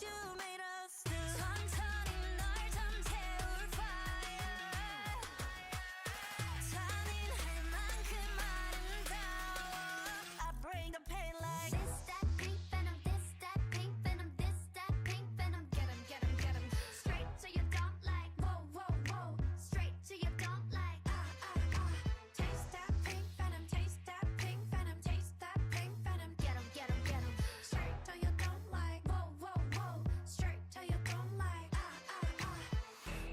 you made us do. 천천히 널 잠재울 fire. 잔인할 만큼 아름다워. I bring the pain like this, that pink venom, this, that pink venom, this, that pink venom. Get 'em, get 'em, get 'em. Straight to your dump like whoa, whoa, whoa. Straight to your dump like Taste that pink venom, taste that pink venom, taste that pink venom. Get 'em, get 'em, get 'em. Straight to your dump like whoa, whoa, whoa. Straight to your dump like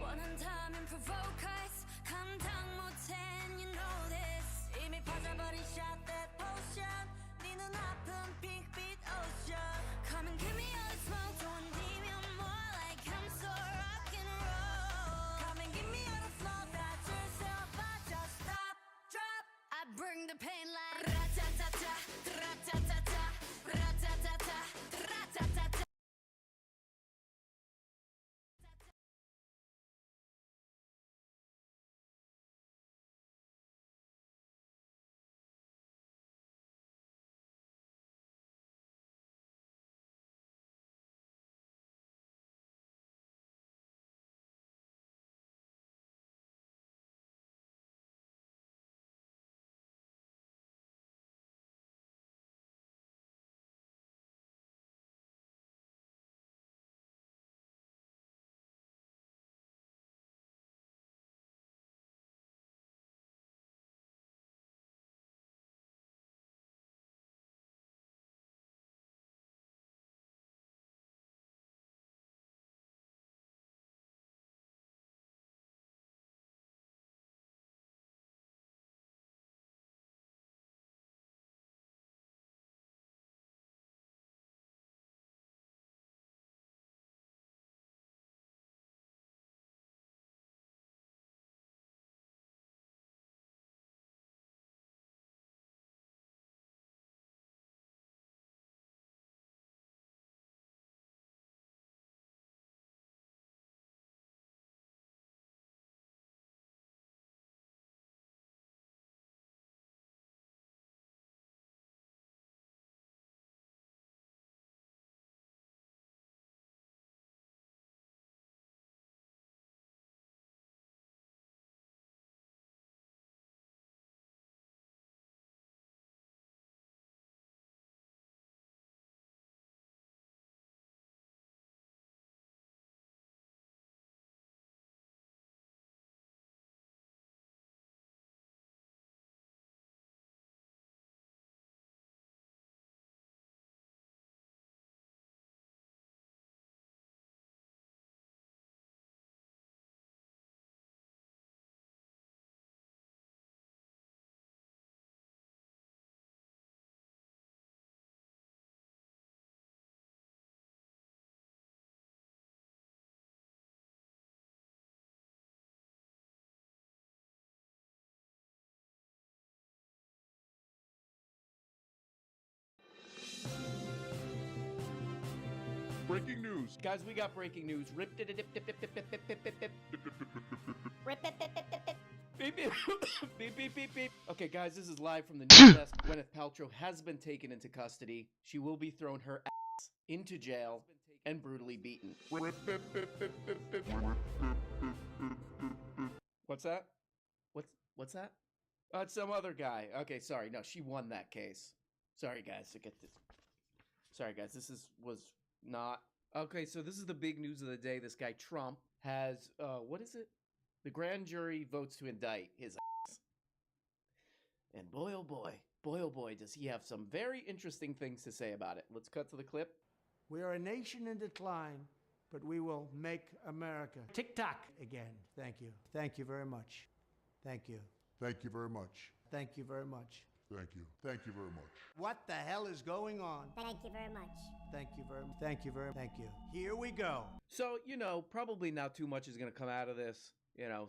원한다면 provoke us. 감당 못해 and you know this. 이미 퍼져버린 shot that potion. 네 눈아픈 핑크빛 ocean. Come and give me all the smoke. don't leave me more like I'm so rock and roll. Come and give me all the flow. that's yourself, but just stop, drop. I bring the pain like ra-ta-ta-ta, ra-ta-ta-ta, ra-ta-ta-ta, ra-ta-ta-ta. Breaking news. Guys, we got breaking news. Rip dip dip dip dip dip dip dip dip dip dip. Rip it, it, it, it, it. Beep beep beep beep beep beep. Okay, guys, this is live from the news desk. Gwyneth Paltrow has been taken into custody. She will be thrown her ass into jail and brutally beaten. What's that? What's that? Oh, it's some other guy. Okay, sorry. No, she won that case. Sorry, guys. To get this. Sorry, guys. This was not okay. So this is the big news of the day. This guy Trump has what is it? The grand jury votes to indict his ass. And boy, oh boy, does he have some very interesting things to say about it. Let's cut to the clip. We are a nation in decline, but we will make America tick-tock again. Thank you. Thank you very much. Thank you. Thank you very much. Thank you very much. Thank you. Thank you very much. What the hell is going on? Thank you very much. Thank you very much. Thank you very much. Thank you. Here we go. So, probably not too much is going to come out of this.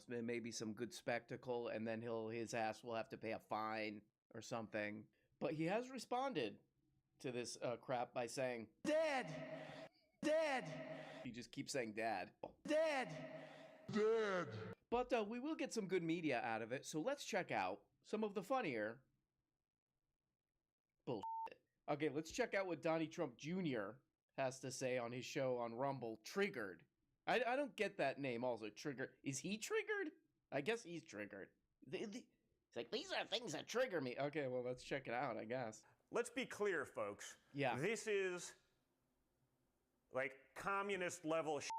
Maybe some good spectacle, and then his ass will have to pay a fine or something. But he has responded to this crap by saying, Dad! Dad! He just keeps saying dad. Dad! Dad! But we will get some good media out of it, so let's check out some of the funnier bullshit. Okay, let's check out what Donnie Trump Jr. has to say on his show on Rumble, Triggered. I don't get that name also, Trigger. Is he triggered? I guess he's triggered. It's like, these are things that trigger me. Okay, well, let's check it out, I guess. Let's be clear, folks. Yeah. This is like communist level shit.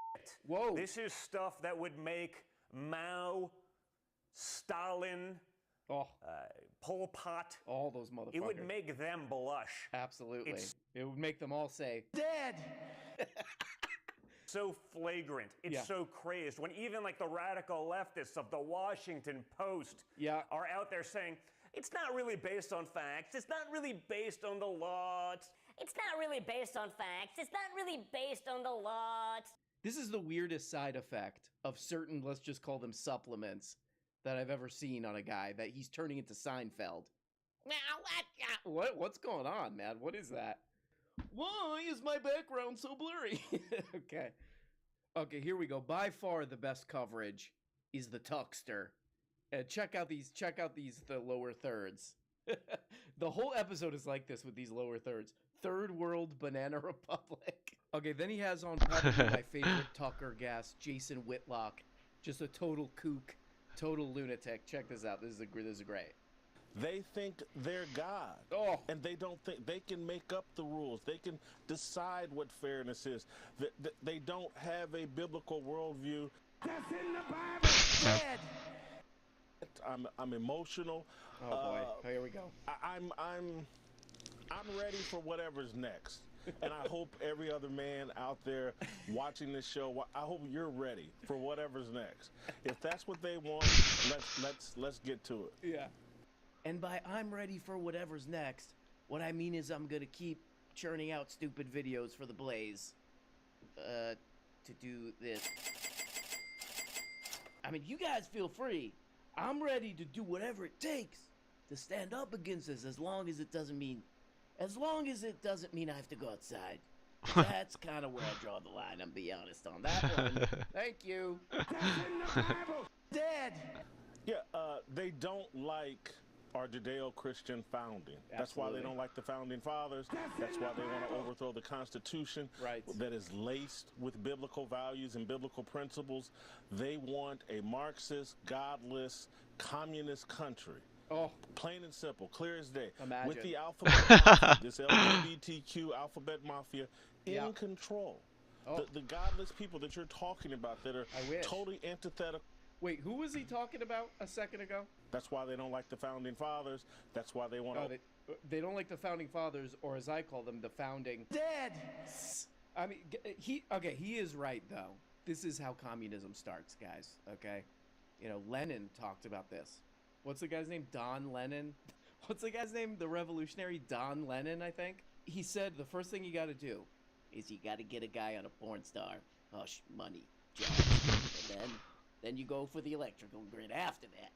Whoa. This is stuff that would make Mao, Stalin, Oh, Pol Pot. all those motherfuckers. It would make them blush. Absolutely. It's- It would make them all say, Dead! So flagrant. It's Yeah. so crazed. When even like the radical leftists of the Washington Post yeah, are out there saying, it's not really based on facts. It's not really based on the law. It's not really based on facts. It's not really based on the law. this is the weirdest side effect of certain, let's just call them supplements, that I've ever seen on a guy, that he's turning into Seinfeld. What's going on, man? What is that? Why is my background so blurry? Okay, here we go. By far the best coverage is the Tuckster. And check out these the lower thirds. The whole episode is like this with these lower thirds. Third World Banana Republic. Okay, then he has on probably my favorite Tucker guest, Jason Whitlock. Just a total kook, total lunatic. Check this out. This is great. They think they're God. Oh. And they don't think they can make up the rules. They can decide what fairness is. They don't have a biblical worldview. That's in the Bible! Dead! I'm emotional. Oh boy. Here we go. I'm ready for whatever's next. And I hope every other man out there watching this show, I hope you're ready for whatever's next. If that's what they want, let's get to it. Yeah. And by I'm ready for whatever's next, what I mean is I'm gonna keep churning out stupid videos for the Blaze. To do this. I mean, you guys feel free. I'm ready to do whatever it takes to stand up against this, as long as it doesn't mean I have to go outside. That's kind of where I draw the line, I'm be honest on that one. Thank you. That's in the Bible! Dead! Yeah, they don't like our Judeo-Christian founding. That's why they Absolutely. don't like the founding fathers. That's why they want to overthrow the Constitution Right. that is laced with biblical values and biblical principles. They want a Marxist, godless, communist country. Oh, Plain and simple, clear as day. Imagine. With the alphabet mafia, this LGBTQ alphabet mafia in Yeah. control. Oh. The godless people that you're talking about that are I wish. totally antithetical. wait, who was he talking about a second ago? That's why they don't like the founding fathers. That's why they want Oh, to. they don't like the founding fathers, or as I call them, the founding. Dead! I mean, he is right though. This is how communism starts, guys. Okay, you know, Lenin talked about this. What's the guy's name? Don Lennon. What's the guy's name? The revolutionary Don Lennon, I think. He said the first thing you got to do is you got to get a guy on a porn star. Hush, money, jobs, and then you go for the electrical grid after that.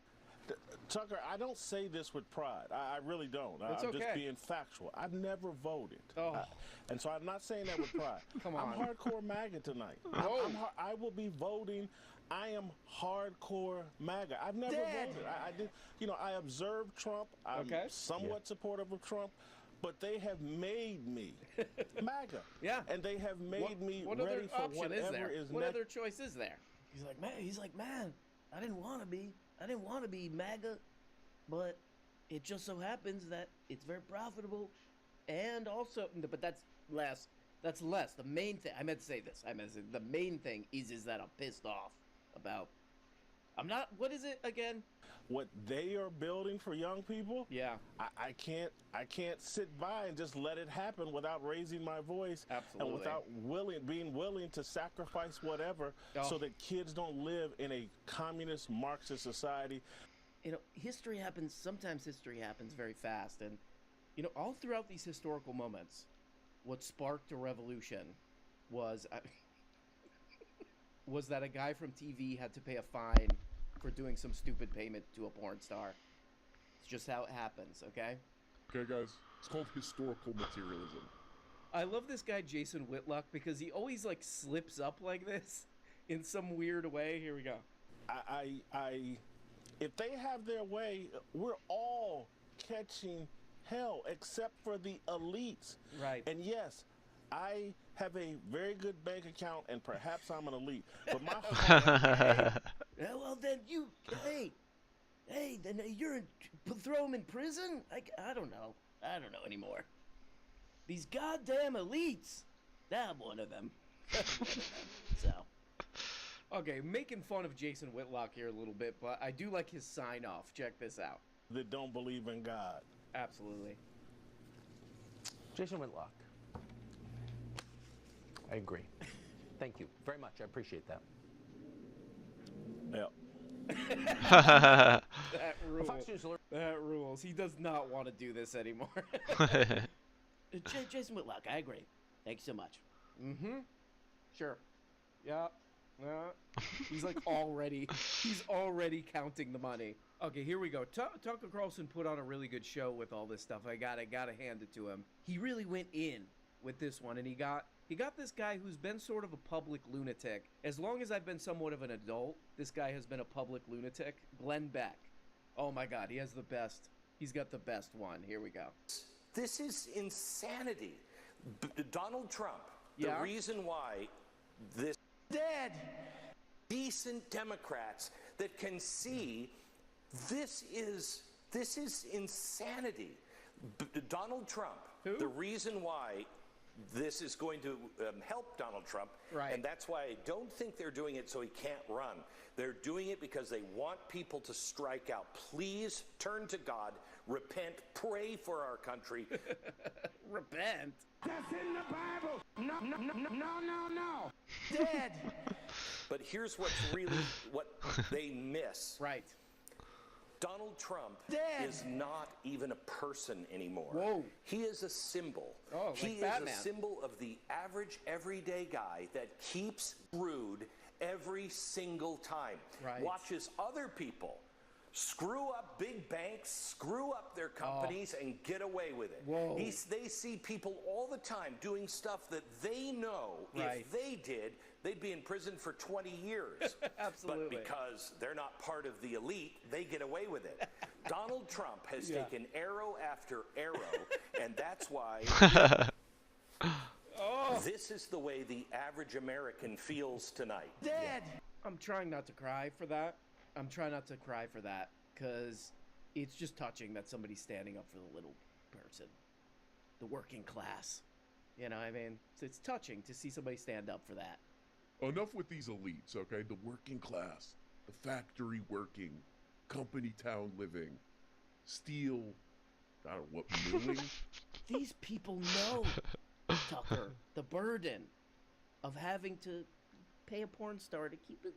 Tucker, I don't say this with pride. I really don't. It's I'm okay. just being factual. I've never voted. Oh. And so I'm not saying that with pride. Come I'm on. hardcore MAGA tonight. Whoa. I will be voting. I am hardcore MAGA. I've never Dead. voted. I did. You know, I observed Trump. I'm Okay. somewhat supportive of Trump. But they have made me MAGA. Yeah. And they have made me what ready other for option whatever is there? is What next. other choice is there? He's like, man, I didn't want to be MAGA, but it just so happens that it's very profitable, and also, but that's less. That's less. The main thing I meant to say this. The main thing is that I'm pissed off about. I'm not. What is it again? What they are building for young people. Yeah, I can't sit by and just let it happen without raising my voice. Absolutely. And without being willing to sacrifice whatever Oh. so that kids don't live in a communist Marxist society. you know, sometimes history happens very fast, and you know, all throughout these historical moments, what sparked a revolution was was that a guy from TV had to pay a fine for doing some stupid payment to a porn star. It's just how it happens, okay? Okay, guys, it's called historical materialism. I love this guy Jason Whitlock because he always like slips up like this in some weird way. Here we go. If they have their way, we're all catching hell except for the elites. Right. And yes, I have a very good bank account, and perhaps I'm an elite. But my heart, Yeah, well, then then throw him in prison? I don't know. I don't know anymore. These goddamn elites. I'm one of them. So. Okay, making fun of Jason Whitlock here a little bit, but I do like his sign off. Check this out. that don't believe in God. Absolutely. Jason Whitlock. I agree. Thank you very much. I appreciate that. Yep. That rules. Fox News alert. That rules. He does not want to do this anymore. Jason Whitlock, I agree. Thanks so much. Mm-hmm. Sure. Yeah. He's like he's already counting the money. Okay, here we go. Tucker Carlson put on a really good show with all this stuff. I gotta hand it to him. He really went in with this one, and he got this guy who's been sort of a public lunatic. As long as I've been somewhat of an adult, this guy has been a public lunatic. Glenn Beck. Oh my God, he has the best. He's got the best one. Here we go. This is insanity. Donald Trump, Yeah? the reason why this Dead. decent Democrats that can see this is insanity. Donald Trump, Who? the reason why this is going to help Donald Trump, Right. and that's why I don't think they're doing it so he can't run. They're doing it because they want people to strike out. Please turn to God, repent, pray for our country. Repent. That's in the Bible. No. Dead. But here's what's really what they miss. Right. Donald Trump Dead. is not even a person anymore. Whoa. He is a symbol. Oh, like he Batman. is a symbol of the average, everyday guy that keeps rude every single time. Right. Watches other people screw up big banks, screw up their companies, and get away with it. Whoa. They see people all the time doing stuff that they know Right. if they did, they'd be in prison for 20 years. Absolutely. But because they're not part of the elite, they get away with it. Donald Trump has Yeah. taken arrow after arrow, and that's why this is the way the average American feels tonight. Dead. I'm trying not to cry for that. Because it's just touching that somebody's standing up for the little person, the working class. You know what I mean? So it's touching to see somebody stand up for that. Enough with these elites, okay? The working class, the factory working, company town living, steel, I don't know what, milling. These people know, Tucker, the burden of having to pay a porn star to keep it.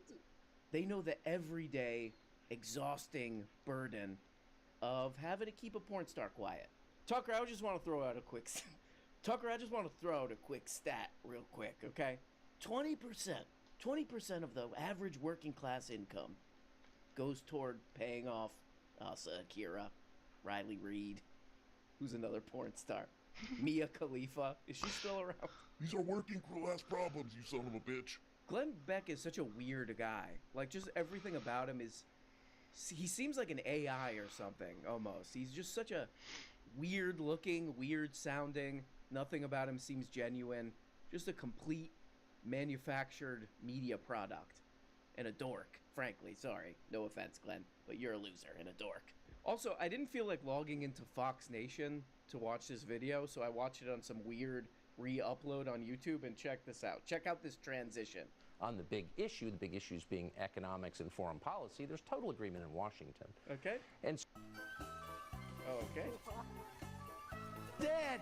They know the everyday, exhausting burden of having to keep a porn star quiet. Tucker, I just want to throw out a quick stat real quick, okay? 20% of the average working class income goes toward paying off Akira, Riley Reid, who's another porn star, Mia Khalifa. Is she still around? These are working class problems, you son of a bitch. Glenn Beck is such a weird guy. Like, just everything about him is... He seems like an AI or something, almost. He's just such a weird-looking, weird-sounding... Nothing about him seems genuine. Just a complete manufactured media product. And a dork, frankly. Sorry. No offense, Glenn. But you're a loser and a dork. Also, I didn't feel like logging into Fox Nation to watch this video, so I watched it on some weird re-upload on YouTube, and check this out. Check out this transition. On the big issues being economics and foreign policy, there's total agreement in Washington. Okay? And Okay. Dead.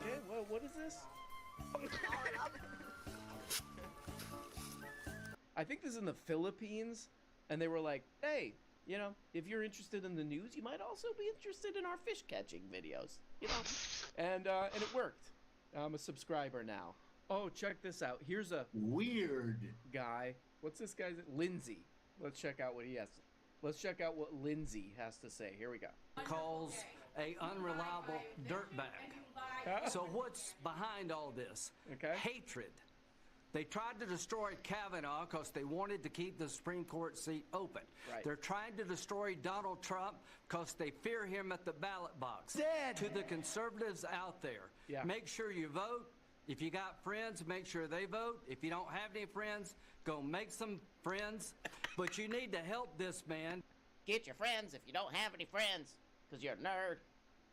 Okay, well, what is this? I think this is in the Philippines, and they were like, hey, you know, if you're interested in the news, you might also be interested in our fish catching videos, you know? And it worked. I'm a subscriber now. Oh, check this out. Here's a Weird. guy. What's this guy's? Lindsay. Let's check out what he has. Let's check out what Lindsay has to say. Here we go. Calls a unreliable dirtbag. So what's behind all this? Okay. Hatred They tried to destroy Kavanaugh because they wanted to keep the Supreme Court seat open. Right. They're trying to destroy Donald Trump because they fear him at the ballot box. Dead. To the conservatives out there, make sure you vote. If you got friends, make sure they vote. If you don't have any friends, go make some friends. But you need to help this man. Get your friends if you don't have any friends, because you're a nerd,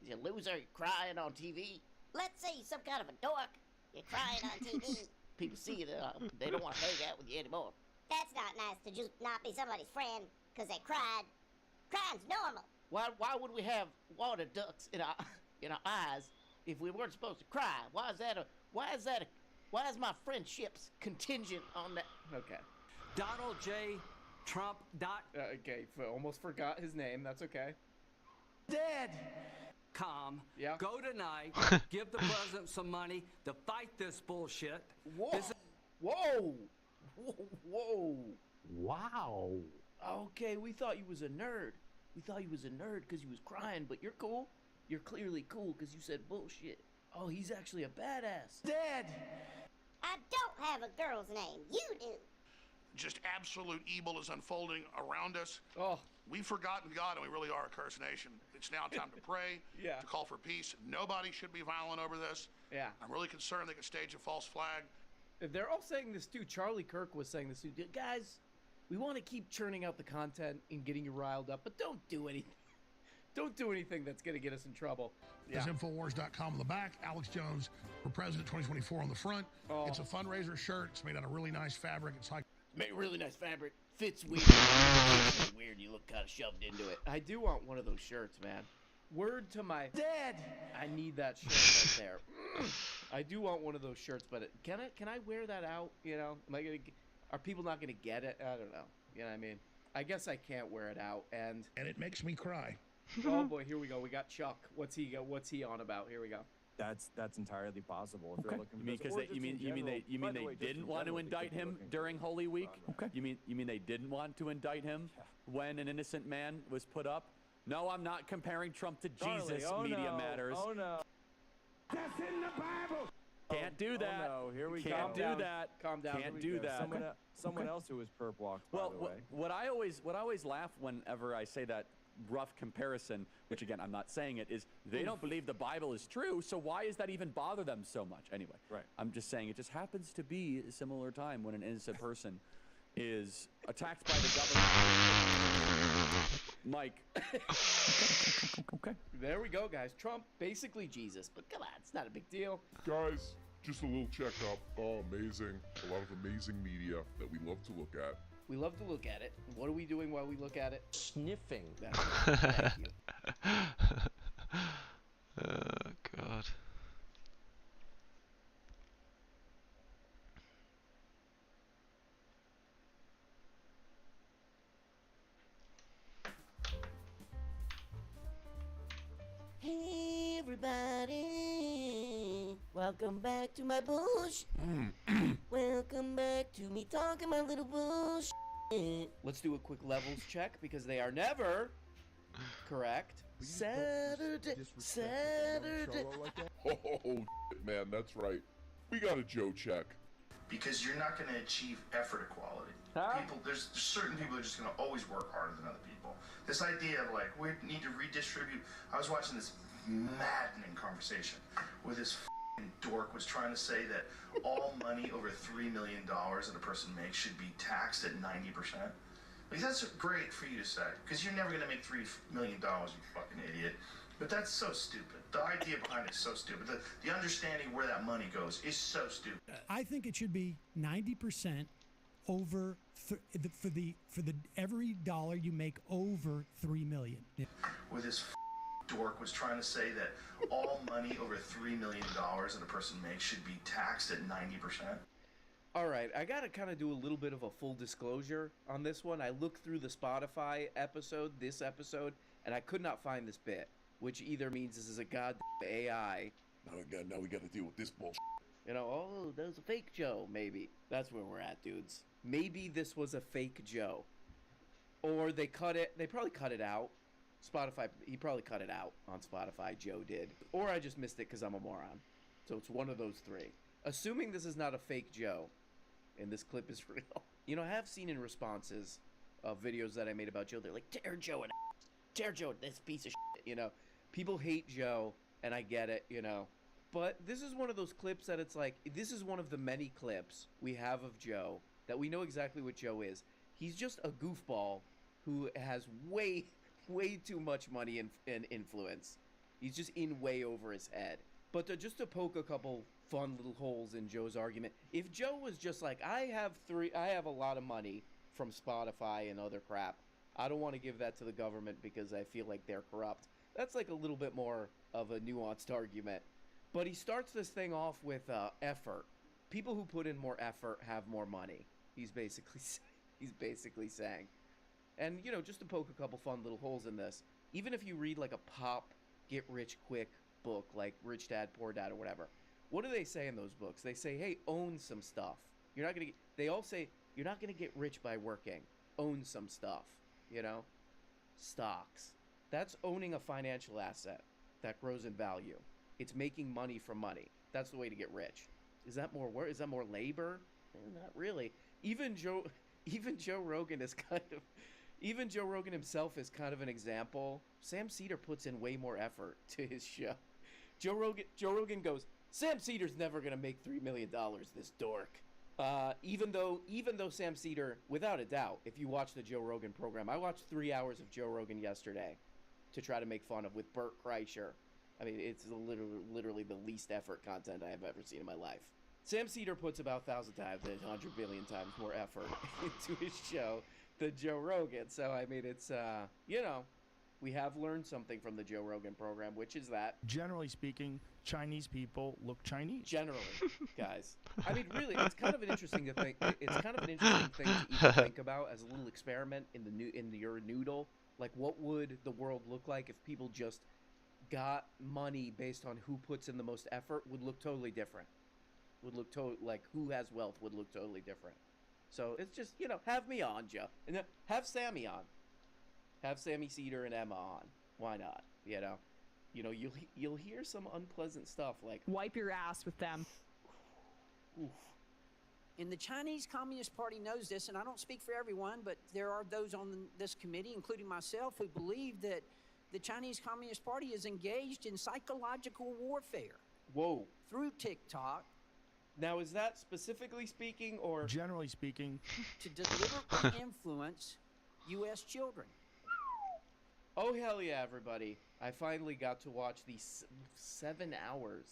you're a loser, you're crying on TV. Let's say you're some kind of a dork. You're crying on TV. People see that they don't want to hang out with you anymore. That's not nice to just not be somebody's friend because they cried. Crying's normal. Why would we have water ducts in our eyes if we weren't supposed to cry? Why is my friendships contingent on that? Okay. Donald J. Trump. Okay, almost forgot his name. That's okay. Dead. Com. Yeah. Go tonight. Give the president some money to fight this bullshit. Whoa. Whoa. Whoa. Wow. Okay, we thought you was a nerd. We thought you was a nerd because you was crying, but you're cool. You're clearly cool because you said bullshit. Oh, he's actually a badass. Dead. I don't have a girl's name. You do. Just absolute evil is unfolding around us. Oh. We've forgotten God, and we really are a cursed nation. It's now time to pray, to call for peace. Nobody should be violent over this. Yeah. I'm really concerned they could stage a false flag. They're all saying this too. Charlie Kirk was saying this too. Guys, we want to keep churning out the content and getting you riled up, but don't do anything. Don't do anything that's going to get us in trouble. There's Infowars.com on the back. Alex Jones for President 2024 on the front. Oh. It's a fundraiser shirt. It's made out of really nice fabric. It's like Made really nice fabric. Fits weird. Fits weird. You look kind of shoved into it. I do want one of those shirts, man. Word to my dead. I need that shirt right there. I do want one of those shirts, but can I wear that out? You know, are people not gonna get it? I don't know. You know what I mean? I guess I can't wear it out, and it makes me cry. Oh boy, here we go. We got Chuck. What's he on about? Here we go. That's entirely possible. If they're looking You mean for because this, or you just in mean general. they By the way, just didn't in want to general, they indict could be him looking during Holy Week? Okay. You mean they didn't want to indict him when an innocent man was put up? No, I'm not comparing Trump to Jesus. Charlie, Media no, Matters. Oh no. That's in the Bible. Can't do that. Oh no, here we Can't go. do that. Calm down. Can't do that. Someone else who was perp walked. Well, by the way. what I always laugh whenever I say that rough comparison, which again I'm not saying it, is they don't believe the Bible is true, so why does that even bother them so much? Anyway, right. I'm just saying it just happens to be a similar time when an innocent person is attacked by the government. Mike. Okay. There we go, guys. Trump, basically Jesus, but come on, it's not a big deal. Guys, just a little checkup. Oh, amazing. A lot of amazing media that we love to look at. We love to look at it. What are we doing while we look at it? Sniffing. That's right. Thank you. Oh, God. Hey everybody, welcome back to my bullshit. Welcome back to me talking my little bullshit. Let's do a quick levels check because they are never correct. Saturday. Oh, shit, man, that's right. We got a Joe check. Because you're not going to achieve effort equality. There's certain people that are just going to always work harder than other people. This idea of like, we need to redistribute. I was watching this maddening conversation where this dork was trying to say that all money over $3 million that a person makes should be taxed at 90%. Like, that's great for you to say, because you're never going to make $3 million, you fucking idiot. But that's so stupid. The idea behind it is so stupid. The understanding where that money goes is so stupid. I think it should be 90% over for the every dollar you make over $3 million. Where this dork was trying to say that all money over $3 million that a person makes should be taxed at 90%. All right, I got to kind of do a little bit of a full disclosure on this one. I looked through the Spotify episode, this episode, and I could not find this bit, which either means this is a goddamn AI. Now we got to deal with this bullshit. You know, oh, that was a fake Joe, maybe. That's where we're at, dudes. Maybe this was a fake Joe. Or they probably cut it out. Spotify, he probably cut it out on Spotify, Joe did. Or I just missed it because I'm a moron. So it's one of those three. Assuming this is not a fake Joe, and this clip is real. You know, I have seen in responses of videos that I made about Joe, they're like, tear Joe and tear Joe, this piece of shit, you know. People hate Joe, and I get it, you know. But this is one of those clips that it's like, this is one of the many clips we have of Joe that we know exactly what Joe is. He's just a goofball who has way too much money and influence. He's just in way over his head. But just to poke a couple fun little holes in Joe's argument, if Joe was just like, I have a lot of money from Spotify and other crap, I don't want to give that to the government because I feel like they're corrupt. That's like a little bit more of a nuanced argument. But he starts this thing off with effort. People who put in more effort have more money. He's basically saying. And, you know, just to poke a couple fun little holes in this, even if you read like a pop get-rich-quick book like Rich Dad, Poor Dad or whatever, what do they say in those books? They say, hey, own some stuff. They all say, you're not going to get rich by working. Own some stuff, you know? Stocks. That's owning a financial asset that grows in value. It's making money from money. That's the way to get rich. Is that more work? Is that more labor? Not really. Even Joe Rogan is even Joe Rogan himself is kind of an example. Sam Cedar puts in way more effort to his show. Joe Rogan goes, Sam Cedar's never gonna make $3 million, this dork. Even though Sam Cedar, without a doubt, if you watch the Joe Rogan program, I watched 3 hours of Joe Rogan yesterday to try to make fun of with Bert Kreischer. I mean, it's literally the least effort content I have ever seen in my life. Sam Cedar puts about 1,000 times, 100 billion times more effort into his show than Joe Rogan. So, I mean, it's, you know, we have learned something from the Joe Rogan program, which is that, generally speaking, Chinese people look Chinese. Generally, guys. I mean, really, it's kind of an interesting thing. It's kind of an interesting thing to even think about as a little experiment in your noodle. Like, what would the world look like if people just got money based on who puts in the most effort? Would look totally different. Would look like who has wealth would look totally different. So it's just, you know, have me on, Joe, and then have Sammy on. Have Sammy Cedar and Emma on. Why not? You know, you'll hear some unpleasant stuff like wipe your ass with them. Oof. And the Chinese Communist Party knows this, and I don't speak for everyone, but there are those on this committee, including myself, who believe that the Chinese Communist Party is engaged in psychological warfare. Whoa. Through TikTok. Now, is that specifically speaking or? Generally speaking. To deliberately influence U.S. children. Oh, hell yeah, everybody. I finally got to watch these 7 hours.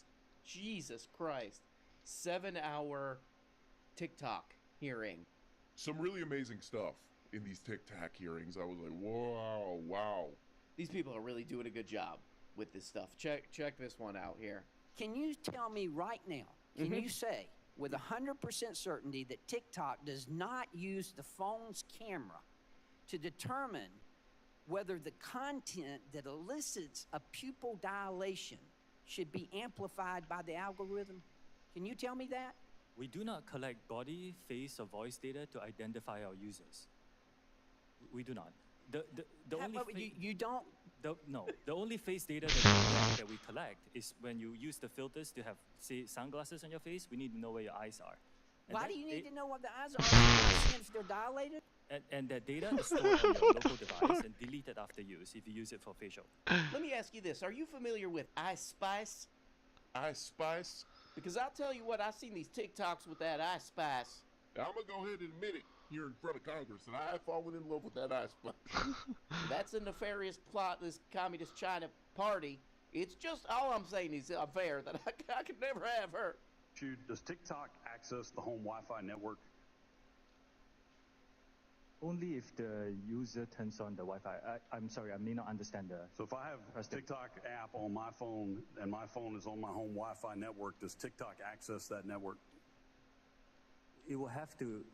Jesus Christ. 7-hour TikTok hearing. Some really amazing stuff in these TikTok hearings. I was like, wow. These people are really doing a good job with this stuff. Check this one out here. Can you tell me right now, can you say with 100% certainty that TikTok does not use the phone's camera to determine whether the content that elicits a pupil dilation should be amplified by the algorithm? Can you tell me that? We do not collect body, face, or voice data to identify our users. We do not. You don't? No. The only face data that we collect is when you use the filters to have, say, sunglasses on your face. We need to know where your eyes are. And why do you need to know what the eyes are if they're dilated? And that data is stored on your local device and deleted after use if you use it for facial. Let me ask you this. Are you familiar with Ice Spice? Ice Spice? Because I'll tell you what, I've seen these TikToks with that Ice Spice. I'm going to go ahead and admit it here in front of Congress, and I've fallen in love with that Ice Spice. That's a nefarious plot, this Communist China party. It's just, all I'm saying is unfair that I could never have her. Does TikTok access the home Wi-Fi network? Only if the user turns on the Wi-Fi. I'm sorry, I may not understand the... So if I have a TikTok app on my phone and my phone is on my home Wi-Fi network, does TikTok access that network? It will have to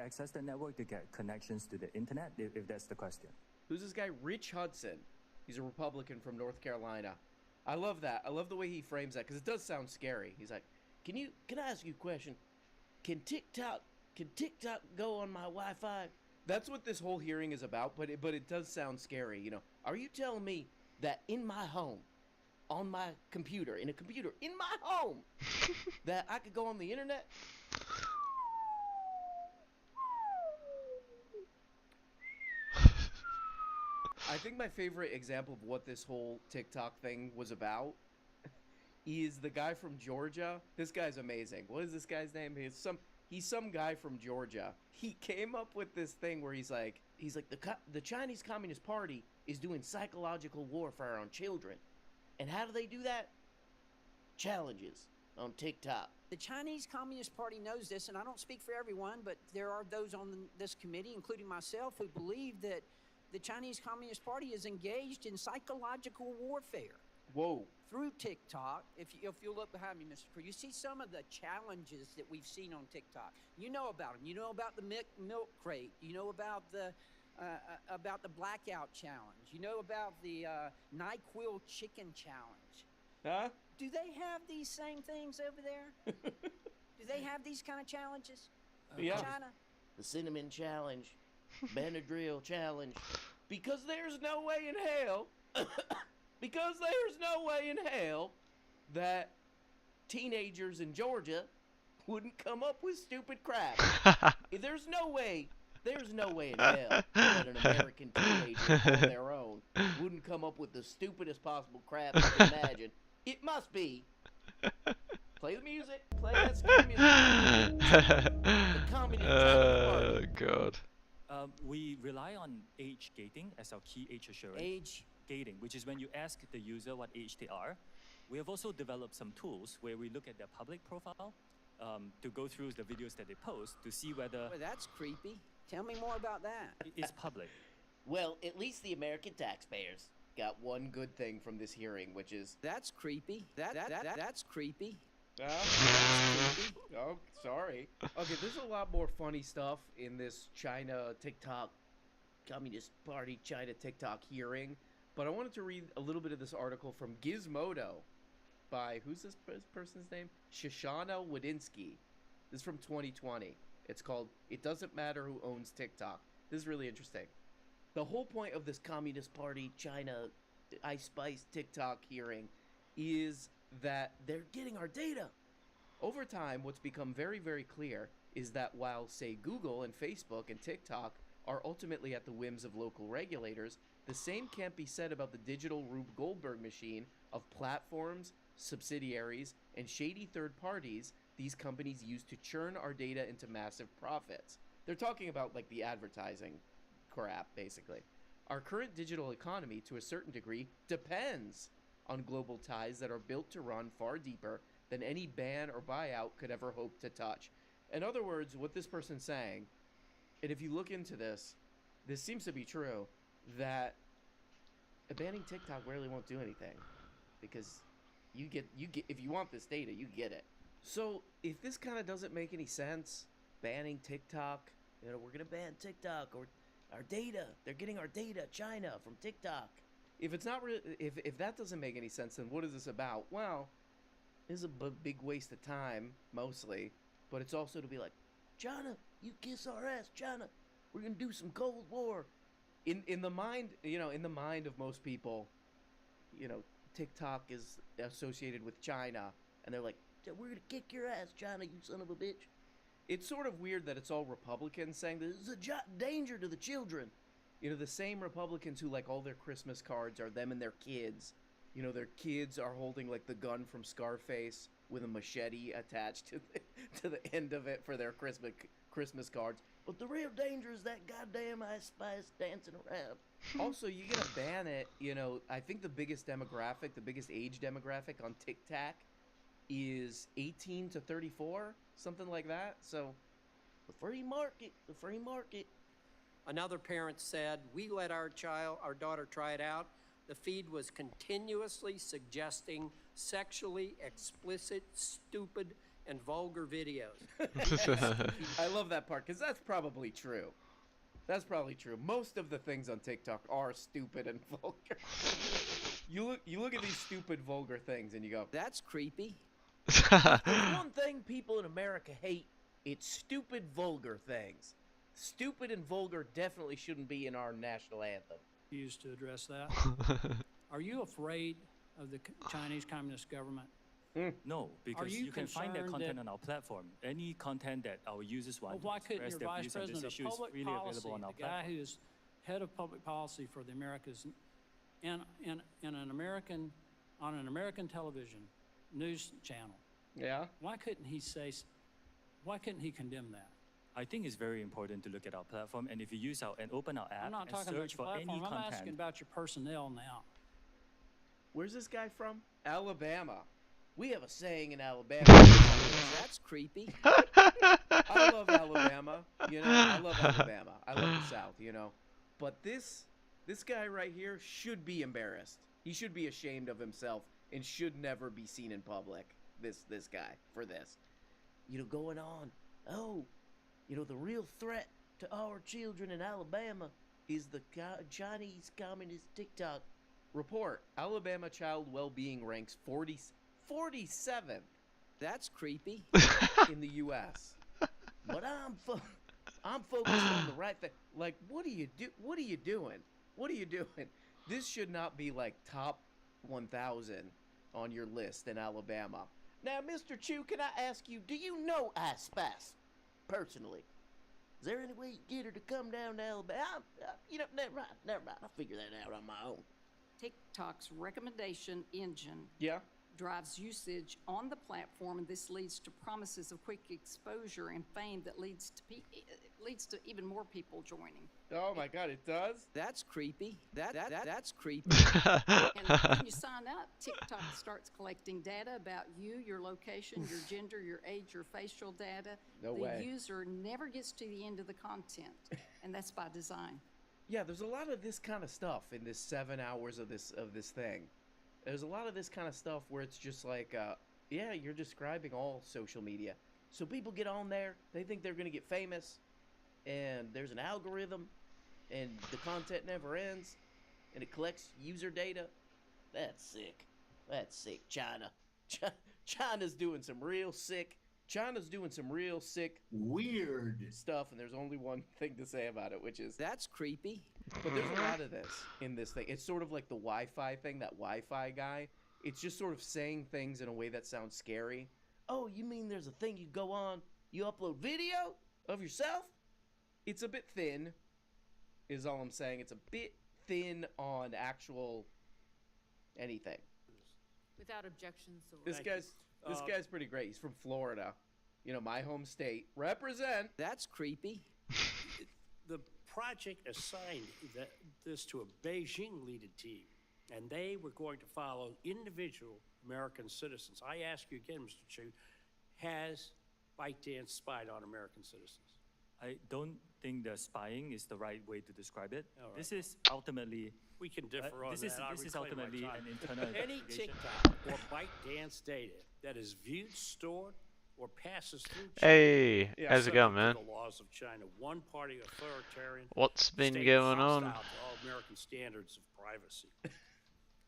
access the network to get connections to the internet, if that's the question. Who's this guy? Rich Hudson. He's a Republican from North Carolina. I love that. I love the way he frames that because it does sound scary. He's like, can I ask you a question? Can TikTok go on my Wi-Fi? That's what this whole hearing is about, but it does sound scary, you know. Are you telling me that in my home, on my computer, in a computer, in my home, that I could go on the internet? I think my favorite example of what this whole TikTok thing was about is the guy from Georgia. This guy's amazing. What is this guy's name? He's some guy from Georgia. He came up with this thing where he's like the Chinese Communist Party is doing psychological warfare on children. And how do they do that? Challenges on TikTok. The Chinese Communist Party knows this, and I don't speak for everyone, but there are those on this committee, including myself, who believe that the Chinese Communist Party is engaged in psychological warfare. Whoa. Through TikTok. If you look behind me, Mr. Cruz, you see some of the challenges that we've seen on TikTok. You know about them. You know about the milk crate. You know about the blackout challenge. You know about the NyQuil chicken challenge. Huh? Do they have these same things over there? Do they have these kind of challenges? Yeah. China? The cinnamon challenge, Benadryl challenge. Because there's no way in hell, because there's no way in hell that teenagers in Georgia wouldn't come up with stupid crap. There's no way in hell that an American teenager on their own wouldn't come up with the stupidest possible crap you can imagine. It must be. Play the music. Play that scary music. The Communist Party. God. We rely on age gating as our key age assurance. Age gating, which is when you ask the user what age they are. We have also developed some tools where we look at their public profile to go through the videos that they post to see whether... Well, that's creepy. Tell me more about that. It's public. Well, at least the American taxpayers got one good thing from this hearing, which is... That's creepy. That's creepy. Oh, sorry. Okay, there's a lot more funny stuff in this China TikTok, Communist Party China TikTok hearing, but I wanted to read a little bit of this article from Gizmodo by, who's this person's name? Shoshana Wadinsky. This is from 2020. It's called, It Doesn't Matter Who Owns TikTok. This is really interesting. The whole point of this Communist Party China Ice Spice TikTok hearing is that they're getting our data. Over time, what's become very, very clear is that while, say, Google and Facebook and TikTok are ultimately at the whims of local regulators, the same can't be said about the digital Rube Goldberg machine of platforms, subsidiaries, and shady third parties these companies use to churn our data into massive profits. They're talking about, like, the advertising crap, basically. Our current digital economy, to a certain degree, depends on global ties that are built to run far deeper than any ban or buyout could ever hope to touch. In other words, what this person's saying, and if you look into this, this seems to be true, that banning TikTok really won't do anything, because you get if you want this data, you get it. So if this kind of doesn't make any sense, banning TikTok, you know, we're gonna ban TikTok, or our data, they're getting our data, China, from TikTok. If it's not if that doesn't make any sense, then what is this about? Well, this is a big waste of time, mostly, but it's also to be like, China, you kiss our ass, China. We're gonna do some Cold War. In the mind, you know, in the mind of most people, you know, TikTok is associated with China, and they're like, we're gonna kick your ass, China, you son of a bitch. It's sort of weird that it's all Republicans saying this is a danger to the children. You know, the same Republicans who, like, all their Christmas cards are them and their kids. You know, their kids are holding, like, the gun from Scarface with a machete attached to the end of it for their Christmas cards. But the real danger is that goddamn Ice Spice dancing around. Also, you gotta ban it. You know, I think the biggest demographic, the biggest age demographic on TikTok is 18 to 34, something like that. So, the free market. Another parent said, we let our daughter try it out. The feed was continuously suggesting sexually explicit, stupid, and vulgar videos. I love that part, because that's probably true. That's probably true. Most of the things on TikTok are stupid and vulgar. You look at these stupid, vulgar things, and you go, that's creepy. There's one thing people in America hate, it's stupid, vulgar things. Stupid and vulgar definitely shouldn't be in our national anthem. Used to address that. Are you afraid of the Chinese Communist government? No, because you can find that content on our platform. Any content that our users want Well, why to couldn't express your their vice views on this president issue of is public freely policy, available on our the guy platform. head of public policy for the Americas, in an American, on an American television news channel. Yeah. Why couldn't he condemn that? I think it's very important to look at our platform, and if you use and open our app I'm not and talking about search your for any platform. I'm content. asking about your personnel now. Where's this guy from? Alabama. We have a saying in Alabama. That's creepy. I love Alabama. You know, I love Alabama. I love the South, you know. But this guy right here should be embarrassed. He should be ashamed of himself and should never be seen in public. This guy for this. You know, going on. Oh, you know, the real threat to our children in Alabama is the Chinese Communist TikTok report. Alabama child well-being ranks 47th. That's creepy. In the U.S. But I'm focused on the right thing. Like, what are you doing? What are you doing? This should not be like top 1,000 on your list in Alabama. Now, Mr. Chu, can I ask you, do you know Aspas personally? Is there any way you get her to come down to Alabama? You know, never mind. I'll figure that out on my own. TikTok's recommendation engine drives usage on the platform, and this leads to promises of quick exposure and fame that leads to even more people joining. Oh my God, it does? That's creepy. That's creepy. And when you sign up, TikTok starts collecting data about you, your location, your gender, your age, your facial data. No way. The user never gets to the end of the content, and that's by design. Yeah, there's a lot of this kind of stuff in this 7 hours of this thing. There's a lot of this kind of stuff where it's just like, yeah, you're describing all social media. So people get on there, they think they're going to get famous, and there's an algorithm, and the content never ends, and it collects user data. That's sick. That's sick. China's doing some real sick. Weird stuff, and there's only one thing to say about it, which is that's creepy. But there's a lot of this in this thing. It's sort of like the Wi-Fi thing, that Wi-Fi guy. It's just sort of saying things in a way that sounds scary. Oh, you mean there's a thing you go on, you upload video of yourself? It's a bit thin, is all I'm saying. It's a bit thin on actual anything. Without objections. This guy's pretty great. He's from Florida. You know, my home state. Represent. That's creepy. The project assigned this to a Beijing-led team, and they were going to follow individual American citizens. I ask you again, Mr. Chu, has ByteDance spied on American citizens? I don't think the spying is the right way to describe it. Right. This is ultimately... We can differ on that. This is ultimately an internal Any investigation. TikTok or ByteDance data that is viewed, stored, or passes through China Hey, how's it going, man? the laws of China, one party authoritarian What's been state going hostile on? to all American standards of privacy.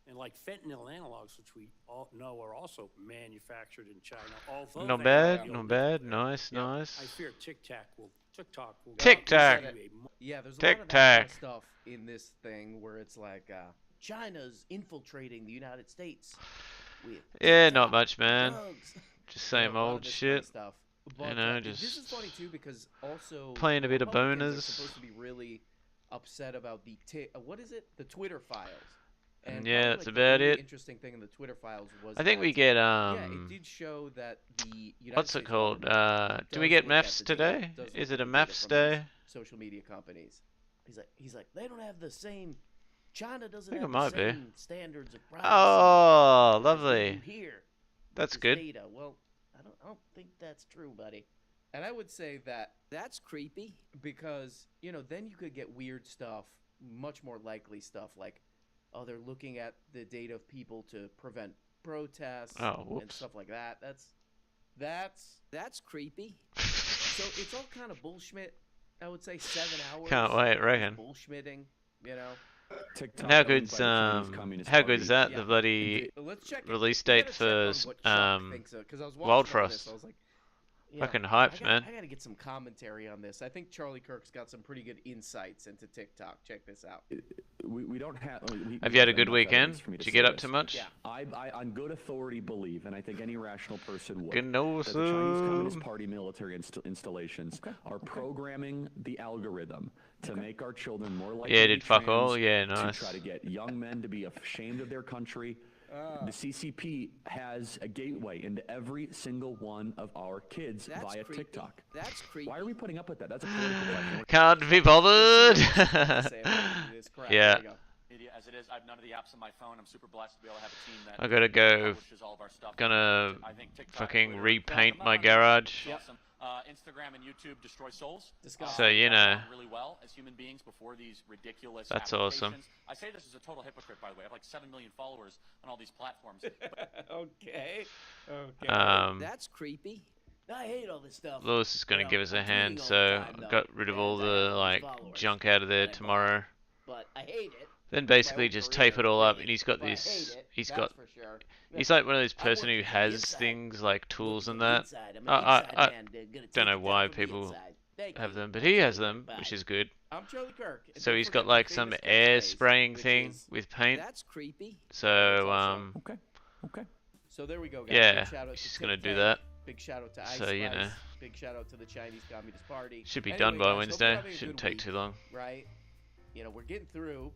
And like fentanyl analogs, which we all know are also manufactured in China, although Not they bad, are not bad. Nice, nice. I fear TikTok will TikTok. Yeah, there's a lot of that kind of stuff in this thing where it's like China's infiltrating the United States with Yeah, not much, man. drugs. Just same A lot of old this shit. kind of stuff. But, You know, this is just funny too because also playing a bit of Republicans are boners. supposed to be really upset about the what is it? The Twitter files. And Yeah, probably, that's like, the about really it. interesting thing in the Twitter files was I think we that- get yeah, it did show that the United what's it States called? government Do we does get look at maths the data, today? does Is look it at a the maths data from day? these social media companies. He's like they don't have the same. China doesn't think have it the might be. same standards of privacy. Oh, as we lovely. do here with That's this good. Data. Well, I don't think that's true, buddy. And I would say that that's creepy because you know then you could get weird stuff, much more likely stuff like, oh, they're looking at the data of people to prevent protests Oh, and whoops. stuff like that. That's creepy. So it's all kind of bullshit. I would say 7 hours. Can't wait, of reckon. Bullshitting, you know. And how good's how good's that? The bloody Let's check it. release We date gotta for check on what Chuck thinks of, 'cause I was watching Wild all Frost. this, I was like, Fucking hyped, man. I gotta get some commentary on this. I think Charlie Kirk's got some pretty good insights into TikTok. Check this out. we don't have. Have you had a good weekend? Did you get up to much? Yeah. I on good authority believe, and I think any rational person would, Good that the Chinese Communist Party military installations are programming the algorithm to make our children more likely Yeah, to did be fuck trans, all? Yeah, to nice. try to get young men to be ashamed of their country. The CCP has a gateway into every single one of our kids That's via creepy. TikTok. That's creepy. Why are we putting up with that? That's a political question. Can't be bothered. Yeah. Media as it is, I have none of the apps on my phone. I'm super blessed to be able to have a team that I gotta go. publishes all of our stuff. Gonna I think TikTok, fucking Twitter, repaint yeah, my I'm not- garage. Awesome. Instagram and YouTube destroy souls. So, you know. Really well as human beings before these ridiculous. That's awesome. applications. I say this as a total hypocrite, by the way. I have like 7 million followers on all these platforms. Okay. That's creepy. I hate all this stuff. Lewis is gonna give us a hand, so I got rid of all the like junk out of there tomorrow. But I hate it. Then basically just tape it all up, and he's got this. He's got. He's like one of those person who has things like tools and that. I don't know why people have them, but he has them, which is good. I'm Charlie Kirk. So he's got like some air spraying thing with paint. That's creepy. So Okay. So there we go, guys. yeah, Big shout out he's to just gonna do TikTok. that. Big shout out to Ice So, you Spice. know. Big shout out to the Chinese Communist Party. Should be Anyway, done by guys, hope you're Wednesday. having a Shouldn't good take week, too long. Right? You know, we're getting through.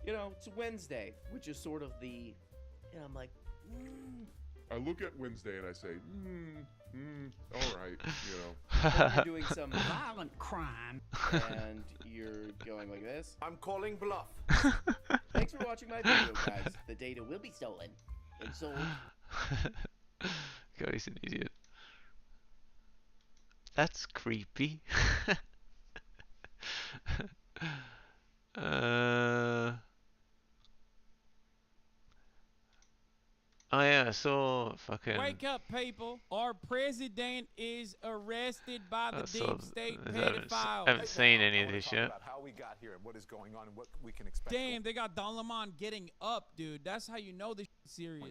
You know, it's Wednesday, which is sort of the. You know, I'm like. I look at Wednesday and I say, all right, you know. Hope you're doing some violent crime, and you're going like this. I'm calling bluff. Thanks for watching my video, guys. The data will be stolen and sold. God, he's an idiot. That's creepy. Oh yeah, I saw fucking. Wake up, people! Our president is arrested by the deep state pedophiles. I haven't seen any of this yet. About how we got here and what is going on and what we can expect. Damn, they got Don Lemon getting up, dude. That's how you know this shit's serious.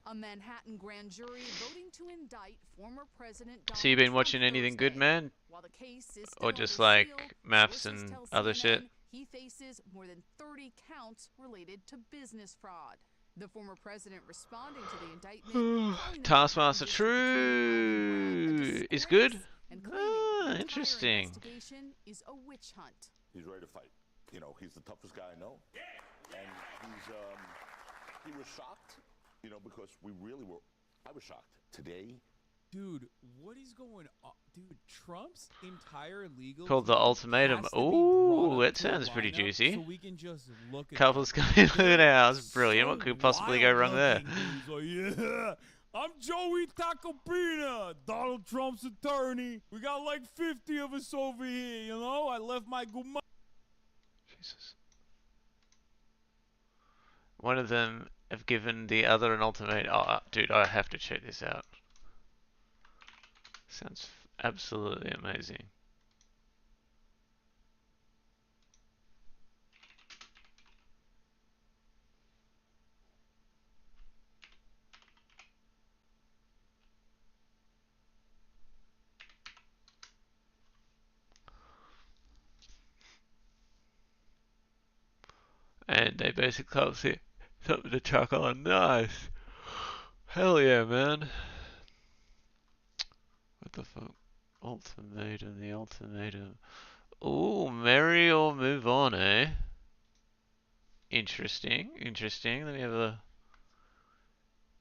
A Manhattan grand jury voting to indict former President Donald So you been Trump watching anything good, Thursday. man? While the case is Or still just under like seal, maths sources and tell other CNN shit? He faces more than 30 counts related to business fraud. The former president responding to the indictment. calling the Taskmaster Manhattan True is good. and claiming the entire Interesting. investigation is a witch hunt. He's ready to fight. You know, he's the toughest guy I know. And he was shocked, you know, because I was shocked. Today, Dude, what is going on? Dude, Trump's entire legal Called the team ultimatum. has to be brought Ooh, up that to a sounds pretty lineup juicy. So we can just look at Couples them. coming to the They're house. Brilliant. What so could possibly go wrong there? wild-looking, dude. He's like, yeah, I'm Joey Tacopina, Donald Trump's attorney. We got like 50 of us over here, you know? I left my guma. Jesus. One of them have given the other an ultimatum. Oh, dude, I have to check this out. Sounds absolutely amazing. And they basically obviously something to chuck on. Nice. Hell yeah, man. What the fuck? Ultimatum, the ultimatum. Ooh, marry or move on, eh? Interesting, interesting. Let me have a...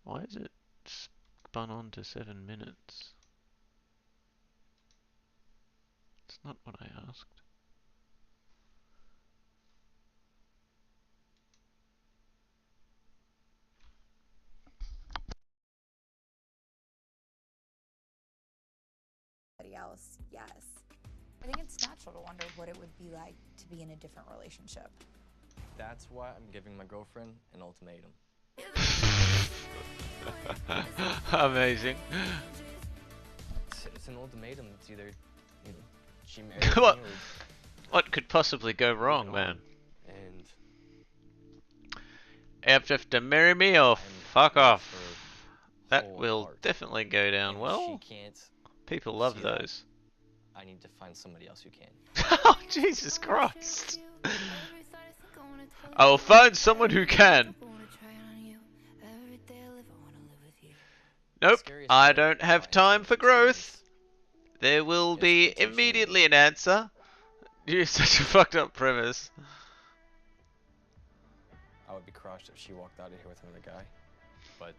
Why is it spun on to 7 minutes? It's not what I asked. Else, yes. I think it's natural to wonder what it would be like to be in a different relationship. That's why I'm giving my girlfriend an ultimatum. Amazing. It's an ultimatum. It's either, you know, she marries me What? or What could possibly go wrong, man? and You have to marry me or fuck off. That whole will heart. definitely go down And well. She can't. People love see that. those. I need to find somebody else who can. Oh, Jesus Christ. I will find someone who can. Nope, I don't have time for growth. There will be immediately an answer. You're such a fucked up premise. I would be crushed if she walked out of here with another guy. But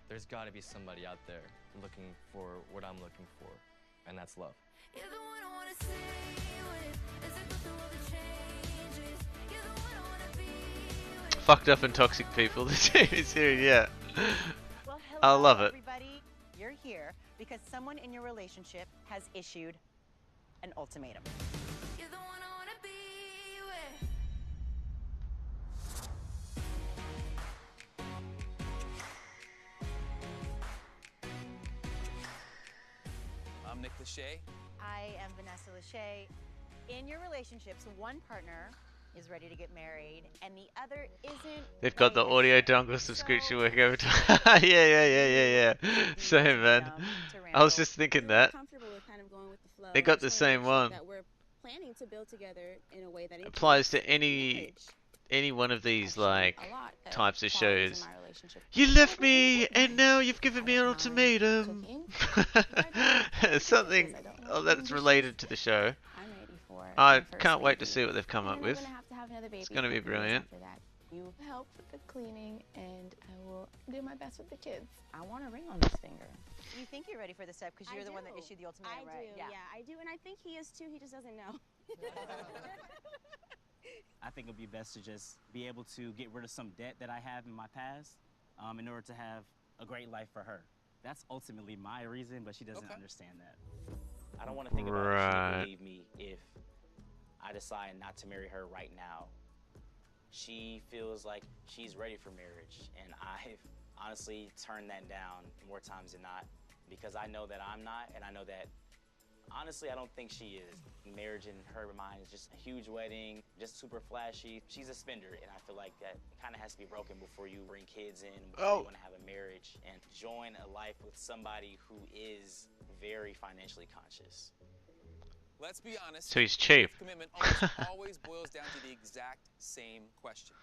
there's got to be somebody out there looking for what I'm looking for, and that's love. Fucked up and toxic people. The TV series, yeah. Well, hello, I love it. Everybody, you're here because someone in your relationship has issued an ultimatum. I'm Nick Lachey. I am Vanessa Lachey. In your relationships, one partner is ready to get married and the other isn't. They've got the audio dongle subscription working over time. yeah. Same, man. I was just thinking that. They got the same one. That we're planning to build together in a way that Applies to any one of these like types of shows. You left me and now you've given me an ultimatum. Something that's related to the show. I can't wait to see what they've come up with. It's going to be brilliant. You help with the cleaning and I will do my best with the kids. I want a ring on this finger. You think you're ready for this step because you're the one that issued the ultimatum, right? Yeah, I do, and I think he is too. He just doesn't know. I think it'll be best to just be able to get rid of some debt that I have in my past in order to have a great life for her. That's ultimately my reason, but she doesn't understand that. I don't want to think about if she would believe me if I decide not to marry her right now. She feels like she's ready for marriage, and I've honestly turned that down more times than not because I know that I'm not, and I know that honestly I don't think she is. Marriage in her mind is just a huge wedding, just super flashy. She's a spender, and I feel like that kind of has to be broken before you bring kids in, before you want to have a marriage and join a life with somebody who is very financially conscious. Let's be honest. So he's cheap. Commitment always boils down to the exact same question.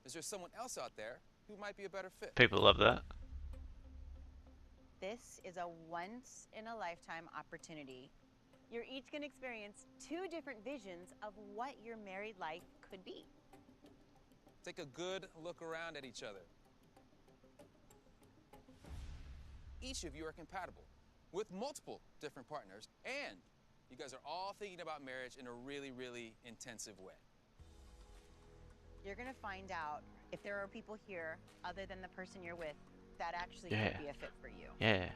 Is there someone else out there who might be a better fit? People love that. This is a once-in-a-lifetime opportunity. You're each going to experience two different visions of what your married life could be. Take a good look around at each other. Each of you are compatible with multiple different partners, and you guys are all thinking about marriage in a really, really intensive way. You're going to find out if there are people here other than the person you're with that actually Yeah. could be a fit for you. Yeah.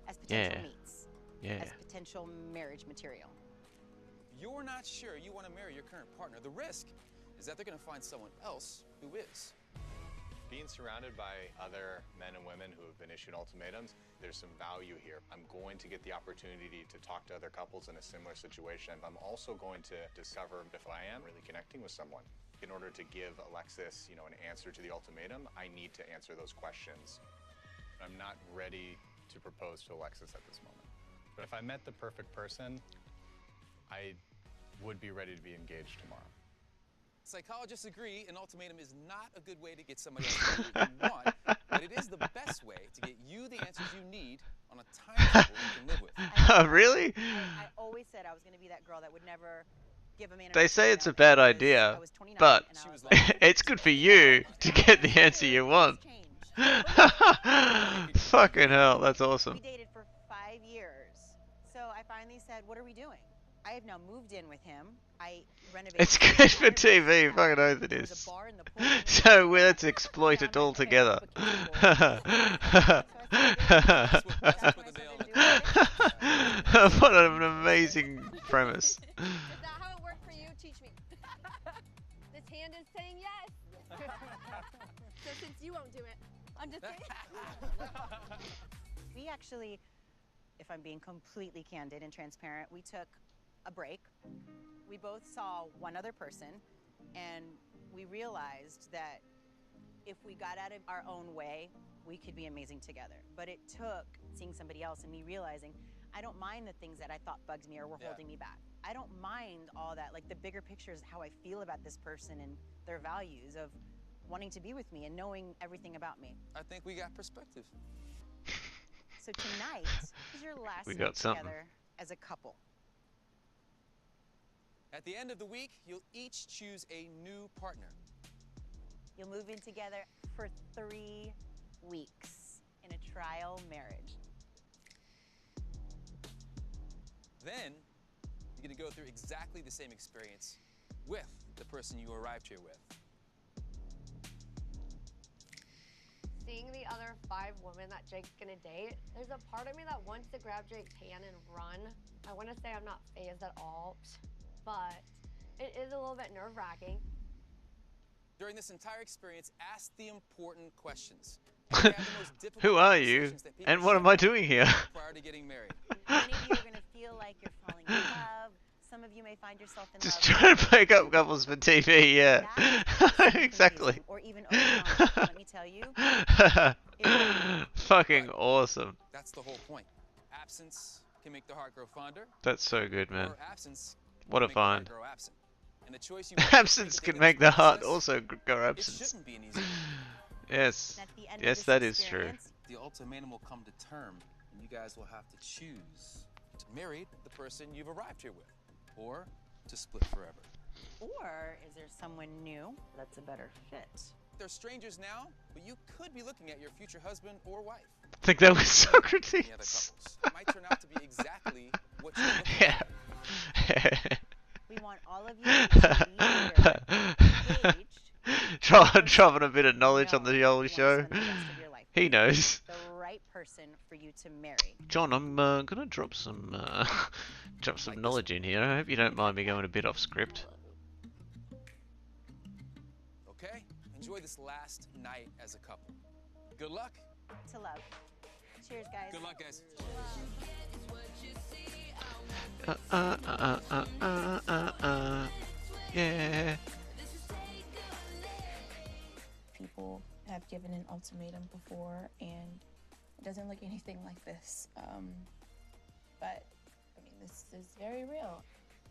As potential Yeah. mates. Yeah. As potential marriage material. You're not sure you want to marry your current partner. The risk is that they're going to find someone else who is. Being surrounded by other men and women who have been issued ultimatums, there's some value here. I'm going to get the opportunity to talk to other couples in a similar situation. I'm also going to discover if I am really connecting with someone. In order to give Alexis, an answer to the ultimatum, I need to answer those questions. I'm not ready to propose to Alexis at this moment. But if I met the perfect person, I would be ready to be engaged tomorrow. Psychologists agree an ultimatum is not a good way to get somebody else to do what you want, but it is the best way to get you the answers you need on a timetable you can live with. Really? I always said I was going to be that girl that would never give a man They say it's a bad idea, but it's good for you to get the answer you want. Fucking hell, that's awesome. We dated for 5 years. So I finally said, what are we doing? I have now moved in with him. I renovated. It's good for TV, fucking oath it is. So let's exploit it all together. What an amazing premise. Is that how it worked for you? Teach me. This hand is saying yes. So since you won't do it, I'm just kidding. We actually, if I'm being completely candid and transparent, we took a break. We both saw one other person, and we realized that if we got out of our own way, we could be amazing together. But it took seeing somebody else and me realizing I don't mind the things that I thought bugged me or were holding me back. I don't mind all that. Like, the bigger picture is how I feel about this person and their values of wanting to be with me and knowing everything about me. I think we got perspective. So tonight is your last We night got something. together as a couple. At the end of the week, you'll each choose a new partner. You'll move in together for 3 weeks in a trial marriage. Then, you're going to go through exactly the same experience with the person you arrived here with. Seeing the other 5 women that Jake's gonna date, there's a part of me that wants to grab Jake's hand and run. I want to say I'm not phased at all, but it is a little bit nerve-wracking. During this entire experience, ask the important questions. Who are you? And what am I doing here? Prior to getting married. Many of you are going to feel like you're falling in love. Some of you may find yourself in Just love. trying to break up couples for TV, yeah. Exactly. Or even overwhelming. Let me tell you. Fucking awesome. That's the whole point. Absence can make the heart grow fonder. That's so good, man. Or absence What can a make the heart find. grow absent. And the choice you Absence can make the heart also go It absent. shouldn't be an easy. Yes. At the end of Yes, this that is true. experience, The ultimatum will come to term, and you guys will have to choose to marry the person you've arrived here with, or to split forever. or is there someone new that's a better fit? They're strangers now, but you could be looking at your future husband or wife. I think that was Any other Socrates. couples. It might turn out to be exactly what you're looking Yeah. We want all of you to be here, engaged, Dropping a bit of knowledge on the old show. He knows. the right person for you to marry. John, I'm gonna drop some knowledge in here. I hope you don't mind me going a bit off script. Okay? Enjoy this last night as a couple. Good luck. To love. Cheers, guys. Good luck, guys. Yeah. People have given an ultimatum before, and it doesn't look anything like this. But I mean, this is very real.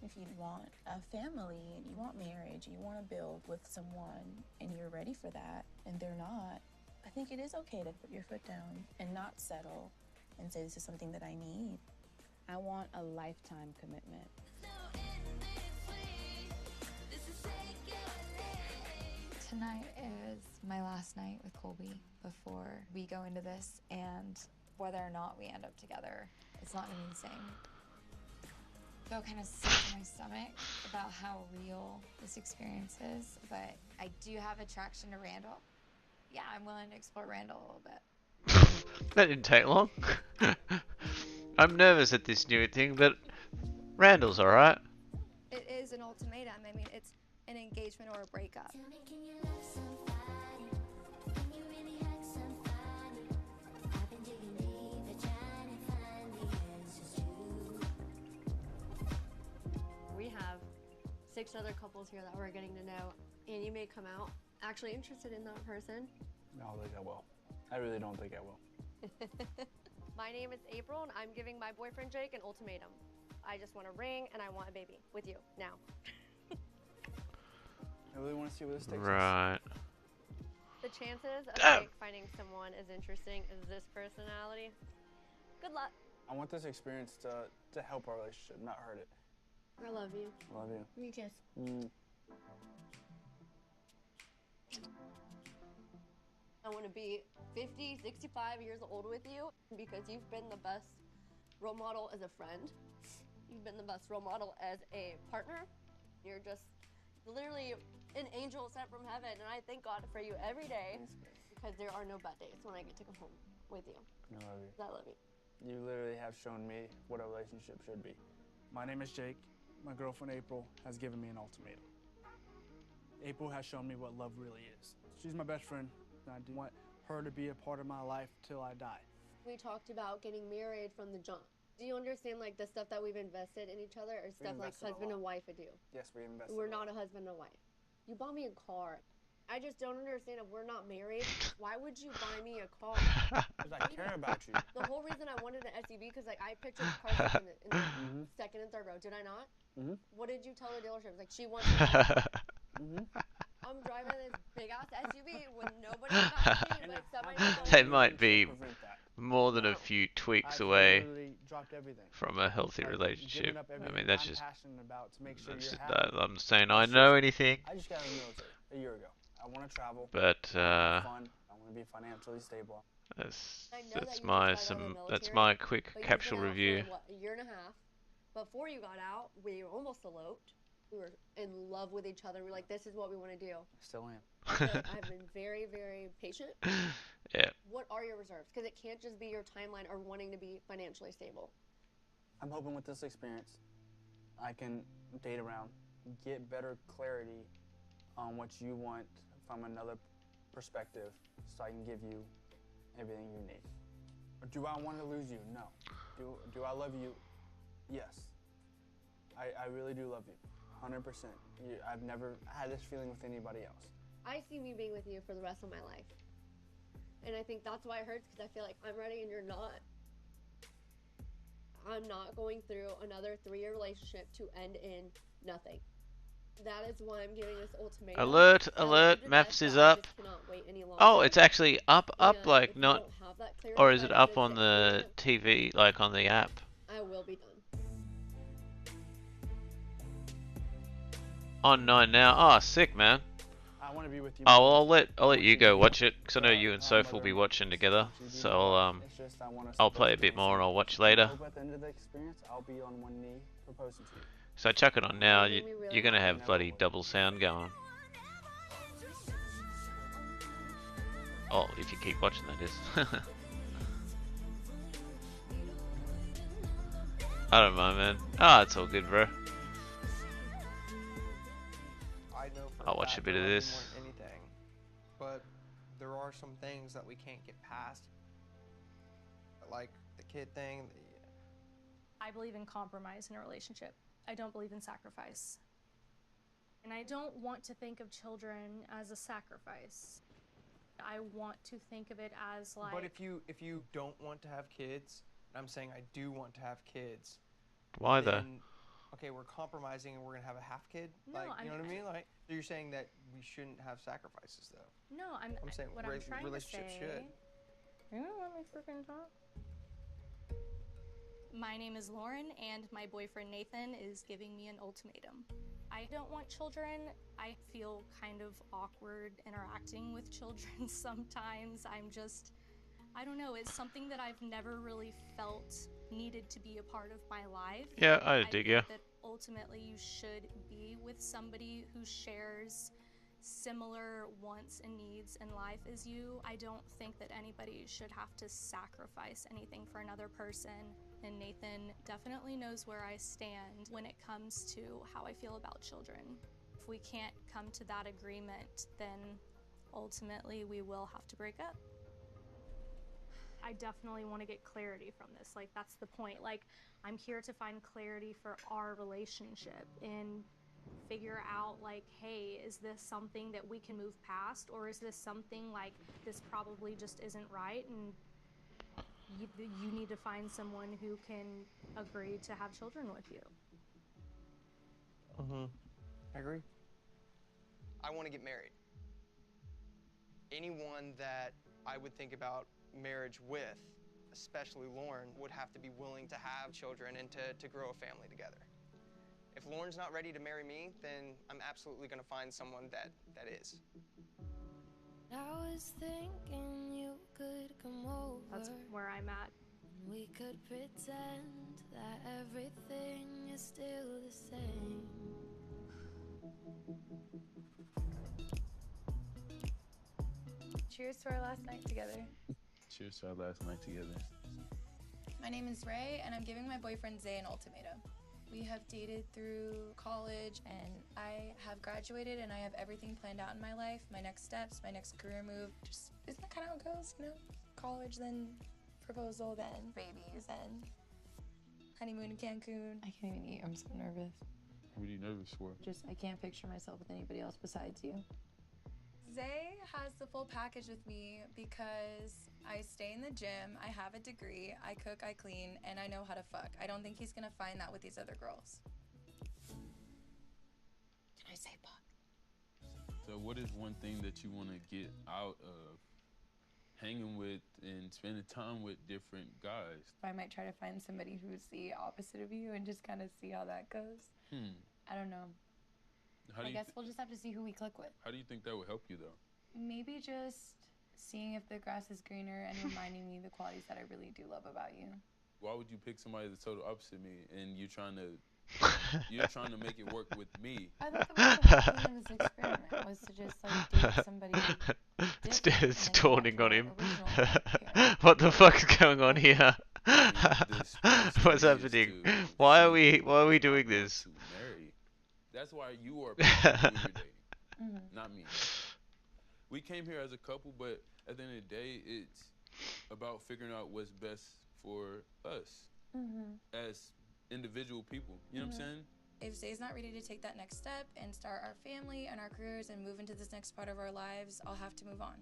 If you want a family and you want marriage, you want to build with someone, and you're ready for that, and they're not, I think it is okay to put your foot down and not settle and say, this is something that I need. I want a lifetime commitment. Tonight is my last night with Colby before we go into this, and whether or not we end up together, it's not gonna be the same. I feel kind of sick to my stomach about how real this experience is, but I do have attraction to Randall. Yeah, I'm willing to explore Randall a little bit. That didn't take long. I'm nervous at this new thing, but Randall's alright. It is an ultimatum. I mean, it's an engagement or a breakup. We have 6 other couples here that we're getting to know, and you may come out actually interested in that person. I don't think I will. I really don't think I will. My name is April, and I'm giving my boyfriend Jake an ultimatum. I just want a ring, and I want a baby with you now. I really want to see where this takes us. Right. The chances of Jake finding someone as interesting as this personality, good luck. I want this experience to help our relationship, not hurt it. I love you. I love you. Me kiss. I want to be 50, 65 years old with you because you've been the best role model as a friend. You've been the best role model as a partner. You're just literally an angel sent from heaven, and I thank God for you every day because there are no bad days when I get to come home with you. I love you. I love you. You literally have shown me what a relationship should be. My name is Jake. My girlfriend April has given me an ultimatum. April has shown me what love really is. She's my best friend, and I do want her to be a part of my life till I die. We talked about getting married from the jump. Do you understand like the stuff that we've invested in each other or stuff like invested a husband lot. and wife would do? Yes, we invested. We're not a husband and wife. You bought me a car. I just don't understand if we're not married, why would you buy me a car? Because I care about you. The whole reason I wanted an SUV because like I pictured cars like, in the second and third row. Did I not? What did you tell the dealership? Like she wants. I'm driving this big ass SUV with nobody behind me, but somebody. They might be more than a few tweaks away from a healthy relationship. I mean, that's just. I'm saying I know anything. I just got out of the military a year ago. I want to travel. But I want fun. I want to be financially stable. That's my quick capsule review. For, what, a year and a half. Before you got out, we almost eloped. We were in love with each other. We were like, this is what we want to do. I still am. I've been very, very patient. Yeah. What are your reserves? Because it can't just be your timeline or wanting to be financially stable. I'm hoping with this experience, I can date around, get better clarity on what you want from another perspective, so I can give you everything you need. Do I want to lose you? No. Do I love you? Yes. I really do love you. 100%. I've never had this feeling with anybody else. I see me being with you for the rest of my life. And I think that's why it hurts, because I feel like I'm ready and you're not. I'm not going through another 3-year relationship to end in nothing. That is why I'm giving this ultimatum. Alert, maps is up. Oh, it's actually up, like not, or is it up on the TV, like on the app? I will be done. On 9 now. Oh, sick, man. I want to be with you. Oh, well, I'll let you go watch it, because I know you and Soph will be watching together. So I'll play a bit more and I'll watch later. At the end of the experience, I'll be on one knee proposing to you. So chuck it on now. You're gonna have bloody double sound going. Oh, if you keep watching, that is. I don't mind, man. Ah, it's all good, bro. I'll watch a bit of this. Anything, but there are some things that we can't get past, like the kid thing. I believe in compromise in a relationship. I don't believe in sacrifice. And I don't want to think of children as a sacrifice. I want to think of it as like... But if you don't want to have kids, and I'm saying I do want to have kids. Why though? Okay, we're compromising and we're gonna have a half kid. No, like, you know what I mean? Like, you're saying that we shouldn't have sacrifices, though. No, I'm saying what I'm trying to say. Should. You don't let me freaking talk. My name is Lauren, and my boyfriend Nathan is giving me an ultimatum. I don't want children. I feel kind of awkward interacting with children sometimes. I don't know, it's something that I've never really felt needed to be a part of my life. Yeah, I dig you. That ultimately you should be with somebody who shares similar wants and needs in life as you. I don't think that anybody should have to sacrifice anything for another person. And Nathan definitely knows where I stand when it comes to how I feel about children. If we can't come to that agreement, then ultimately we will have to break up. I definitely want to get clarity from this. Like, that's the point. Like, I'm here to find clarity for our relationship and figure out, like, hey, is this something that we can move past, or is this something like this probably just isn't right, and you need to find someone who can agree to have children with you. I agree. I want to get married. Anyone that I would think about marriage with, especially Lauren, would have to be willing to have children and to grow a family together. If Lauren's not ready to marry me, then I'm absolutely going to find someone that is. I was thinking you could come over. That's where I'm at. We could pretend that everything is still the same. Cheers to our last night together. Cheers to our last night together. My name is Ray, and I'm giving my boyfriend Zay an ultimatum. We have dated through college, and I have graduated, and I have everything planned out in my life, my next steps, my next career move. Just, isn't that kind of how it goes, you know? College, then proposal, then babies, then honeymoon in Cancun. I can't even eat, I'm so nervous. What are you nervous for? Just, I can't picture myself with anybody else besides you. Zay has the full package with me because I stay in the gym, I have a degree, I cook, I clean, and I know how to fuck. I don't think he's gonna find that with these other girls. Did I say fuck? So what is one thing that you want to get out of hanging with and spending time with different guys? I might try to find somebody who's the opposite of you and just kind of see how that goes. I don't know. I guess we'll just have to see who we click with. How do you think that would help you, though? Maybe just seeing if the grass is greener and reminding me the qualities that I really do love about you. Why would you pick somebody that's total opposite of me and you're trying to make it work with me? I thought the point of this experiment was to just like date somebody. It's dawning on him. What the fuck is going on here? What's happening? Why are we doing this? That's why you are picking who you're dating, not me. We came here as a couple, but at the end of the day, it's about figuring out what's best for us as individual people. You know what I'm saying? If Zay's not ready to take that next step and start our family and our careers and move into this next part of our lives, I'll have to move on.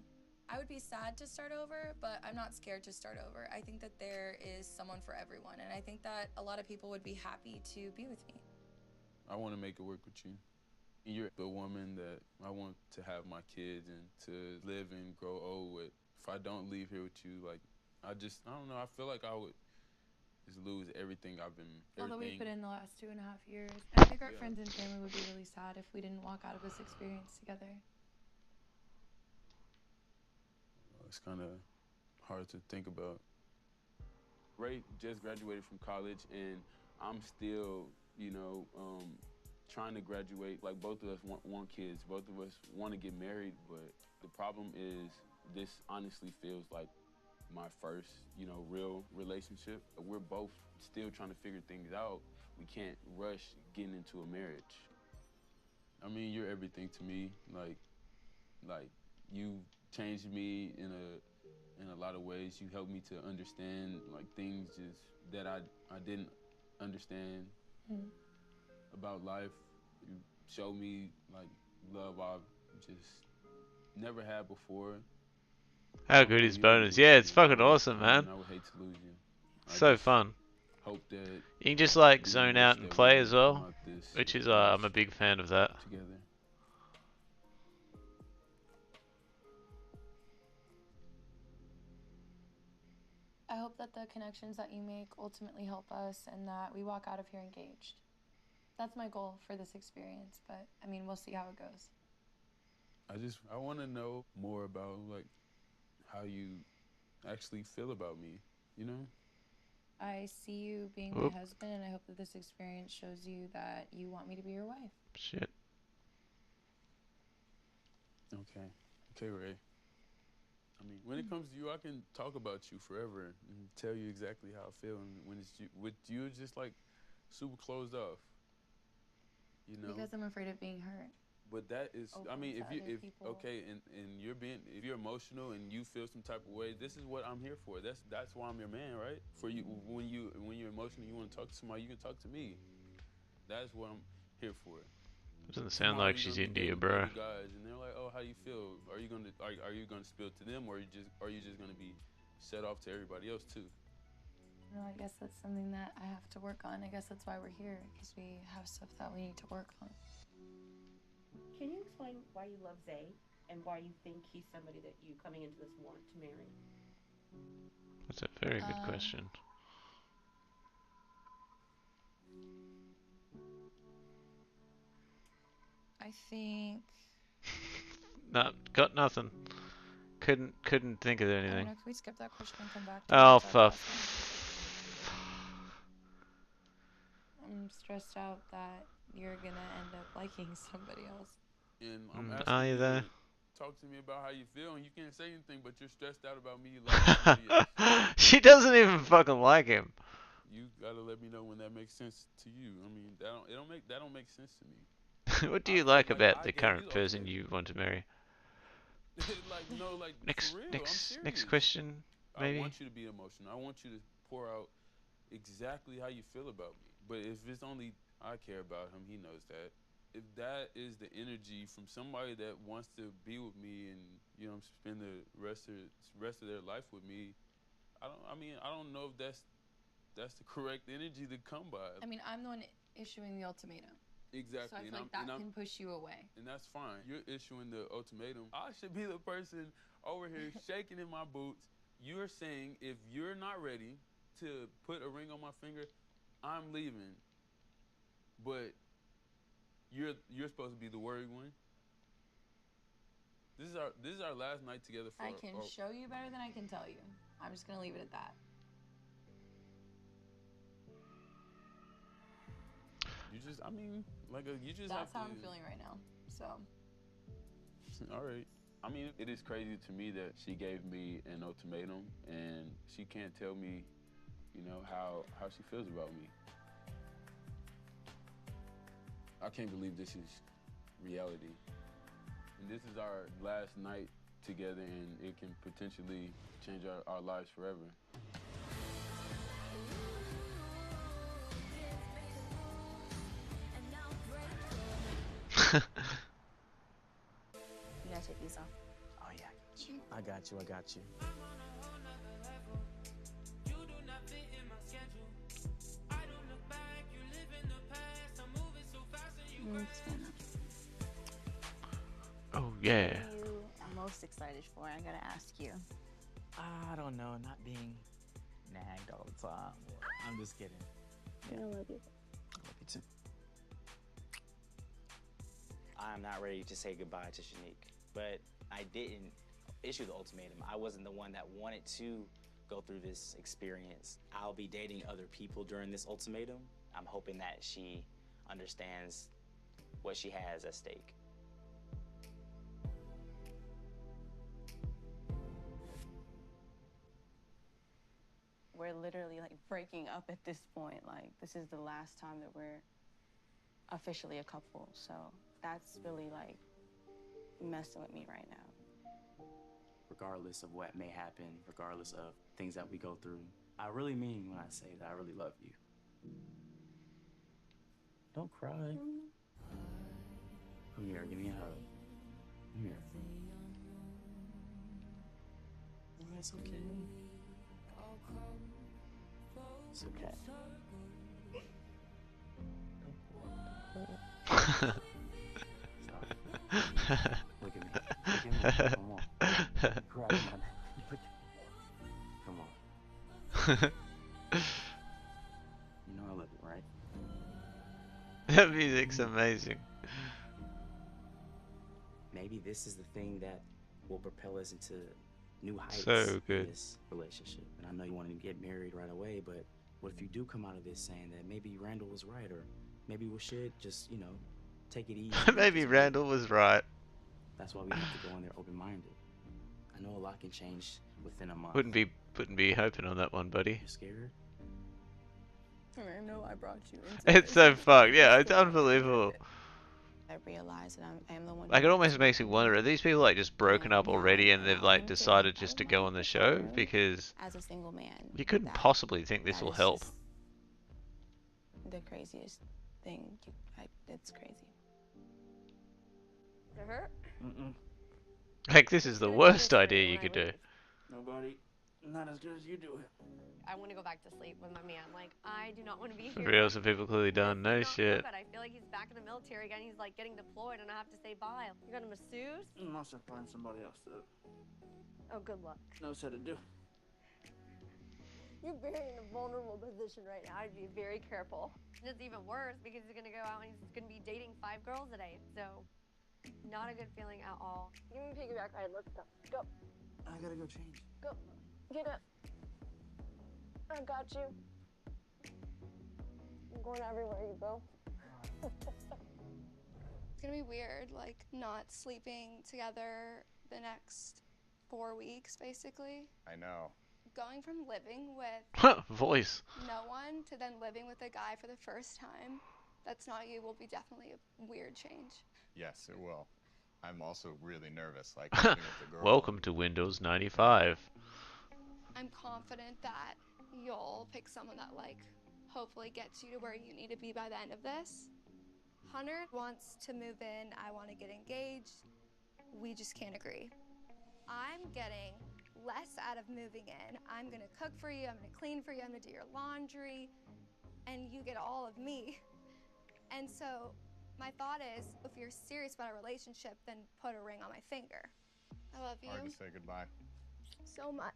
I would be sad to start over, but I'm not scared to start over. I think that there is someone for everyone, and I think that a lot of people would be happy to be with me. I want to make it work with you. You're the woman that I want to have my kids and to live and grow old with. If I don't leave here with you, like, I don't know, I feel like I would just lose everything I've been, Although we everything. put in the last 2.5 years. I think our friends and family would be really sad if we didn't walk out of this experience together. It's kind of hard to think about. Ray just graduated from college, and I'm still, trying to graduate. Like, both of us want kids. Both of us want to get married, but the problem is this honestly feels like my first, real relationship. We're both still trying to figure things out. We can't rush getting into a marriage. I mean, you're everything to me. Like you changed me in a lot of ways. You helped me to understand like things just that I didn't understand about life. You showed me like love I've just never had before. How good is Bonus? Yeah, it's fucking awesome, man. I would hate to lose you. So fun. Hope that you can just like zone out and play as well, which is I'm a big fan of that. Together. I hope that the connections that you make ultimately help us and that we walk out of here engaged. That's my goal for this experience, but I mean, we'll see how it goes. I want to know more about like how you actually feel about me, I see you being my husband, and I hope that this experience shows you that you want me to be your wife. Shit. Okay, Ray. I mean, when it comes to you, I can talk about you forever and tell you exactly how I feel. And when it's with you, it's just like super closed off. Because I'm afraid of being hurt. But that is, I mean, if you're emotional and you feel some type of way, this is what I'm here for. That's why I'm your man, right? For you, when you're emotional, you want to talk to somebody, you can talk to me. That's what I'm here for. Doesn't sound like she's into you, bro. Guys, and they're like, "Oh, how you feel? Are you gonna spill to them, or are you just gonna be set off to everybody else too?" No, I guess that's something that I have to work on. I guess that's why we're here, because we have stuff that we need to work on. Can you explain why you love Zay and why you think he's somebody that you coming into this want to marry? That's a very good question. I think. No, got nothing. Couldn't think of anything. Can we skip that question and come back? Oh fuck. I'm stressed out that you're gonna end up liking somebody else. And I'm Are asking you you there? to talk to me about how you feel, and you can't say anything, but you're stressed out about me liking somebody else. She doesn't even fucking like him. You gotta let me know when that makes sense to you. I mean, that don't make sense to me. What do you like about the current person you want to marry? Next question, maybe. I want you to be emotional. I want you to pour out exactly how you feel about me. But if it's only I care about him, he knows that. if that is the energy from somebody that wants to be with me and, you know, spend the rest of their life with me, I don't know if that's the correct energy to come by. I mean, I'm the one issuing the ultimatum. Exactly. So I feel like that can push you away. And that's fine. You're issuing the ultimatum. I should be the person over here shaking in my boots. You're saying if you're not ready to put a ring on my finger, I'm leaving. But you're supposed to be the worried one. This is our last night together. I can show you better than I can tell you. I'm just gonna leave it at that. You just, I mean, you just That's have how to. I'm feeling right now. So. All right. I mean, it is crazy to me that she gave me an ultimatum and she can't tell me, you know, how she feels about me. I can't believe this is reality. And this is our last night together, and it can potentially change our lives forever. You gotta take these off. Oh yeah, I got you. I got you. Oh yeah. What are you most excited for? I gotta ask you. I don't know, not being nagged all the time. I'm just kidding. I love you. I love you too. I'm not ready to say goodbye to Shanique, but I didn't issue the ultimatum. I wasn't the one that wanted to go through this experience. I'll be dating other people during this ultimatum. I'm hoping that she understands what she has at stake. We're literally like breaking up at this point. Like, this is the last time that we're officially a couple. So that's really like messing with me right now. Regardless of what may happen, regardless of things that we go through, I really mean when I say that I really love you. Don't cry. Come here, give me a hug. Come here. No, it's okay. It's okay. Look at me. Look at me. Come on. Cry, man. Come on. You know I love you, right? That music's amazing. Maybe this is the thing that will propel us into new heights So good. in this relationship. And I know you want to get married right away, but what if you do come out of this saying that maybe Randall was right, or maybe we should just, you know, take it easy. Maybe Randall was right. That's why we have to go in there open-minded. I know a lot can change within a month. Wouldn't be hoping on that one, buddy. You scared? I know I brought you into It's so fucked. Yeah, it's unbelievable. I realize that I am the one. Like, it almost makes me wonder, are these people like just broken up already and they've like decided just to go on the show? Because as a single man, you couldn't possibly think this will help. The craziest thing. It's crazy. To her? Like, this is the worst idea you could do. Nobody, not as good as you do it. I want to go back to sleep with my man. Like, I do not want to be here. Real, some people clearly done. No shit. But I feel like he's back in the military again. He's like getting deployed, and I have to say bye. You got a masseuse? Unless I find somebody else that Oh, good luck. knows how to do. You're very in a vulnerable position right now. I'd be very careful. It's even worse because he's gonna go out and he's gonna be dating 5 girls a day. So, not a good feeling at all. Give me a piggyback ride. Let's go. Go. I gotta go change. Go. Get up. I got you. I'm going everywhere you go. It's gonna be weird, like not sleeping together the next 4 weeks, basically. I know. Going from living with Voice. no one to then living with a guy for the first time that's not you will be definitely a weird change. Yes, it will. I'm also really nervous, like living with the girl. Welcome to Windows 95. I'm confident that you'll pick someone that like hopefully gets you to where you need to be by the end of this. Hunter wants to move in. I want to get engaged. We just can't agree. I'm getting less out of moving in. I'm gonna cook for you, I'm gonna clean for you, I'm gonna do your laundry, and you get all of me. And so my thought is, if you're serious about a relationship, then put a ring on my finger. I love you. Hard to say goodbye. So much.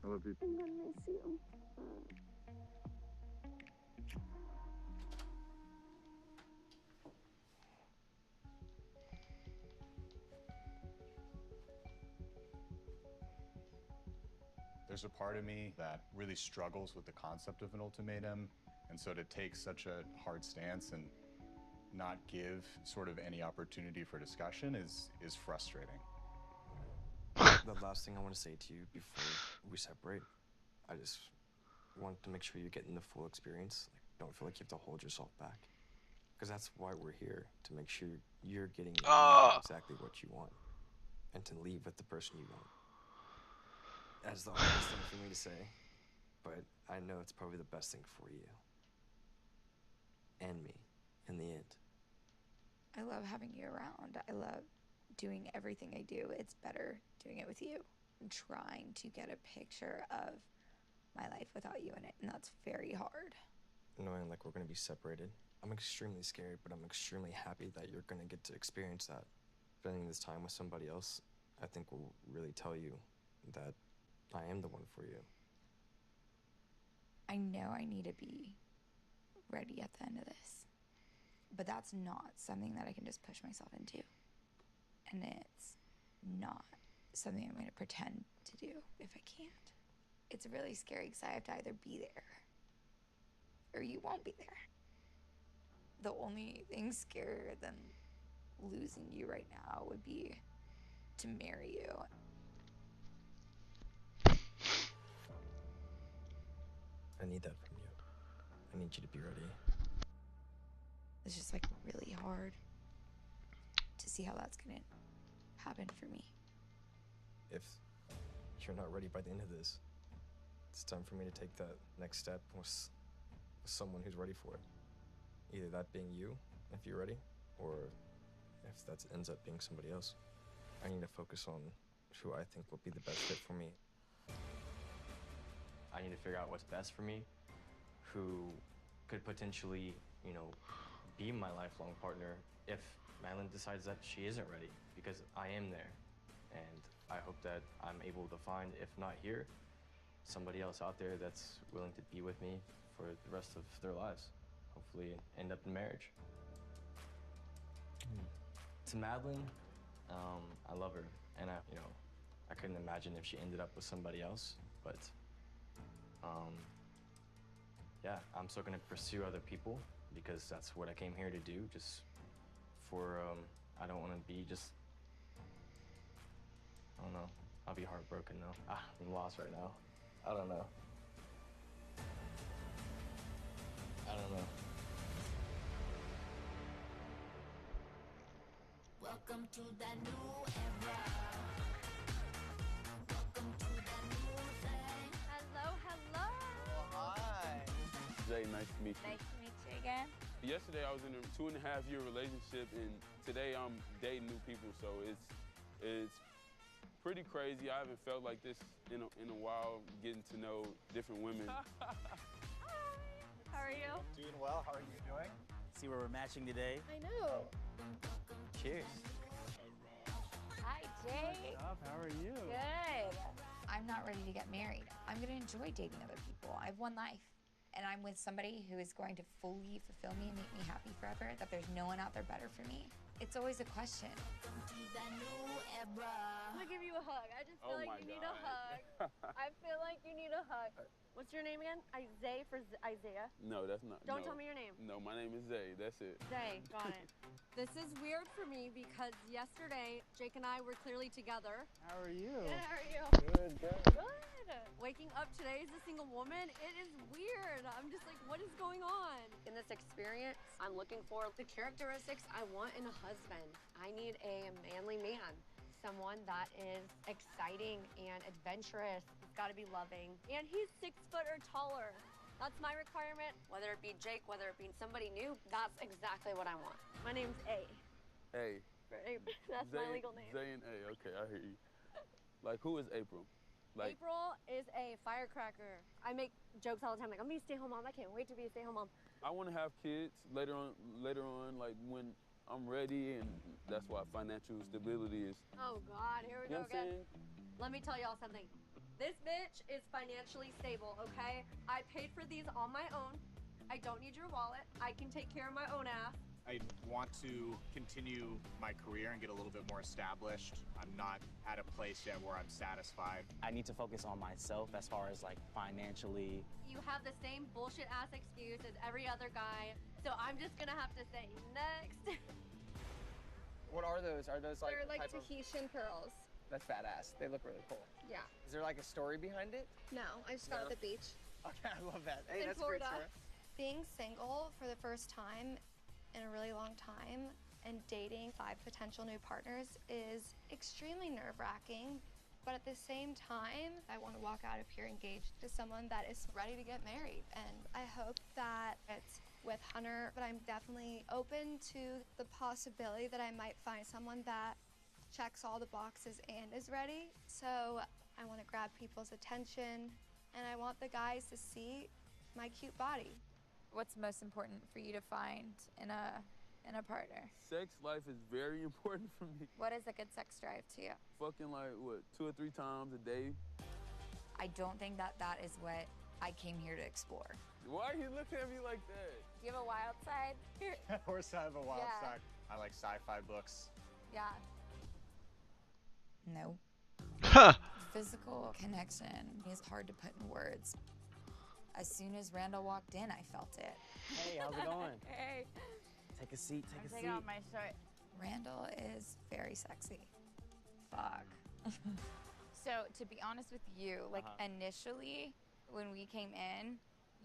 I love you. I'm gonna miss you. There's a part of me that really struggles with the concept of an ultimatum, and so to take such a hard stance and not give sort of any opportunity for discussion is frustrating. The last thing I want to say to you before we separate, I just want to make sure you're getting the full experience. Like, don't feel like you have to hold yourself back, because that's why we're here, to make sure you're getting exactly what you want, and to leave with the person you want. That's the hardest thing for me to say, but I know it's probably the best thing for you and me in the end. I love having you around. I love doing everything I do. It's better doing it with you. I'm trying to get a picture of my life without you in it, and that's very hard. Knowing like we're gonna be separated, I'm extremely scared, but I'm extremely happy that you're gonna get to experience that. Spending this time with somebody else, I think will really tell you that I am the one for you. I know I need to be ready at the end of this, but that's not something that I can just push myself into. And it's not something I'm going to pretend to do if I can't. It's really scary because I have to either be there or you won't be there. The only thing scarier than losing you right now would be to marry you. I need that from you. I need you to be ready. It's just like really hard to see how that's gonna happen for me. If you're not ready by the end of this, it's time for me to take that next step with someone who's ready for it. Either that being you, if you're ready, or if that ends up being somebody else. I need to focus on who I think will be the best fit for me. I need to figure out what's best for me, who could potentially, you know, be my lifelong partner if Madeline decides that she isn't ready, because I am there. And I hope that I'm able to find, if not here, somebody else out there that's willing to be with me for the rest of their lives. Hopefully end up in marriage. To Madeline, I love her, and I couldn't imagine if she ended up with somebody else, but yeah, I'm still gonna pursue other people because that's what I came here to do, just for, I don't wanna be just, I don't know, I'll be heartbroken though. I'm lost right now. I don't know. I don't know. Welcome to the new era. Welcome to the new thing. Hello, hello. Hi. Zay, nice to meet you. Nice to meet you again. Yesterday I was in a 2.5-year relationship, and today I'm dating new people, so it's pretty crazy. I haven't felt like this in a while, getting to know different women. Hi. How are you? Doing well. How are you doing? See where we're matching today? I know. Cheers. Hi, Jake. What's up? How are you? Good. I'm not ready to get married. I'm going to enjoy dating other people. I have one life. And I'm with somebody who is going to fully fulfill me and make me happy forever, that there's no one out there better for me. It's always a question. Welcome to the new era. I'm gonna give you a hug. I just feel like you need a hug. I feel like you need a hug. What's your name again? Isaiah for Isaiah? No, that's not. Don't no. tell me your name. No, my name is Zay. That's it. Zay, got it. This is weird for me because yesterday Jake and I were clearly together. How are you? Good, how are you? Good, good. Good. Waking up today as a single woman, it is weird. I'm just like, what is going on? In this experience, I'm looking for the characteristics I want in a husband. I need a manly man. Someone that is exciting and adventurous. He's got to be loving. And he's 6 foot or taller. That's my requirement. Whether it be Jake, whether it be somebody new, that's exactly what I want. My name's A. A. That's my legal name. Zay and A. Okay, I hear you. Like, who is April? Like, April is a firecracker. I make jokes all the time, like, I'm gonna be a stay-home mom. I can't wait to be a stay-home mom. I want to have kids later on, like when I'm ready, and that's why financial stability is. Oh God, here we You know go what I'm again. Let me tell y'all something. This bitch is financially stable, okay? I paid for these on my own. I don't need your wallet. I can take care of my own ass. I want to continue my career and get a little bit more established. I'm not at a place yet where I'm satisfied. I need to focus on myself as far as like financially. You have the same bullshit ass excuse as every other guy, so I'm just gonna have to say next. What are those? Are those like They're like type of- Tahitian pearls. That's badass. They look really cool. Yeah. Is there like a story behind it? No, I just got it at the beach. Okay, I love that. It's Hey, in that's a great Florida. story. Being single for the first time in a really long time and dating 5 potential new partners is extremely nerve-wracking. But at the same time, I want to walk out of here engaged to someone that is ready to get married. And I hope that it's with Hunter, but I'm definitely open to the possibility that I might find someone that checks all the boxes and is ready. So I want to grab people's attention, and I want the guys to see my cute body. What's most important for you to find in a partner? Sex life is very important for me. What is a good sex drive to you? Fucking like what, 2 or 3 times a day. I don't think that is what I came here to explore. Why are you looking at me like that? Do you have a wild side? Of course I have a wild Yeah. side. I like sci-fi books. Yeah. No. Physical connection is hard to put in words. As soon as Randall walked in, I felt it. Hey, how's it going? Hey. Take a seat. Take a seat. my shirt. Randall is very sexy. Fuck. So, to be honest with you, like initially when we came in,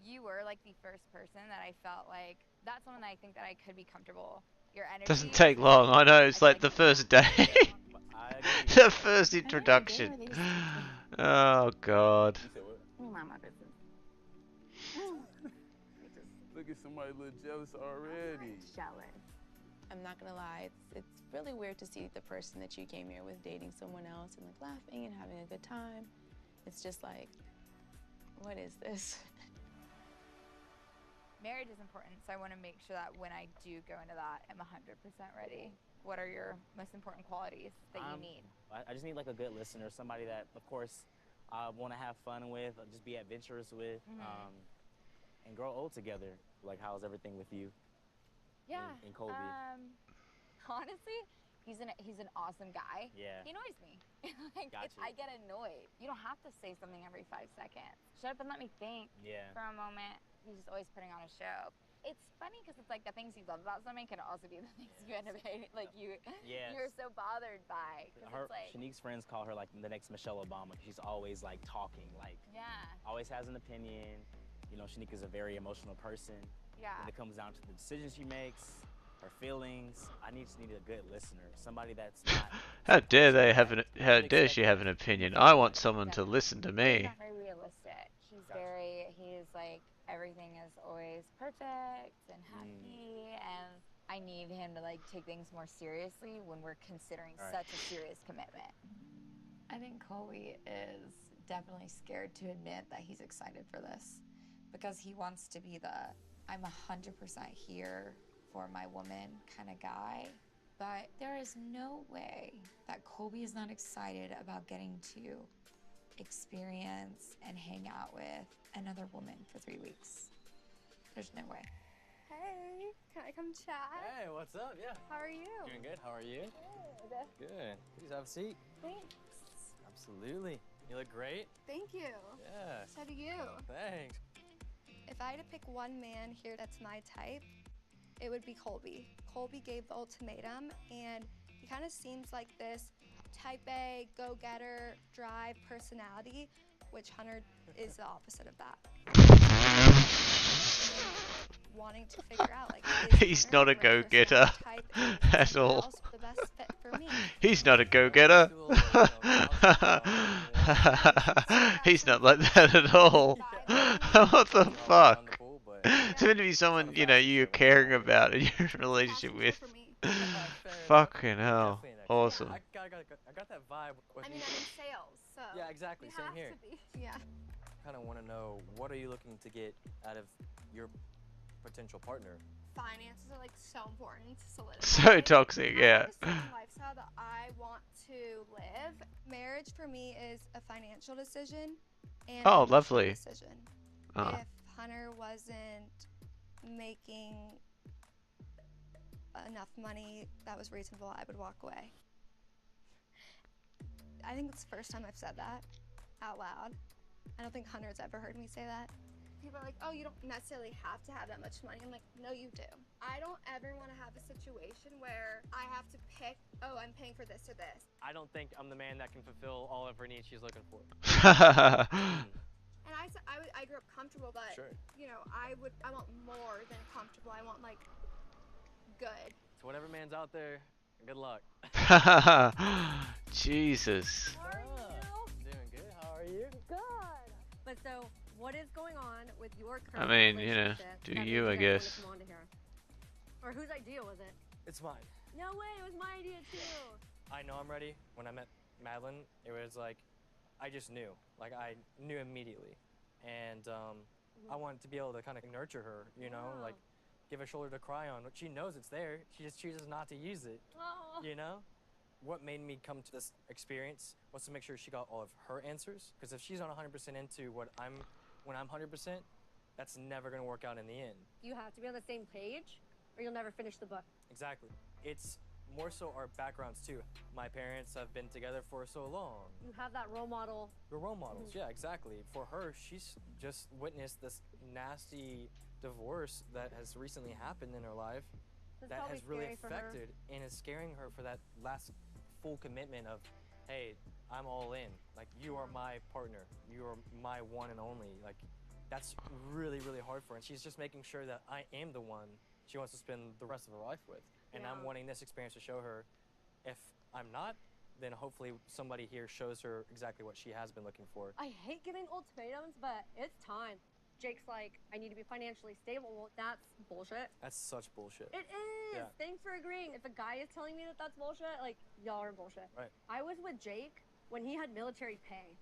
you were like the first person that I felt like that's someone that I think that I could be comfortable. Your energy Doesn't take long. I know. It's like the first day. The first introduction. Oh God. Look at somebody a little jealous already. Jealous. I'm not gonna lie, it's really weird to see the person that you came here with dating someone else and like laughing and having a good time. It's just like, what is this? Marriage is important, so I want to make sure that when I do go into that, I'm 100% ready. What are your most important qualities that you need? I just need like a good listener, somebody that, of course, I want to have fun with, just be adventurous with, and grow old together. Like, how's everything with you? Yeah. And Colby. Honestly, he's an awesome guy. Yeah. He annoys me. Like, Gotcha. I get annoyed. You don't have to say something every 5 seconds. Shut up and let me think Yeah. for a moment. He's just always putting on a show. It's funny because it's like the things you love about something can also be the things you end up hating. Like Yes. you're so bothered by. 'Cause Her, it's like, Shanique's friends call her like the next Michelle Obama. She's always like talking, like yeah. always has an opinion. You know, Shanique is a very emotional person. Yeah. When it comes down to the decisions she makes, her feelings, I just need a good listener, somebody that's not. How dare they have an? How dare she have an opinion? I want someone to listen to He's me. not very realistic. He's like, everything is always perfect and happy, and I need him to like take things more seriously when we're considering such a serious commitment. I think Colby is definitely scared to admit that he's excited for this because he wants to be the I'm 100% here for my woman kind of guy. But there is no way that Colby is not excited about getting to experience and hang out with another woman for 3 weeks. There's no way. Hey, can I come chat? Hey, what's up? Yeah. How are you? Doing good. How are you? Good. Good. Please have a seat. Thanks. Absolutely. You look great. Thank you. Yeah. So do you. Thanks. If I had to pick one man here that's my type, it would be Colby. Colby gave the ultimatum, and he kind of seems like this type A, go-getter, drive personality, which Hunter is the opposite of that. Wanting to figure out, like, He's not a go-getter at all. the best fit for me. He's not a go-getter. He's not like that at all. What the fuck? It's meant to be someone, you know, you're caring about and you're in a relationship with. Fucking hell. Awesome. I got that vibe. With I mean, I'm in sales, so. Yeah, exactly. we Same have here. to be. Yeah. Kind of want to know, what are you looking to get out of your potential partner? Finances are like so important to solidify. So toxic, I yeah. have a certain lifestyle that I want to live. Marriage for me is a financial decision and Oh, an emotional lovely. decision. Oh. If Hunter wasn't making enough money that was reasonable, I would walk away. I think it's the first time I've said that out loud. I don't think Hunter's ever heard me say that. People are like, oh, you don't necessarily have to have that much money. I'm like, no, you do. I don't ever want to have a situation where I have to pick, oh, I'm paying for this or this. I don't think I'm the man that can fulfill all of her needs she's looking for. And I grew up comfortable, but, Sure. you know, I want more than comfortable. I want, like, good. So whatever man's out there, good luck. Jesus. Doing good. How are you? Good. But so, what is going on with your I current mean, you know, relationship do that made you, I guys wanna guess. come on to here? Or whose idea was it? It's mine. No way, it was my idea too. I know I'm ready. When I met Madeline, it was like, I just knew. Like, I knew immediately. And I wanted to be able to kind of nurture her, you know, like give a shoulder to cry on. She knows it's there. She just chooses not to use it, Oh. you know? What made me come to this experience was to make sure she got all of her answers. Because if she's not 100% into when I'm 100%, that's never going to work out in the end. You have to be on the same page, or you'll never finish the book. Exactly. It's more so our backgrounds too. My parents have been together for so long. You have that role model. We're role models, yeah, exactly. For her, she's just witnessed this nasty divorce that has recently happened in her life That's that probably has really scary for her. affected and is scaring her for that last full commitment of, hey, I'm all in. Like, you are my partner. You are my one and only. Like, that's really, really hard for her. And she's just making sure that I am the one she wants to spend the rest of her life with. And I'm Yeah. wanting this experience to show her, if I'm not, then hopefully somebody here shows her exactly what she has been looking for. I hate giving ultimatums, but it's time. Jake's like, I need to be financially stable. Well, that's bullshit. That's such bullshit. It is. Yeah. Thanks for agreeing. If a guy is telling me that that's bullshit, like, y'all are bullshit. Right. I was with Jake when he had military pay.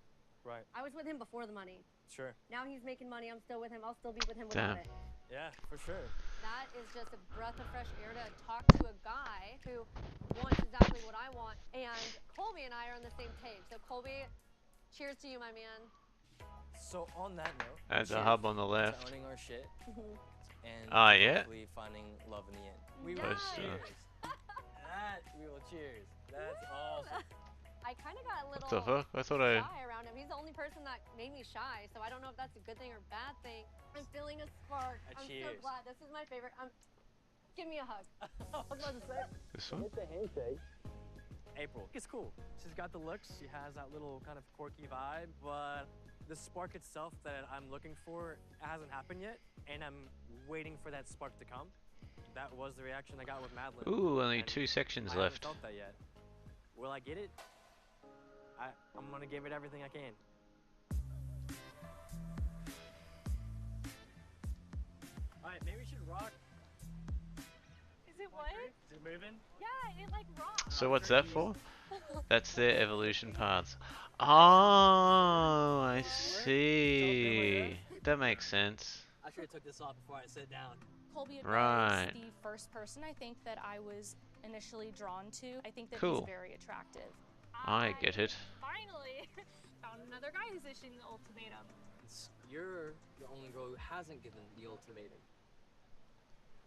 Right. I was with him before the money. Sure. Now he's making money. I'm still with him. I'll still be with him without Damn. it. Yeah, for sure. That is just a breath of fresh air to talk to a guy who wants exactly what I want. And Colby and I are on the same page. So Colby, cheers to you, my man. So on that note, There's a cheers hub on the to left. owning our shit and Ah, yeah? hopefully finding love in the end. We will Close cheers. enough. That we will cheers. That's awesome. I kind of got a little What the fuck? I thought I- shy around him. He's the only person that made me shy, so I don't know if that's a good thing or bad thing. I'm feeling a spark. I'm so cheers. glad. This is my favorite. Give me a hug. I was about to say. This one? It's a handshake. April. It's cool. She's got the looks. She has that little kind of quirky vibe, but the spark itself that I'm looking for hasn't happened yet, and I'm waiting for that spark to come. That was the reaction I got with Madeline. Ooh, only and 2 sections I haven't left. felt that yet. Will I get it? I'm gonna give it everything I can. All right, maybe we should rock. Is it what? Is it moving? Yeah, it like rocks. So what's that for? That's their evolution paths. Oh, I see. That makes sense. I should have took this off before I sit down. Colby Right. was the first person I think that I was initially drawn to. I think that Cool. he's very attractive. I get it. Finally, found another guy who's issuing the ultimatum. You're the only girl who hasn't given the ultimatum.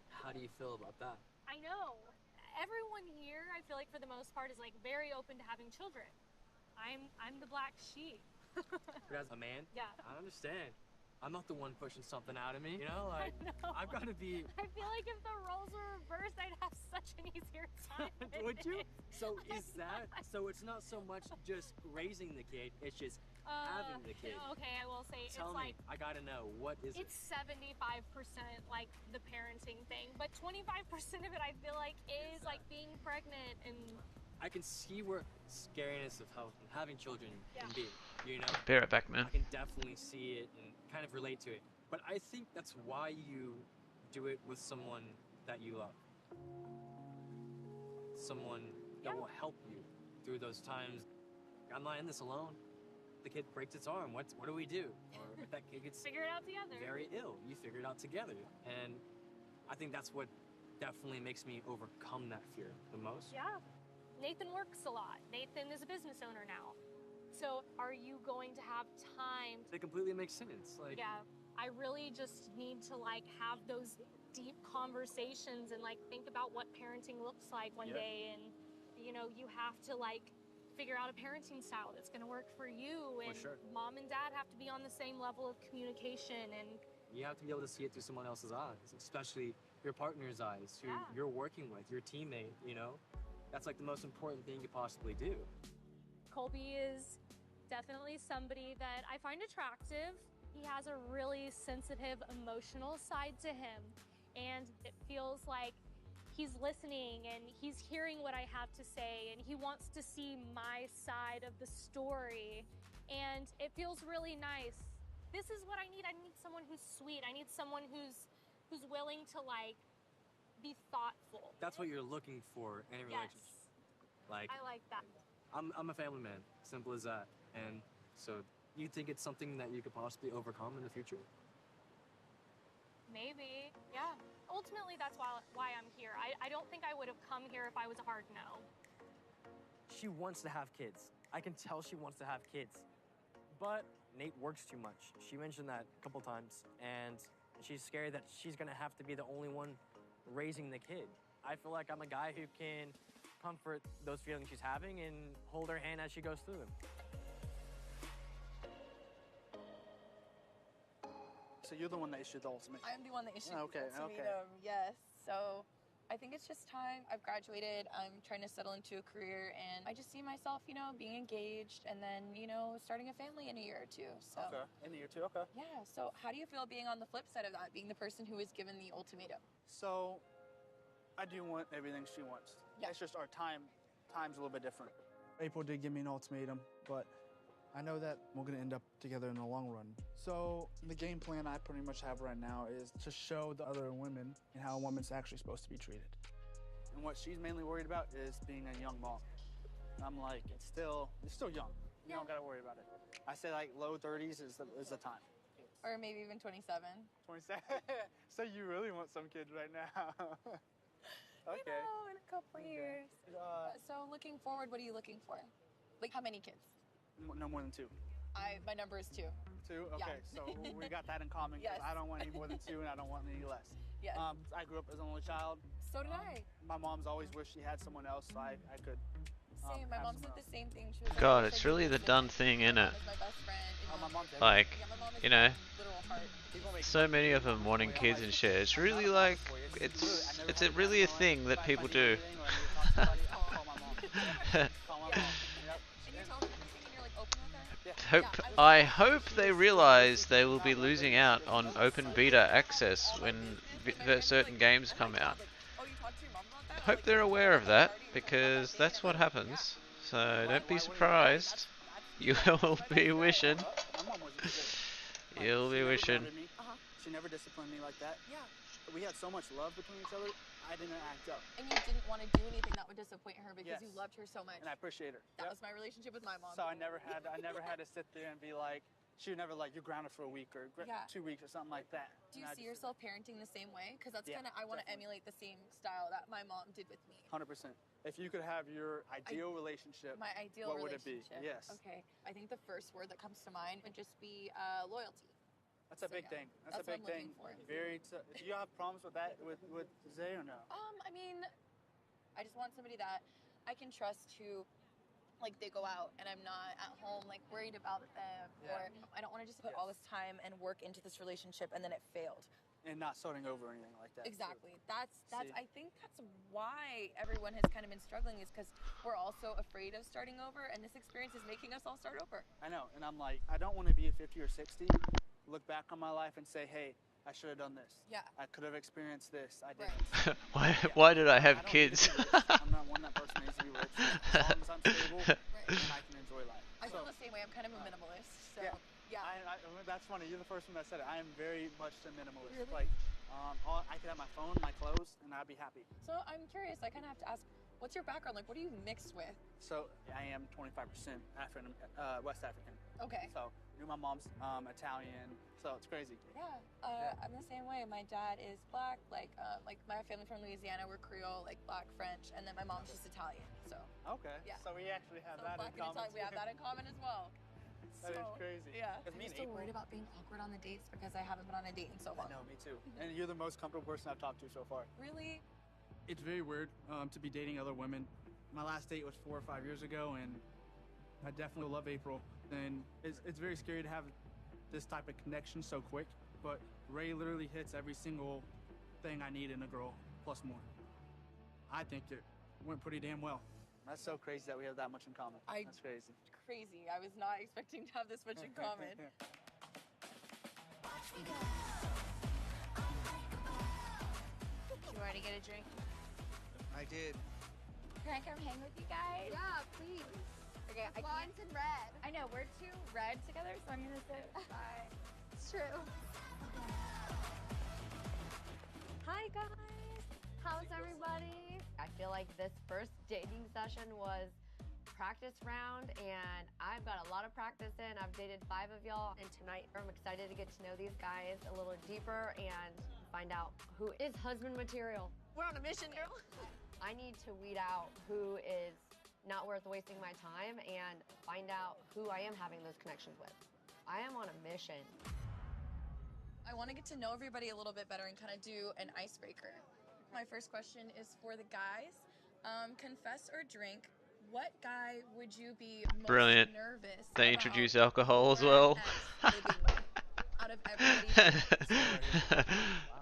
How do you feel about that? I know. Everyone here, I feel like for the most part, is like very open to having children. I'm the black sheep. As a man? Yeah. I understand. I'm not the one pushing something out of me. You know, like, I've got to be. I feel like if the roles were reversed, I'd have such an easier time. with Would you? it. So is that? So it's not so much just raising the kid; it's just having the kid. Okay, I will say Tell it's me, like I gotta know what is it's 75% like the parenting thing, but 25% of it I feel like is like being pregnant and I can see where scariness of having children can be, you know? Be right back, man. I can definitely see it and kind of relate to it. But I think that's why you do it with someone that you love. Someone that will help you through those times. I'm not in this alone. The kid breaks its arm. What do we do? Or if that kid gets Figure it out together. very ill, you figure it out together. And I think that's what definitely makes me overcome that fear the most. Yeah. Nathan works a lot. Nathan is a business owner now. So are you going to have time? It completely makes sense. Like, Yeah. I really just need to like have those deep conversations and like think about what parenting looks like one day, and you know, you have to like figure out a parenting style that's going to work for you, and mom and dad have to be on the same level of communication, and you have to be able to see it through someone else's eyes, especially your partner's eyes, who you're working with, your teammate, you know? That's like the most important thing you could possibly do. Colby is definitely somebody that I find attractive. He has a really sensitive, emotional side to him, and it feels like he's listening and he's hearing what I have to say, and he wants to see my side of the story, and it feels really nice. This is what I need. I need someone who's sweet. I need someone who's willing to like be thoughtful. That's what you're looking for in a relationship. Like, I like that. I'm a family man, simple as that. And so you think it's something that you could possibly overcome in the future? Maybe, yeah. Ultimately, that's why I'm here. I don't think I would have come here if I was a hard no. She wants to have kids. I can tell she wants to have kids. But Nate works too much. She mentioned that a couple times, and she's scared that she's gonna have to be the only one raising the kid. I feel like I'm a guy who can comfort those feelings she's having and hold her hand as she goes through them. So you're the one that issued the ultimatum? I'm the one that issued Okay, the ultimatum, yes. So I think it's just time. I've graduated. I'm trying to settle into a career, and I just see myself, you know, being engaged and then, you know, starting a family in a year or two. So Okay, in a year or two, okay. yeah. So how do you feel being on the flip side of that, being the person who was given the ultimatum? So I do want everything she wants. It's just our time's a little bit different. April did give me an ultimatum, but I know that we're gonna end up together in the long run. So the game plan I pretty much have right now is to show the other women and how a woman's actually supposed to be treated. And what she's mainly worried about is being a young mom. And I'm like, it's still young. You don't gotta worry about it. I say like low 30s is the time. Or maybe even 27. 27? So you really want some kids right now? Okay. You know, in a couple years. So looking forward, what are you looking for? Like how many kids? No more than 2. My number is 2. 2? Okay, so we got that in common, because I don't want any more than 2 and I don't want any less. Yes. I grew up as an only child. So did I. My mom's always wished she had someone else, so I could. Same. My mom said the same thing. She was like, God, it's really the done thing, innit? Like, you know, so many of them wanting kids and shit. It's really like, it's really a thing that people do. I hope they realize they will be losing out on open beta access when certain games come out. Hope they're aware of that, because that's what happens. So don't be surprised. You will be wishing. You'll be wishing. She never disciplined me like that. Yeah. We had so much love between each other, I didn't act up. And you didn't want to do anything that would disappoint her because you loved her so much. And I appreciate her. That was my relationship with my mom. So I never had to sit there and be like, she would never like, you're grounded for a week or 2 weeks or something like that. Do you see yourself parenting the same way? Because that's kind of, I want to emulate the same style that my mom did with me. 100%. If you could have your ideal relationship, my ideal what relationship. would it be? Yes. Okay. I think the first word that comes to mind would just be loyalty. That's a big thing. That's a big thing. Do you have problems with that with Zay or no? I mean, I just want somebody that I can trust who, like, they go out and I'm not at home like worried about them, or I don't want to just put all this time and work into this relationship and then it failed. And not starting over or anything like that. Exactly. That's I think that's why everyone has kind of been struggling, is because we're all so afraid of starting over, and this experience is making us all start over. I know, and I'm like, I don't want to be a 50 or 60, look back on my life and say, hey, I should have done this. Yeah. I could have experienced this. I didn't. Why did I have kids? I'm not one that person needs to be rich. as long as I'm stable, and I can enjoy life. I feel the same way. I'm kind of a minimalist. So yeah. That's funny. You're the first one that said it. I am very much a minimalist. Really? Like, I could have my phone, my clothes, and I'd be happy. So I'm curious. I kind of have to ask, what's your background? Like, what are you mixed with? So I am 25% African, West African. Okay. So my mom's Italian. So it's crazy. Yeah. I'm the same way. My dad is black. Like my family from Louisiana, we're Creole, like black, French, and then my mom's just Italian. So. Okay. Yeah. So we actually have that black in common. and Italian, we have that in common as well. That is crazy. Yeah. Because I'm me and still April- worried about being awkward on the dates because I haven't been on a date in so long. No, me too. And you're the most comfortable person I've talked to so far. Really? It's very weird to be dating other women. My last date was 4 or 5 years ago, and I definitely love April. And it's very scary to have this type of connection so quick. But Ray literally hits every single thing I need in a girl, plus more. I think it went pretty damn well. That's so crazy that we have that much in common. That's crazy. Crazy. I was not expecting to have this much in common. You already get a drink? I did. Can I come hang with you guys? Yeah, please. Okay, I Blondes can't. and red. I know, we're too red together, so I'm gonna sit. Bye. It's true. Hi guys, how's everybody? I feel like this first dating session was practice round and I've got a lot of practice in. I've dated 5 of y'all and tonight I'm excited to get to know these guys a little deeper and find out who is husband material. We're on a mission, girl. I need to weed out who is not worth wasting my time and find out who I am having those connections with. I am on a mission. I want to get to know everybody a little bit better and kind of do an icebreaker. My first question is for the guys. Confess or drink. What guy would you be most Brilliant. nervous They about introduce alcohol as well. out of everybody?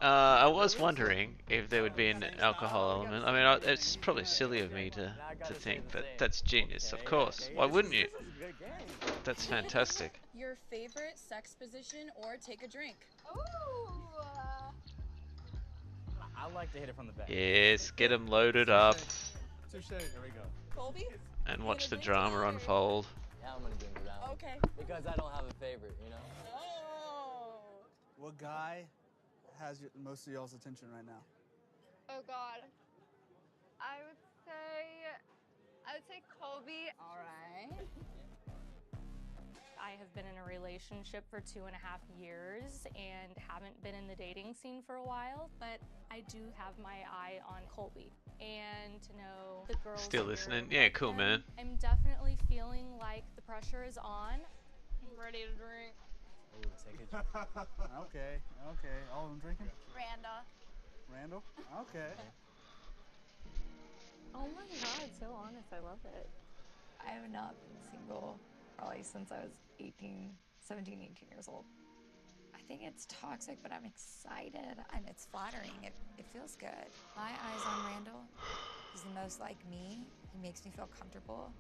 I was wondering if there would be an alcohol element. I mean, it's probably silly of me to think, but that's genius, of course. Why wouldn't you? That's fantastic. Your favorite sex position or take a drink? I like to hit it from the back. Yes, get them loaded up Touche. There we go. Colby? and watch the drama unfold. Yeah, I'm gonna drink it down. Okay. Because I don't have a favorite, you know? Oh. What guy has most of y'all's attention right now? Oh God. I would say Colby. All right. I have been in a relationship for 2.5 years and haven't been in the dating scene for a while, but I do have my eye on Colby. And to know the girls Still here listening? with Yeah, cool, him, man. I'm definitely feeling like the pressure is on. I'm ready to drink. Ooh, take a drink. Okay. All of them drinking? Randall? Okay. Oh my god, so honest. I love it. I have not been single probably since I was 17, 18 years old. I think it's toxic, but I'm excited and it's flattering. It feels good. My eyes on Randall. He's the most like me. He makes me feel comfortable.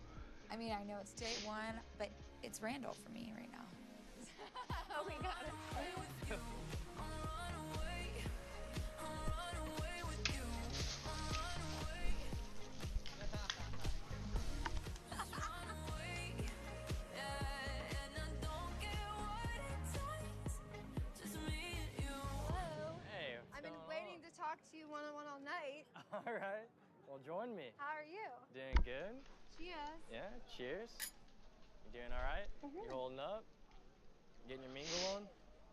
I mean, I know it's day one, but it's Randall for me right now. We got it. Hey, what's I've been going waiting to talk to you one-on-one all night. on? All right. Well, join me. How are you? Doing good? Cheers. Yeah, cheers. You doing all right? You holding up? Getting your mingle on?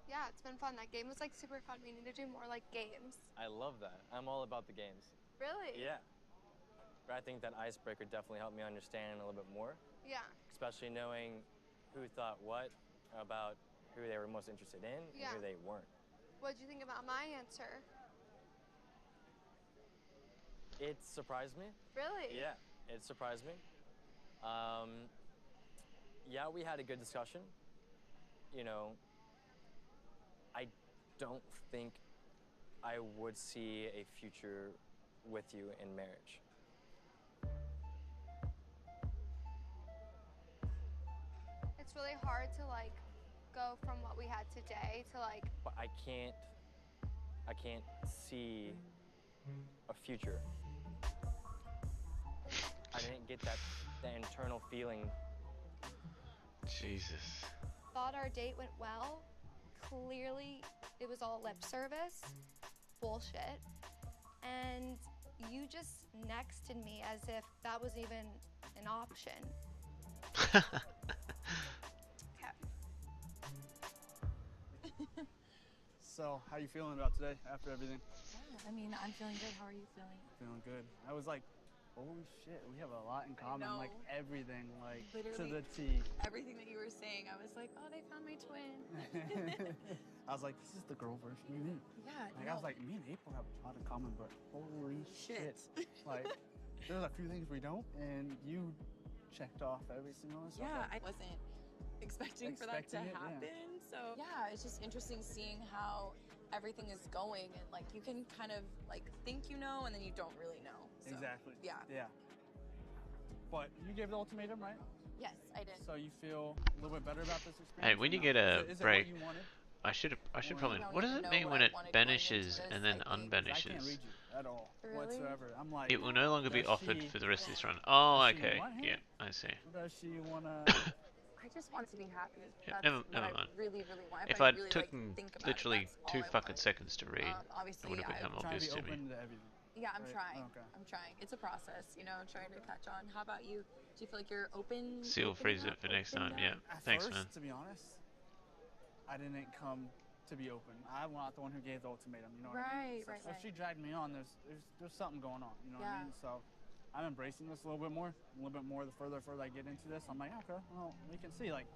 Yeah, it's been fun. That game was like super fun. We need to do more like games. I love that. I'm all about the games. Really? Yeah. But I think that icebreaker definitely helped me understand a little bit more, Yeah. especially knowing who thought what about who they were most interested in and Yeah. who they weren't. What'd you think about my answer? It surprised me. Really? Yeah, it surprised me. Yeah, we had a good discussion. You know, I don't think I would see a future with you in marriage. It's really hard to like go from what we had today to like But I can't see a future. I didn't get that that internal feeling. Jesus. Thought our date went well. Clearly, it was all lip service. Bullshit. And you just nexted me as if that was even an option. So, how you feeling about today after everything? I mean, I'm feeling good. How are you feeling? Feeling good. I was like, holy shit, we have a lot in common. Like everything, like Literally, to the T. Everything that you were saying, I was like, oh, they found my twin. I was like, this is the girl version of me. Yeah, Like, I was like, me and April have a lot in common, but holy shit. Like, there's a few things we don't, and you checked off every single one. So Yeah, I wasn't expecting for that to Expecting it, yeah. happen. So yeah, it's just interesting seeing how everything is going, and like you can kind of like think you know, and then you don't really know. So, Exactly. Yeah. Yeah. But you gave the ultimatum, right? Yes, I did. So you feel a little bit better about this experience? Hey, when or you no? get a Is it break, what you wanted? I should probably. don't What does even it know mean what when I it wanted going into banishes this, and then I can't read unbanishes? you at all Really? whatsoever. I'm like, It will no longer be does offered she- for the rest of this run. Oh, does she okay. want him? Yeah, I see. Does she wanna? I just want to be happy. Yeah, That's never what mind. I really, really want. If I I'd really, taken like, think about literally it, that's 2 all I fucking want. seconds to read, it Obviously, would have become Trying to obvious be to me. open to everything. Yeah, I'm Right, trying. okay. I'm trying. It's a process, you know, trying to catch on. How about you? Do you feel like you're open? Seal opening freeze it up, for next time. opened Yeah. up? At Thanks, first, man. to be honest, I didn't come to be open. I'm not the one who gave the ultimatum. You know what I mean? Right, So right, if she dragged me on, there's something going on. You know what I Yeah. mean? So I'm embracing this a little bit more. A little bit more the further I get into this, I'm like, okay, well, we can see like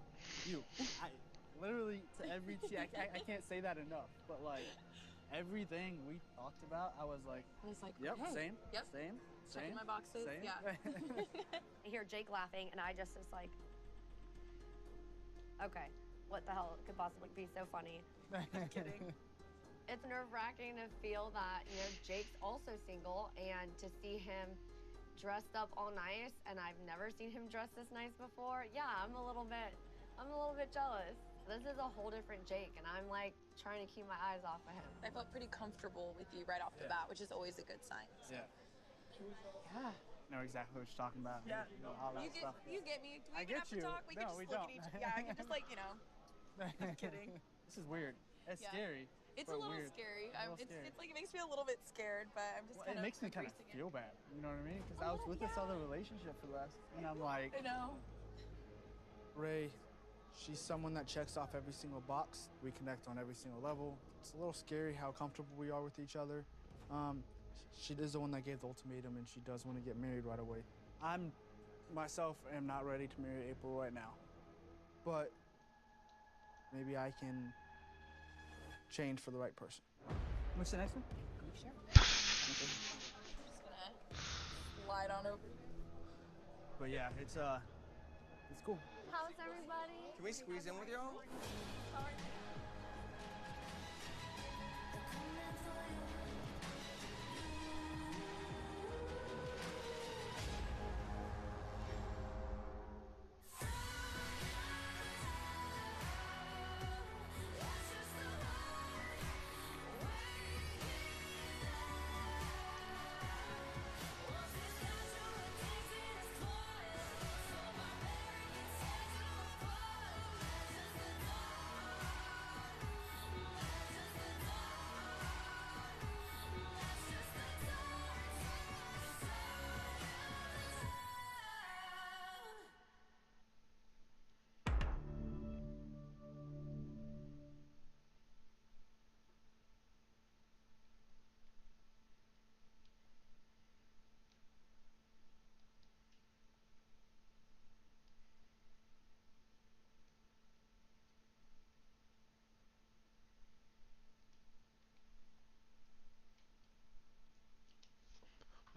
you. I literally to every T. I can't say that enough, but like everything we talked about, I was like, yep, hey, same, yep, same, checking same, my boxes, same. yeah. I hear Jake laughing, and I just was like, okay, what the hell could possibly be so funny? Just kidding. It's nerve-wracking to feel that, you know, Jake's also single, and to see him dressed up all nice, and I've never seen him dressed this nice before. Yeah, I'm a little bit jealous. This is a whole different Jake, and I'm like trying to keep my eyes off of him. I felt pretty comfortable with you right off the bat, which is always a good sign. So. Yeah. Yeah. Know exactly what you're talking about. Yeah. You know, all that stuff. You get me. Do we I even get have you. to talk? We No, can we just look don't. at each other. Yeah, I can just like, you know. Just kidding. This is weird. It's Yeah. scary. It's but a little weird. scary. A little it's scary. like it makes me a little bit scared, but I'm just Well, kind it of makes me kind of embracing feel bad. You know what I mean? Because I was with this other relationship for the last, and I'm like, I know. Ray, she's someone that checks off every single box. We connect on every single level. It's a little scary how comfortable we are with each other. She is the one that gave the ultimatum, and she does want to get married right away. I'm myself am not ready to marry April right now, but maybe I can change for the right person. What's the next one? Sure. Just gonna slide on over. But yeah, it's cool. How's everybody? Can we squeeze in with y'all?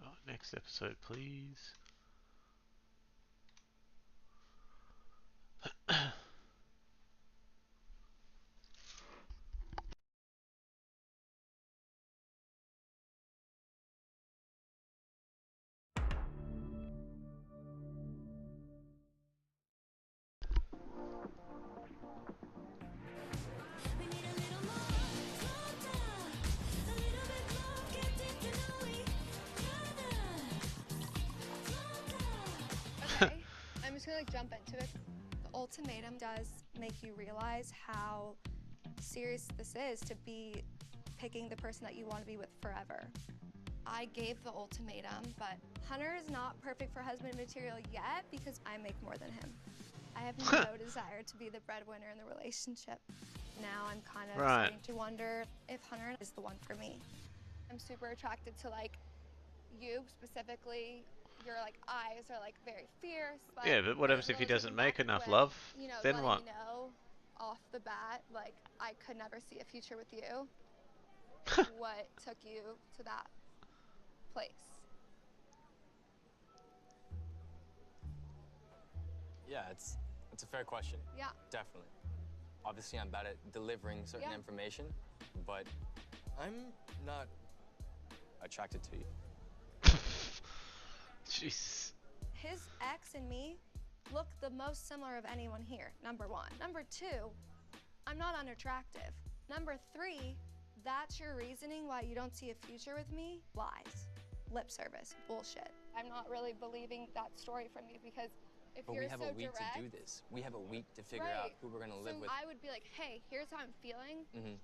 Oh, next episode, please. Okay, to like jump into it. The ultimatum does make you realize how serious this is to be picking the person that you want to be with forever. I gave the ultimatum, but Hunter is not perfect for husband material yet because I make more than him. I have no desire to be the breadwinner in the relationship. Now I'm kind of starting to wonder if Hunter is the one for me. I'm super attracted to like you specifically. Your like eyes are like very fierce. But Yeah, but what happens if he doesn't make enough love? You know, Then letting what? me know off the bat, like I could never see a future with you. What took you to that place? Yeah, it's a fair question. Yeah. Definitely. Obviously, I'm bad at delivering certain Yeah. information, but I'm not attracted to you. Jeez. His ex and me look the most similar of anyone here, number one. Number two, I'm not unattractive. Number three, that's your reasoning why you don't see a future with me? Lies. Lip service. Bullshit. I'm not really believing that story from you because if But you're we have so a week direct, to do this. We have a week to figure out right. who we're gonna live so with. I would be like, hey, here's how I'm feeling. Mm-hmm.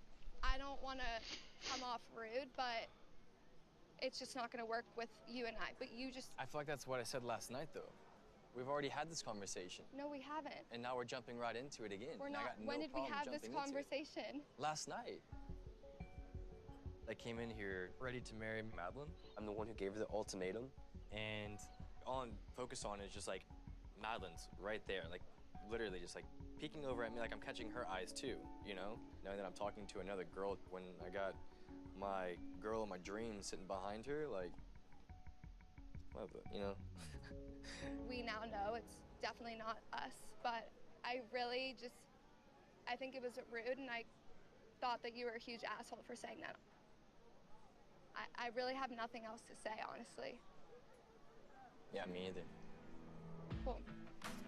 I don't want to come off rude, but it's just not going to work with you and I. But you just... I feel like that's what I said last night, though. We've already had this conversation. No, we haven't. And now we're jumping right into it again. We're and I not. got no When did we problem have this jumping into it. conversation? Last night. I came in here ready to marry Madeline. I'm the one who gave her the ultimatum. And all I'm focused on is just like, Madeline's right there. Like, literally just like peeking over at me like I'm catching her eyes too, you know? Knowing that I'm talking to another girl when I got my girl of my dreams sitting behind her, like, what the, you know? We now know it's definitely not us, but I really just... I think it was rude, and I thought that you were a huge asshole for saying that. I really have nothing else to say, honestly. Yeah, me either. Cool.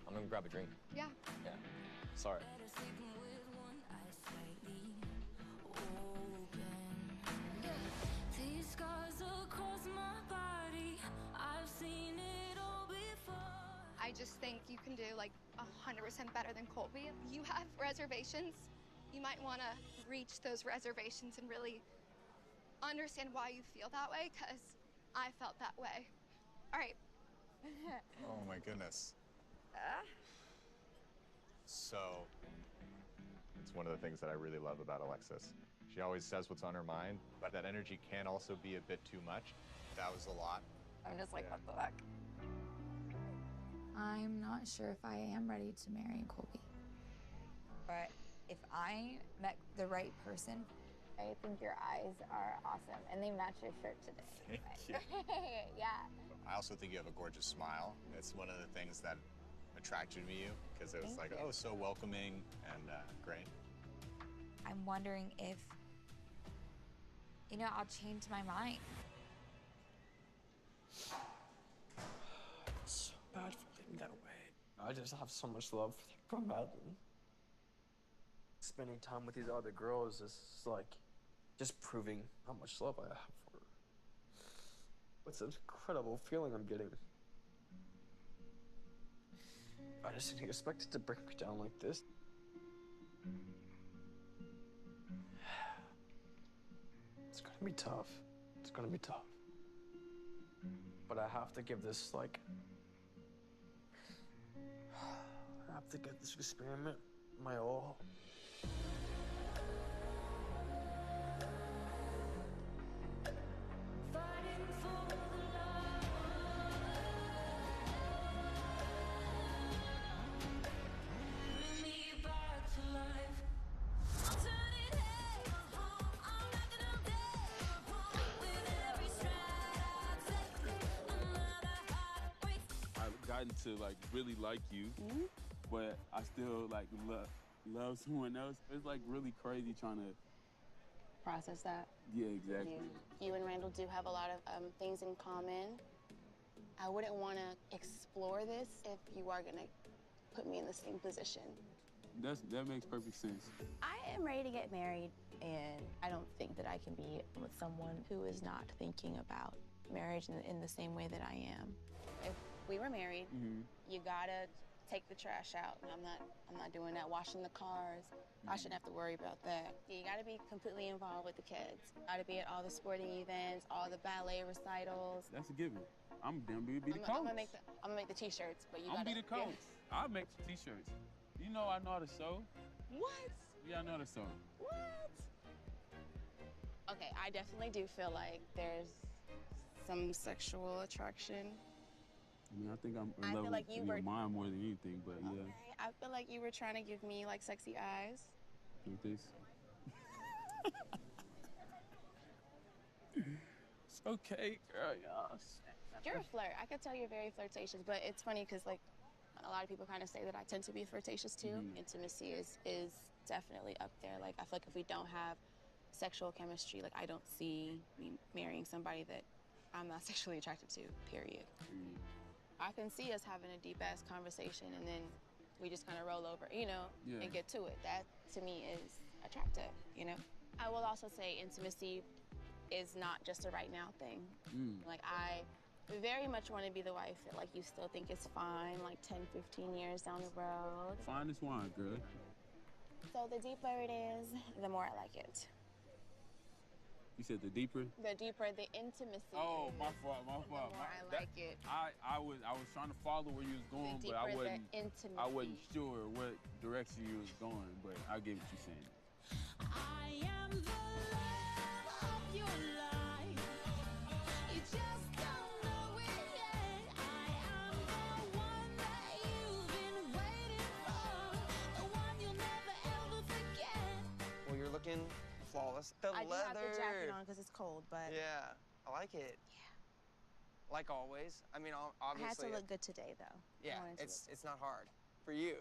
I'm gonna grab a drink. Yeah. Yeah. Sorry. These scars across my body, I've seen it all before. I just think you can do like 100% better than Colby. You have reservations. You might want to reach those reservations and really understand why you feel that way, because I felt that way. All right. Oh my goodness. So, it's one of the things that I really love about Alexis. She always says what's on her mind, but that energy can also be a bit too much. That was a lot. I'm just like, what the fuck? I'm not sure if I am ready to marry Colby. But if I met the right person, I think your eyes are awesome, and they match your shirt today. Thank you. Yeah. I also think you have a gorgeous smile. It's one of the things that attracted me to you, because it was Thank like, you. oh, so welcoming and great. I'm wondering if, I'll change my mind. It's so bad for letting that away. I just have so much love for Madeline. Spending time with these other girls is like just proving how much love I have for her. It's an incredible feeling I'm getting. I just didn't expect it to break me down like this. It's gonna be tough. It's gonna be tough. But I have to give this, like... I have to give this experiment my all. I've gotten to like really like you, but I still like love someone else. It's like really crazy trying to Process that. Yeah, exactly. You and Randall do have a lot of things in common. I wouldn't want to explore this if you are going to put me in the same position. That makes perfect sense. I am ready to get married, and I don't think that I can be with someone who is not thinking about marriage in the same way that I am. If we were married, you gotta take the trash out. And I'm not doing that. Washing the cars, I shouldn't have to worry about that. You gotta be completely involved with the kids. Gotta be at all the sporting events, all the ballet recitals. That's a given. I'm damn be the coach. I'm gonna make the t-shirts, but you I'm gotta be the coach. I'll make the t-shirts. You know I know how to sew. What? Yeah, I know how to sew. What? Okay, I definitely do feel like there's some sexual attraction. I mean, I think I'm in I love feel like with you your were- mind more than anything, but yeah. Okay, I feel like you were trying to give me like sexy eyes. Like this. It's okay, girl. Y'all. You're a flirt. I could tell you're very flirtatious, but it's funny because like a lot of people kind of say that I tend to be flirtatious too. Intimacy is definitely up there. Like I feel like if we don't have sexual chemistry, like I don't see me marrying somebody that I'm not sexually attracted to, period. I can see us having a deep ass conversation and then we just kind of roll over, you know, Yeah. and get to it. That to me is attractive, you know? I will also say intimacy is not just a right now thing. Like I very much want to be the wife that like you still think is fine, like 10, 15 years down the road. Fine as wine, girl. So the deeper it is, the more I like it. You said the deeper? The deeper the intimacy Oh, is, my fault. the more I like it. I was trying to follow where you was going, but I deeper the wasn't. intimacy. I wasn't sure what direction you was going, but I get what you're saying. I am the love of your life. You just don't know it yet. I am the one that you've been waiting for, the one you'll never ever forget. Well, you're looking flawless. The I do leather. have the jacket on because it's cold, but Yeah, I like it. Yeah. Like always. I mean, I obviously. had to look good today, though. Yeah, I wanted to it's not hard for you.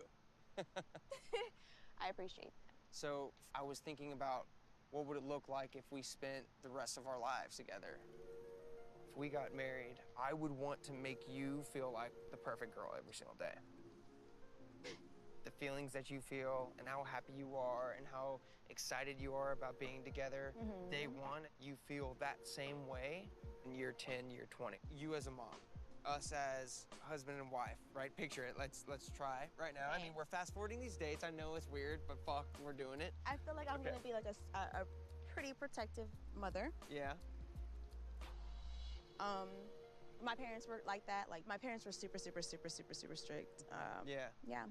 I appreciate that. So I was thinking about what would it look like if we spent the rest of our lives together. If we got married, I would want to make you feel like the perfect girl every single day. The feelings that you feel and how happy you are and how excited you are about being together. Day one, you feel that same way in year 10, year 20. You as a mom, us as husband and wife, right? Picture it. Let's try right now. I mean, we're fast forwarding these dates. I know it's weird, but fuck, we're doing it. I feel like I'm Okay. gonna be like a pretty protective mother. Yeah. My parents were like that. Like my parents were super strict. Yeah. Yeah.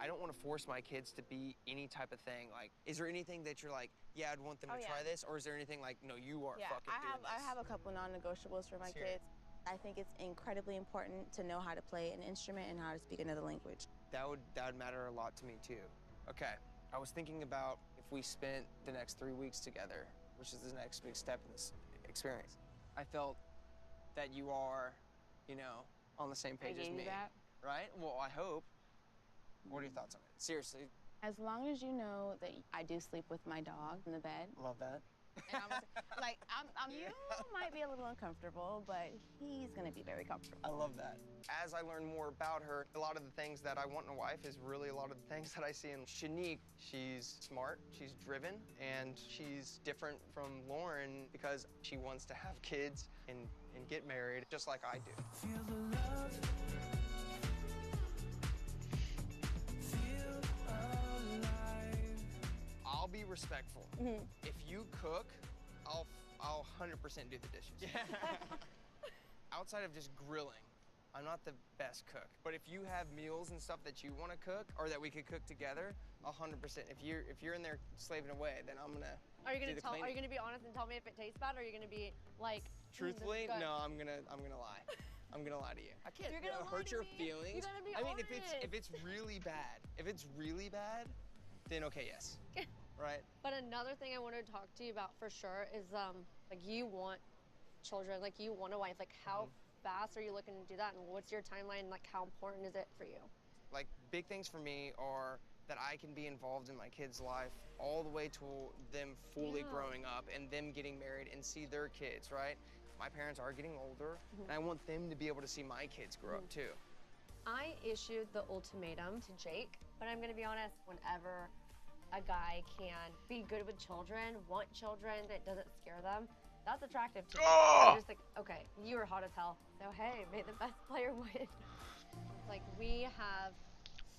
I don't want to force my kids to be any type of thing. Like, is there anything that you're like, yeah, I'd want them to Oh, try yeah. this, or is there anything like, no, you are Yeah, fucking doing I this? have a couple non-negotiables for my Let's hear it. kids. I think it's incredibly important to know how to play an instrument and how to speak another language. That would matter a lot to me too. Okay, I was thinking about if we spent the next 3 weeks together, which is the next big step in this experience. I felt that you are, you know, on the same page as gave you me, that? right? Well, I hope. What are your thoughts on it? Seriously, As long as you know that I do sleep with my dog in the bed. love that. And you might be a little uncomfortable, but he's gonna be very comfortable. I love that. As I learn more about her, a lot of the things that I want in a wife is really a lot of the things that I see in Shanique. She's smart, she's driven, and she's different from Lauren because she wants to have kids and get married just like I do. Feel the love. Feel alive. I'll be respectful. If you cook, I'll 100% do the dishes. Outside of just grilling, I'm not the best cook. But if you have meals and stuff that you want to cook or that we could cook together, 100%. If you're in there slaving away, then I'm gonna. Are you gonna do the tell? Are cleaning. you gonna be honest and tell me if it tastes bad, or are you gonna be like? Truthfully, this is good"? no. I'm gonna lie. I'm gonna lie to you. I can't You're gonna lie hurt to your me? feelings. You gotta be I mean, honest. if it's really bad, then okay, yes. Right. But another thing I wanted to talk to you about for sure is like you want children, like you want a wife. Like how fast are you looking to do that, and what's your timeline? Like how important is it for you? Like big things for me are that I can be involved in my kids' life all the way to them fully Yeah. growing up and them getting married and see their kids, right? My parents are getting older, and I want them to be able to see my kids grow up too. I issued the ultimatum to Jake, but I'm gonna be honest, whenever a guy can be good with children, want children, that doesn't scare them, that's attractive to me. I'm just like, okay, you were hot as hell, so hey, may the best player win. Like we have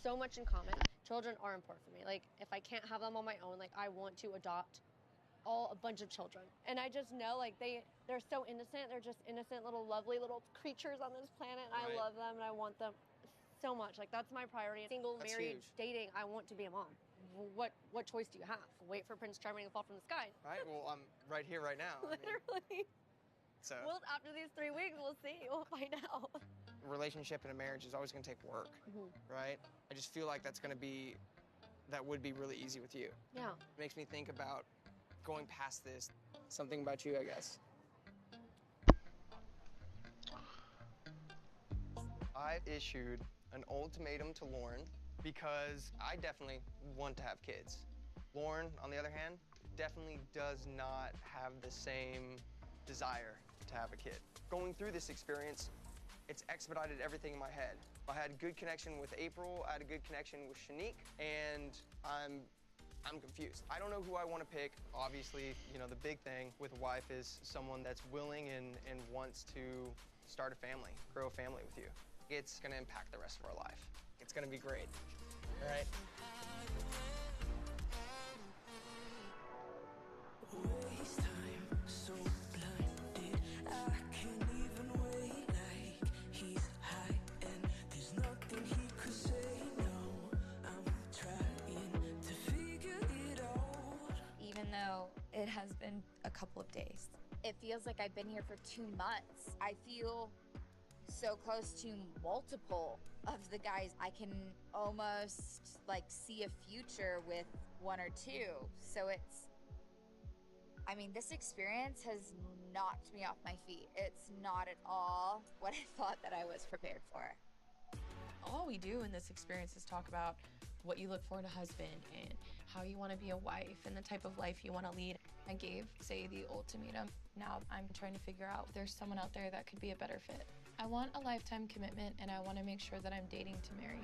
so much in common. Children are important for me. Like, if I can't have them on my own, like, I want to adopt a bunch of children. And I just know, like, they're so innocent. They're just innocent, little, lovely little creatures on this planet. And I love them, and I want them so much. Like, that's my priority. Single, That's married, huge. dating, I want to be a mom. What choice do you have? Wait for Prince Charming to fall from the sky? Right? Well, I'm right here, right now. I mean, Literally. so, Well, after these 3 weeks, we'll see. We'll find out. a relationship and a marriage is always going to take work, right? I just feel like that would be really easy with you. Yeah. It makes me think about going past this. Something about you, I guess. I've issued an ultimatum to Lauren because I definitely want to have kids. Lauren, on the other hand, definitely does not have the same desire to have a kid. Going through this experience, it's expedited everything in my head. I had a good connection with April, I had a good connection with Shanique, and I'm confused. I don't know who I want to pick. Obviously, you know, the big thing with a wife is someone that's willing and wants to start a family, grow a family with you. It's gonna impact the rest of our life. It's gonna be great, all right? Even though it has been a couple of days. It feels like I've been here for 2 months. I feel so close to multiple of the guys. I can almost like see a future with 1 or 2. So I mean, this experience has knocked me off my feet. It's not at all what I thought that I was prepared for. All we do in this experience is talk about what you look for in a husband and how you want to be a wife and the type of life you want to lead. I gave Say the ultimatum. Now I'm trying to figure out if there's someone out there that could be a better fit. I want a lifetime commitment, and I want to make sure that I'm dating to marry.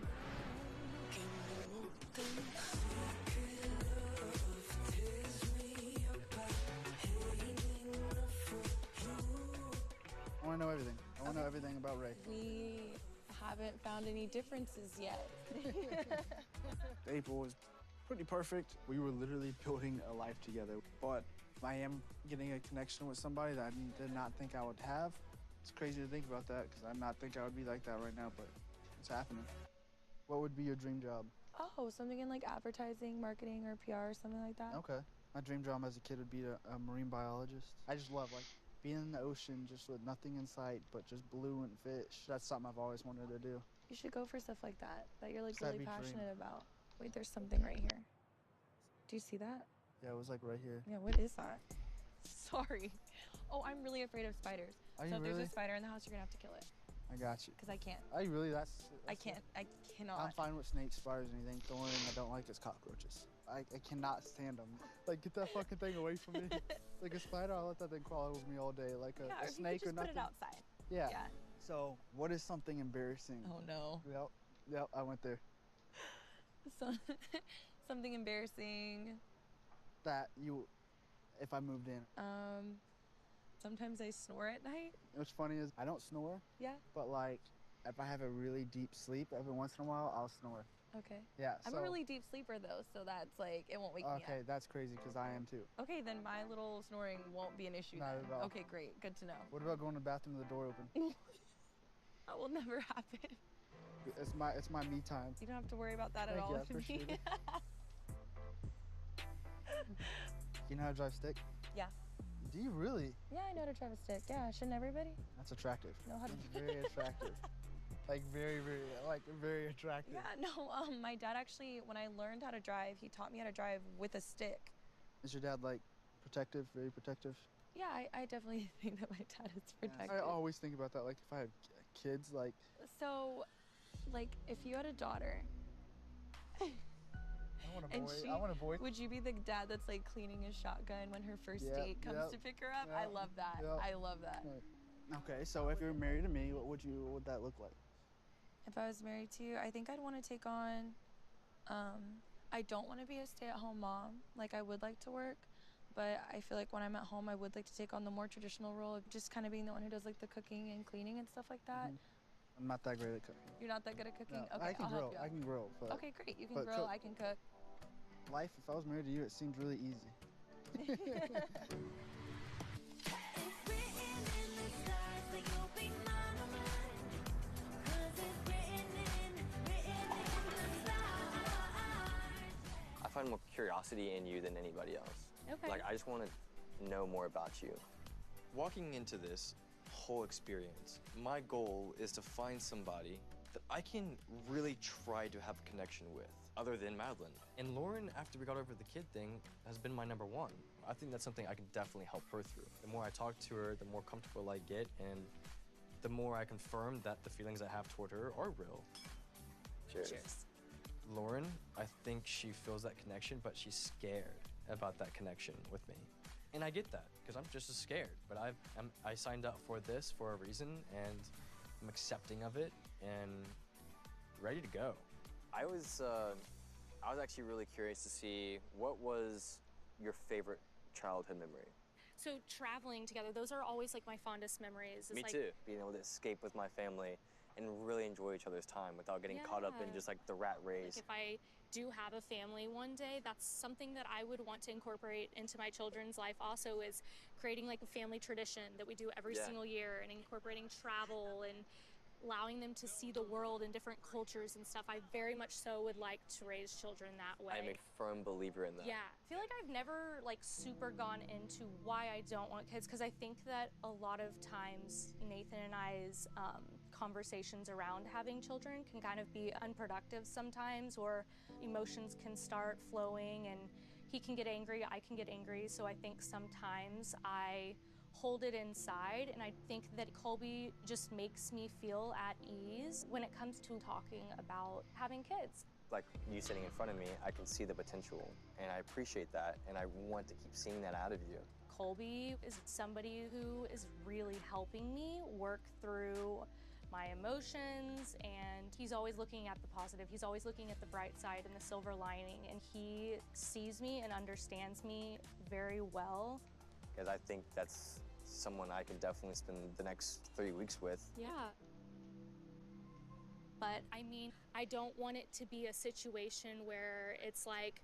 I want to know everything. I want to know everything about Ray. We haven't found any differences yet. April was pretty perfect. We were literally building a life together. But I am getting a connection with somebody that I did not think I would have. It's crazy to think about that because I not think I would be like that right now, but it's happening. What would be your dream job? Oh, something in like advertising, marketing, or PR, something like that. Okay. My dream job as a kid would be a marine biologist. I just love like being in the ocean just with nothing in sight but just blue and fish. That's something I've always wanted to do. You should go for stuff like that you're like That'd really be passionate dream. about. Wait, there's something right here. Do you see that? Yeah, it was like right here. Yeah, what is that? Sorry. Oh, I'm really afraid of spiders. Are you So if there's really? a spider in the house, you're gonna have to kill it. I got you. Because I can't. Are you really? That's I can't. I cannot. I'm fine with snakes, spiders, anything. The only thing I don't like is cockroaches. I cannot stand them. Like, get that fucking thing away from me. Like a spider, I'll let that thing crawl over me all day. Like a Yeah, or if you snake could or just nothing. put it outside. Yeah. Yeah. So, what is something embarrassing? Oh no. Yep, I went there. So, something embarrassing. That you, if I moved in. Sometimes I snore at night. What's funny is I don't snore. Yeah. But like, if I have a really deep sleep, every once in a while, I'll snore. Okay. Yeah. I'm so, a really deep sleeper though, so that's like it won't wake me Okay, up. that's crazy because I am too. Okay, then my little snoring won't be an issue. Not then. at all. Okay, great. Good to know. What about going to the bathroom with the door open? That will never happen. It's my me time. You don't have to worry about that at Thank all. you, I with me. appreciate it. You know how to drive stick? Yeah. Do you really? Yeah, I know how to drive a stick. Yeah, shouldn't everybody? That's attractive. Know how to It's very attractive. Like very attractive. Yeah, no, my dad actually, when I learned how to drive, he taught me how to drive with a stick. Is your dad like protective, very protective? Yeah, I definitely think that my dad is protective. I always think about that. Like if I had kids, like So, like, if you had a daughter, I want a and boy. she, I want a boy. would you be the dad that's like cleaning his shotgun when her first date comes to pick her up? I love that. I love that. Okay, so if you're married to me, what would that look like? If I was married to you, I think I'd want to take on, I don't want to be a stay-at-home mom. Like, I would like to work, but I feel like when I'm at home, I would like to take on the more traditional role of just kind of being the one who does like the cooking and cleaning and stuff like that. I'm not that great at cooking. You're not that good at cooking? No, Okay, I can I'll grill. help you out. I can grill. But, Okay, great. You can but grill, cook- I can cook. Life, if I was married to you, it seemed really easy. I find more curiosity in you than anybody else. Okay. Like, I just want to know more about you. Walking into this whole experience, my goal is to find somebody that I can really try to have a connection with, other than Madeline. And Lauren, after we got over the kid thing, has been my #1. I think that's something I can definitely help her through. The more I talk to her, the more comfortable I get, and the more I confirm that the feelings I have toward her are real. Cheers. Lauren, I think she feels that connection, but she's scared about that connection with me. And I get that, because I'm just as scared. But I signed up for this for a reason, and I'm accepting of it, and ready to go. I was actually really curious to see what was your favorite childhood memory. So traveling together, those are always like my fondest memories. It's Me like, too. Being able to escape with my family and really enjoy each other's time without getting caught up in Yeah. just like the rat race. Like if I do have a family one day, that's something that I would want to incorporate into my children's life also, is creating like a family tradition that we do every Yeah. single year, and incorporating travel and allowing them to see the world in different cultures and stuff. I very much so would like to raise children that way. I'm a firm believer in that. Yeah, I feel like I've never like super gone into why I don't want kids, because I think that a lot of times Nathan and I's conversations around having children can kind of be unproductive sometimes, or emotions can start flowing and he can get angry, I can get angry. So I think sometimes I hold it inside, and I think that Colby just makes me feel at ease when it comes to talking about having kids. Like you sitting in front of me, I can see the potential, and I appreciate that, and I want to keep seeing that out of you. Colby is somebody who is really helping me work through my emotions, and he's always looking at the positive. He's always looking at the bright side and the silver lining, and he sees me and understands me very well. Because I think that's someone I can definitely spend the next 3 weeks with. Yeah. But I mean, I don't want it to be a situation where it's like,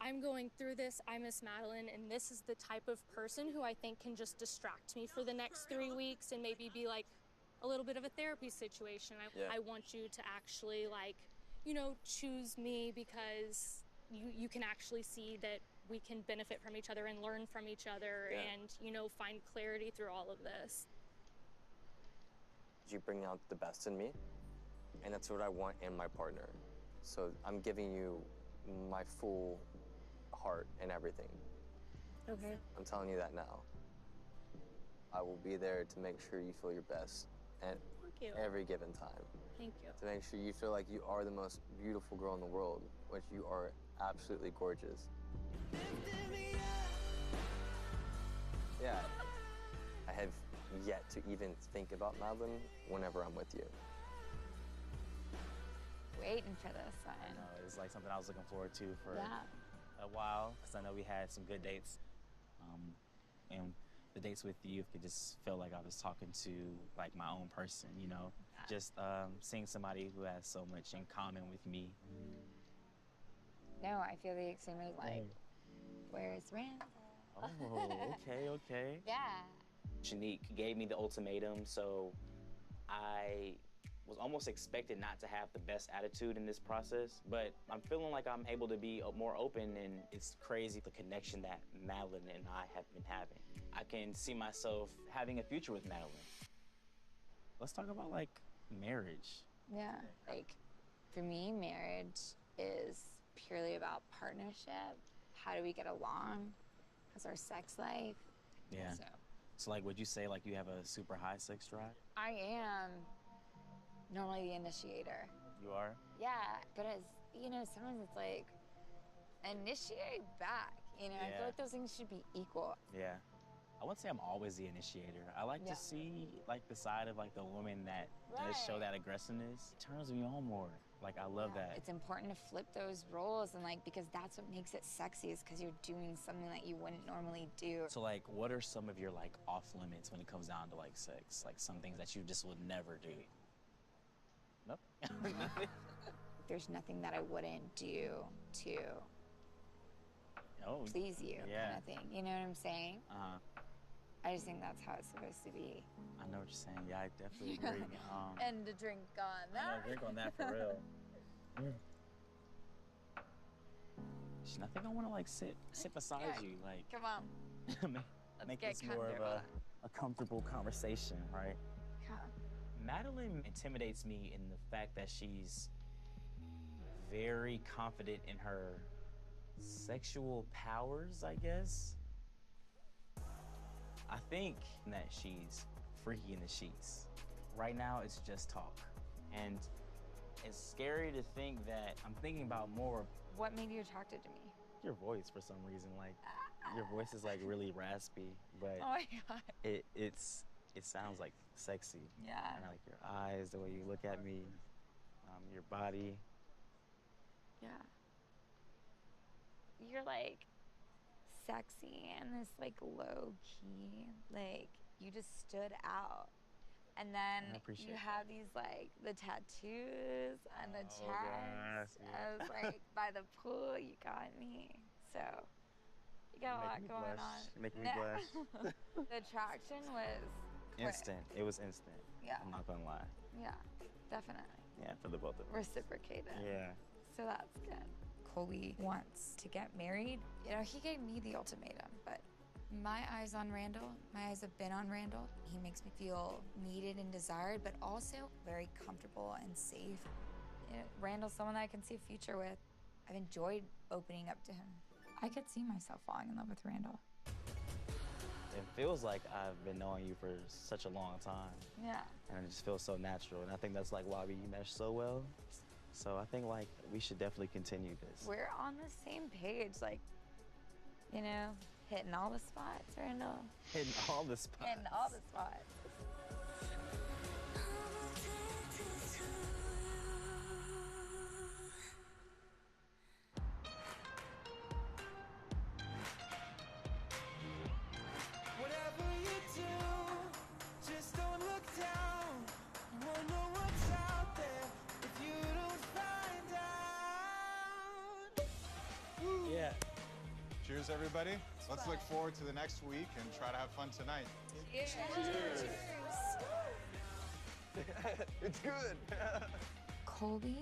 I'm going through this, I miss Madeline, and this is the type of person who I think can just distract me for the next 3 weeks and maybe be like a little bit of a therapy situation. I want you to actually, like, you know, choose me because you can actually see that we can benefit from each other and learn from each other and, you know, find clarity through all of this. You bring out the best in me, and that's what I want in my partner. So I'm giving you my full heart and everything. Okay. I'm telling you that now. I will be there to make sure you feel your best at you. every given time. Thank you. To make sure you feel like you are the most beautiful girl in the world, which you are absolutely gorgeous. Yeah, I have yet to even think about Madeline whenever I'm with you. Waiting for this one. I know, it's like something I was looking forward to for Yeah. a while, because I know we had some good dates. And the dates with you could just feel like I was talking to like my own person, you know? Just seeing somebody who has so much in common with me. No, I feel the same way. Like, where's Randall? Oh, okay. Yeah. Shanique gave me the ultimatum, so I was almost expected not to have the best attitude in this process, but I'm feeling like I'm able to be more open, and it's crazy the connection that Madeline and I have been having. I can see myself having a future with Madeline. Let's talk about like marriage. Yeah. Like, for me, marriage is purely about partnership. How do we get along? How's our sex life? Yeah. So like, would you say like you have a super high sex drive? I am normally the initiator. You are? Yeah, but as you know, sometimes it's like initiate back. You know, I Yeah. feel like those things should be equal. Yeah. I wouldn't say I'm always the initiator. I like to see like the side of like the woman that does show that aggressiveness. It turns me on more. Like, I love that. It's important to flip those roles, and like, because that's what makes it sexy, is because you're doing something that you wouldn't normally do. So like, what are some of your like off limits when it comes down to like sex? Like some things that you just would never do? there's nothing that I wouldn't do to please you, kind of thing. You know what I'm saying? I just think that's how it's supposed to be. I know what you're saying. Yeah, I definitely agree. And to drink on that. Drink on that for real. I think I want to like sit beside you, like Come on. make get this more of comfortable. a comfortable conversation, right? Yeah. Madeline intimidates me in the fact that she's very confident in her sexual powers, I guess. I think that she's freaky in the sheets. Right now, it's just talk. And it's scary to think that I'm thinking about more. What made you attracted to me? Your voice, for some reason, like your voice is like really raspy, but Oh my God. it sounds like sexy. Yeah. And I like your eyes, the way you look at me, your body. Yeah. You're like sexy and this like low key, like you just stood out. And then I appreciate you that. have these like the tattoos and the Oh, chest. gosh, I was like by the pool, you got me. So you got a lot going on. Make me No. blush. The attraction was quick. Instant. It was instant. Yeah. I'm not gonna lie. Yeah, definitely. Yeah, for the both of us. Reciprocated. Yeah. So that's good. Colby wants to get married. You know, he gave me the ultimatum, but my eyes on Randall, my eyes have been on Randall. He makes me feel needed and desired, but also very comfortable and safe. You know, Randall's someone that I can see a future with. I've enjoyed opening up to him. I could see myself falling in love with Randall. It feels like I've been knowing you for such a long time. Yeah. And it just feels so natural. And I think that's like why we mesh so well. So I think like we should definitely continue this. We're on the same page, like, you know, hitting all the spots, Randall. Hitting all the spots. Hitting all the spots. Whatever you do, just don't look down. You won't know what's out there if you don't find out. Yeah. Cheers, everybody. Let's look forward to the next week and try to have fun tonight. Cheers. It's good. Colby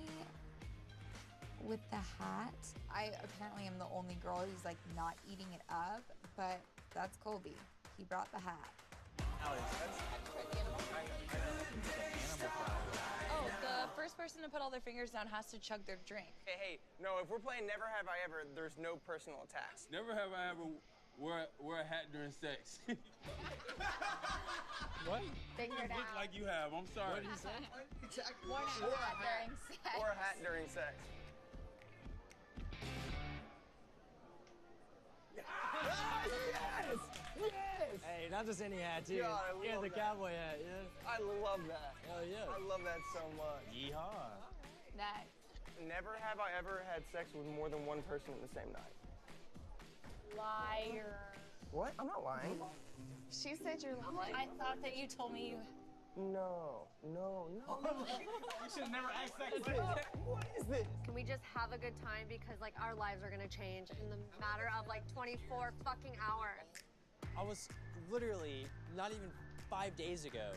with the hat. I apparently am the only girl who's like not eating it up, but that's Colby. He brought the hat. Oh, the first person to put all their fingers down has to chug their drink. Hey, no, if we're playing Never Have I Ever, there's no personal attacks. Never have I ever wear a hat during sex. What? Figured You look out. like you have. I'm sorry. What did you say? Exactly. Or a hat during sex. Or a hat during sex. Yes! Yes! Hey, not just any hat, too. God, I Yeah, love the that. cowboy hat, yeah. I love that. Hell yeah. I love that so much. Yeehaw. Nice. Never have I ever had sex with more than one person in the same night. Liar. What? I'm not lying. She said you're lying. I thought that you told me you. No. You should have never asked that What is this? Can we just have a good time because like our lives are gonna change in the matter of like 24 fucking hours. I was literally, not even 5 days ago,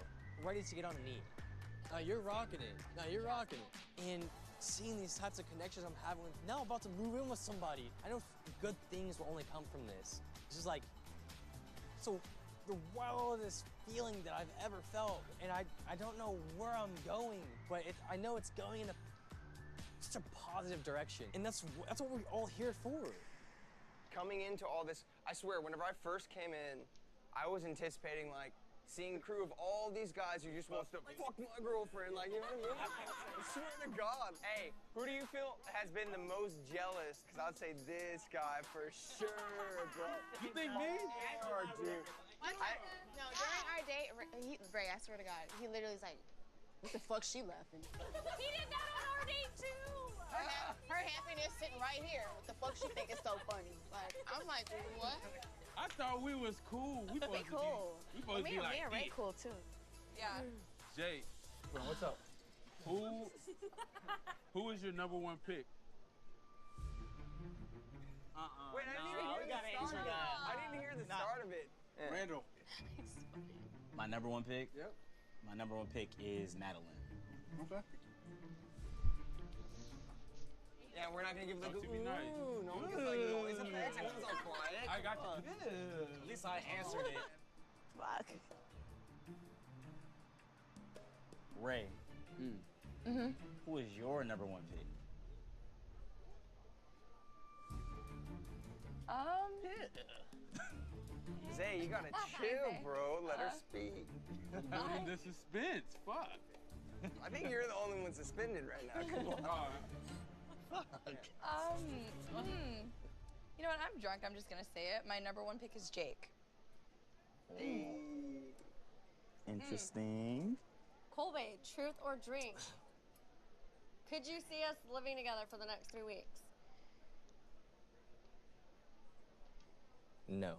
ready to get on a knee. Now you're rocking it. Now you're rocking it. And seeing these types of connections I'm having with, now I'm about to move in with somebody. I know good things will only come from this. It's just like, so the wildest feeling that I've ever felt. And I don't know where I'm going, but I know it's going in such a positive direction. And that's what we're all here for. Coming into all this, I swear, whenever I first came in, I was anticipating like seeing a crew of all these guys who just wants to fuck my girlfriend, like, you know what I mean? I swear to God. Hey, who do you feel has been the most jealous? Because I'd say this guy for sure, bro. You think me? Or, dude. No, during our date, Ray, I swear to God, he literally was like, what the fuck she laughing? He did that on our date too. Her happiness sitting right here. What the fuck she think is so funny? Like, I'm like, what? I thought we was cool. We supposed We cool. to be, we supposed to be like Me and Ray it. cool too. Yeah. Jake, What's up? who Who is your #1 pick? Wait, I didn't even hear the start of it. I didn't hear the start of it. Randall. My #1 pick? Yep. My #1 pick is Madeline. Okay. Yeah, we're not gonna give the To be nice. no one gets like noise effects. Everyone's all quiet. I got you. At least I answered it. Fuck. Ray, Mm-hmm. who is your #1 pick? Zay, you gotta chill, bro. Let her speak. Building the suspense. Fuck. I think you're the only one suspended right now. Come on. You know what? I'm drunk. I'm just gonna say it. My #1 pick is Jake. Interesting. Colby, truth or drink? Could you see us living together for the next 3 weeks? No.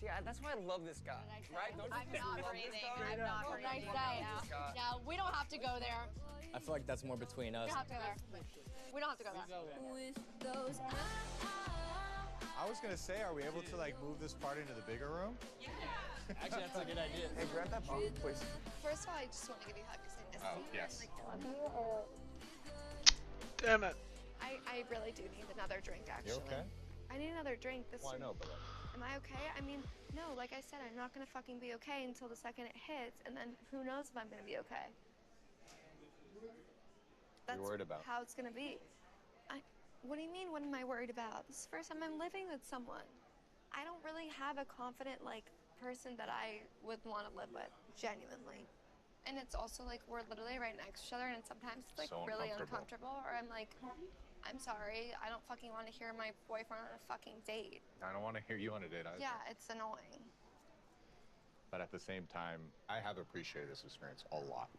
See, that's why I love this guy. Right? Don't you I'm just not love breathing. this guy? I'm not breathing. Nice day. Yeah, we don't have to go there. I feel like that's more between We us. don't have to go there. We don't have to go there. I was gonna say, are we able to like move this part into the bigger room? Actually, that's a good idea. Hey, grab that bottle, please. First of all, I just want to give you a hug because I miss Oh, you. yes. Damn it. I really do need another drink, actually. okay? I need another drink. This Well, I know, but Am I okay? I mean, no, like I said, I'm not gonna fucking be okay until the second it hits, and then who knows if I'm gonna be okay. That's worried about? how it's gonna be. What do you mean, what am I worried about? This is the first time I'm living with someone. I don't really have a confident, like, person that I would want to live with, genuinely. And it's also like we're literally right next to each other, and sometimes it's like So really uncomfortable. uncomfortable, or I'm like, I'm sorry, I don't fucking want to hear my boyfriend on a fucking date. I don't want to hear you on a date either. Yeah, it's annoying. But at the same time, I have appreciated this experience a lot.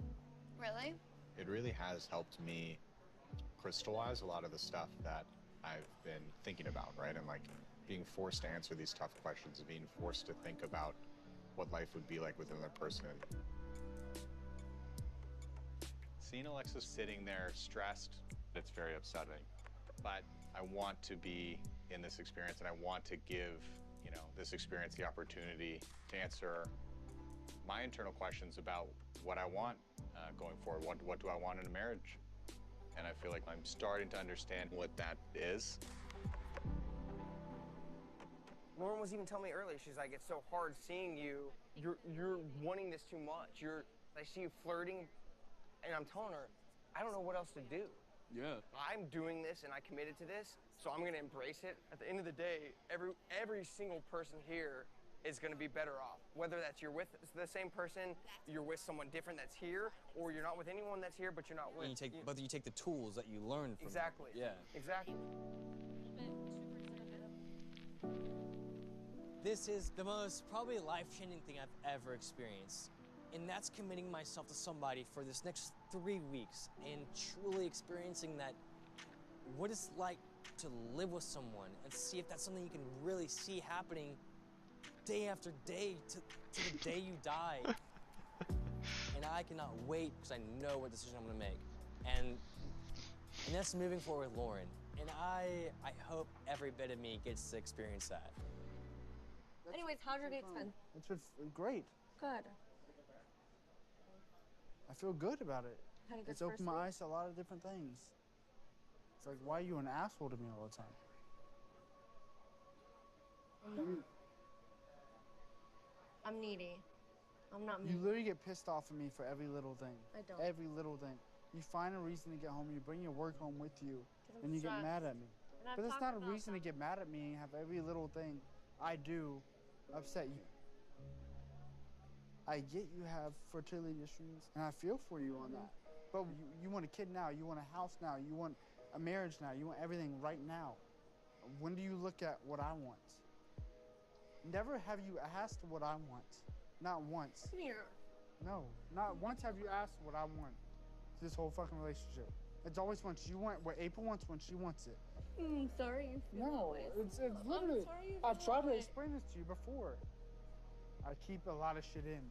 Really? It really has helped me crystallize a lot of the stuff that I've been thinking about, right? And like being forced to answer these tough questions and being forced to think about what life would be like with another person. Seeing Alexis sitting there stressed, it's very upsetting. But I want to be in this experience, and I want to give, this experience the opportunity to answer my internal questions about what I want going forward. What do I want in a marriage? And I feel like I'm starting to understand what that is. Lauren was even telling me earlier, she's like, it's so hard seeing you. You're wanting this too much. I see you flirting, and I'm telling her, I don't know what else to do. Yeah. I'm doing this, and I committed to this, so I'm gonna embrace it. At the end of the day, every single person here is gonna be better off. Whether that's you're with the same person, you're with someone different that's here, or you're not with anyone that's here, but you're not with. But you take the tools that you learn from Exactly. Yeah. Exactly. This is the most probably life-changing thing I've ever experienced. And that's committing myself to somebody for this next 3 weeks and truly experiencing that, what it's like to live with someone and see if that's something you can really see happening day after day to the day you die. And I cannot wait because I know what decision I'm gonna make. And that's moving forward with Lauren. And I hope every bit of me gets to experience that. Anyways, how's your date's been? It's been great. Good. I feel good about it. Had a good It's opened first my week? eyes to a lot of different things. It's like, why are you an asshole to me all the time? I'm needy. I'm not You mean. literally get pissed off at me for every little thing. I don't. Every little thing. You find a reason to get home, you bring your work home with you, 'Cause I'm and you get stressed. mad at me. And I've But that's talked not a about reason to get mad at me and have every little thing I do upset you. I get you have fertility issues, and I feel for you on that. But you want a kid now, you want a house now, you want a marriage now, you want everything right now. When do you look at what I want? Never have you asked what I want. Not once. Here. No, not once have you asked what I want. This whole fucking relationship. It's always once you want what April wants when she wants it. Sorry you feel No, that way. it's literally. sorry you I've feel tried that to way. explain this to you before. I keep a lot of shit in.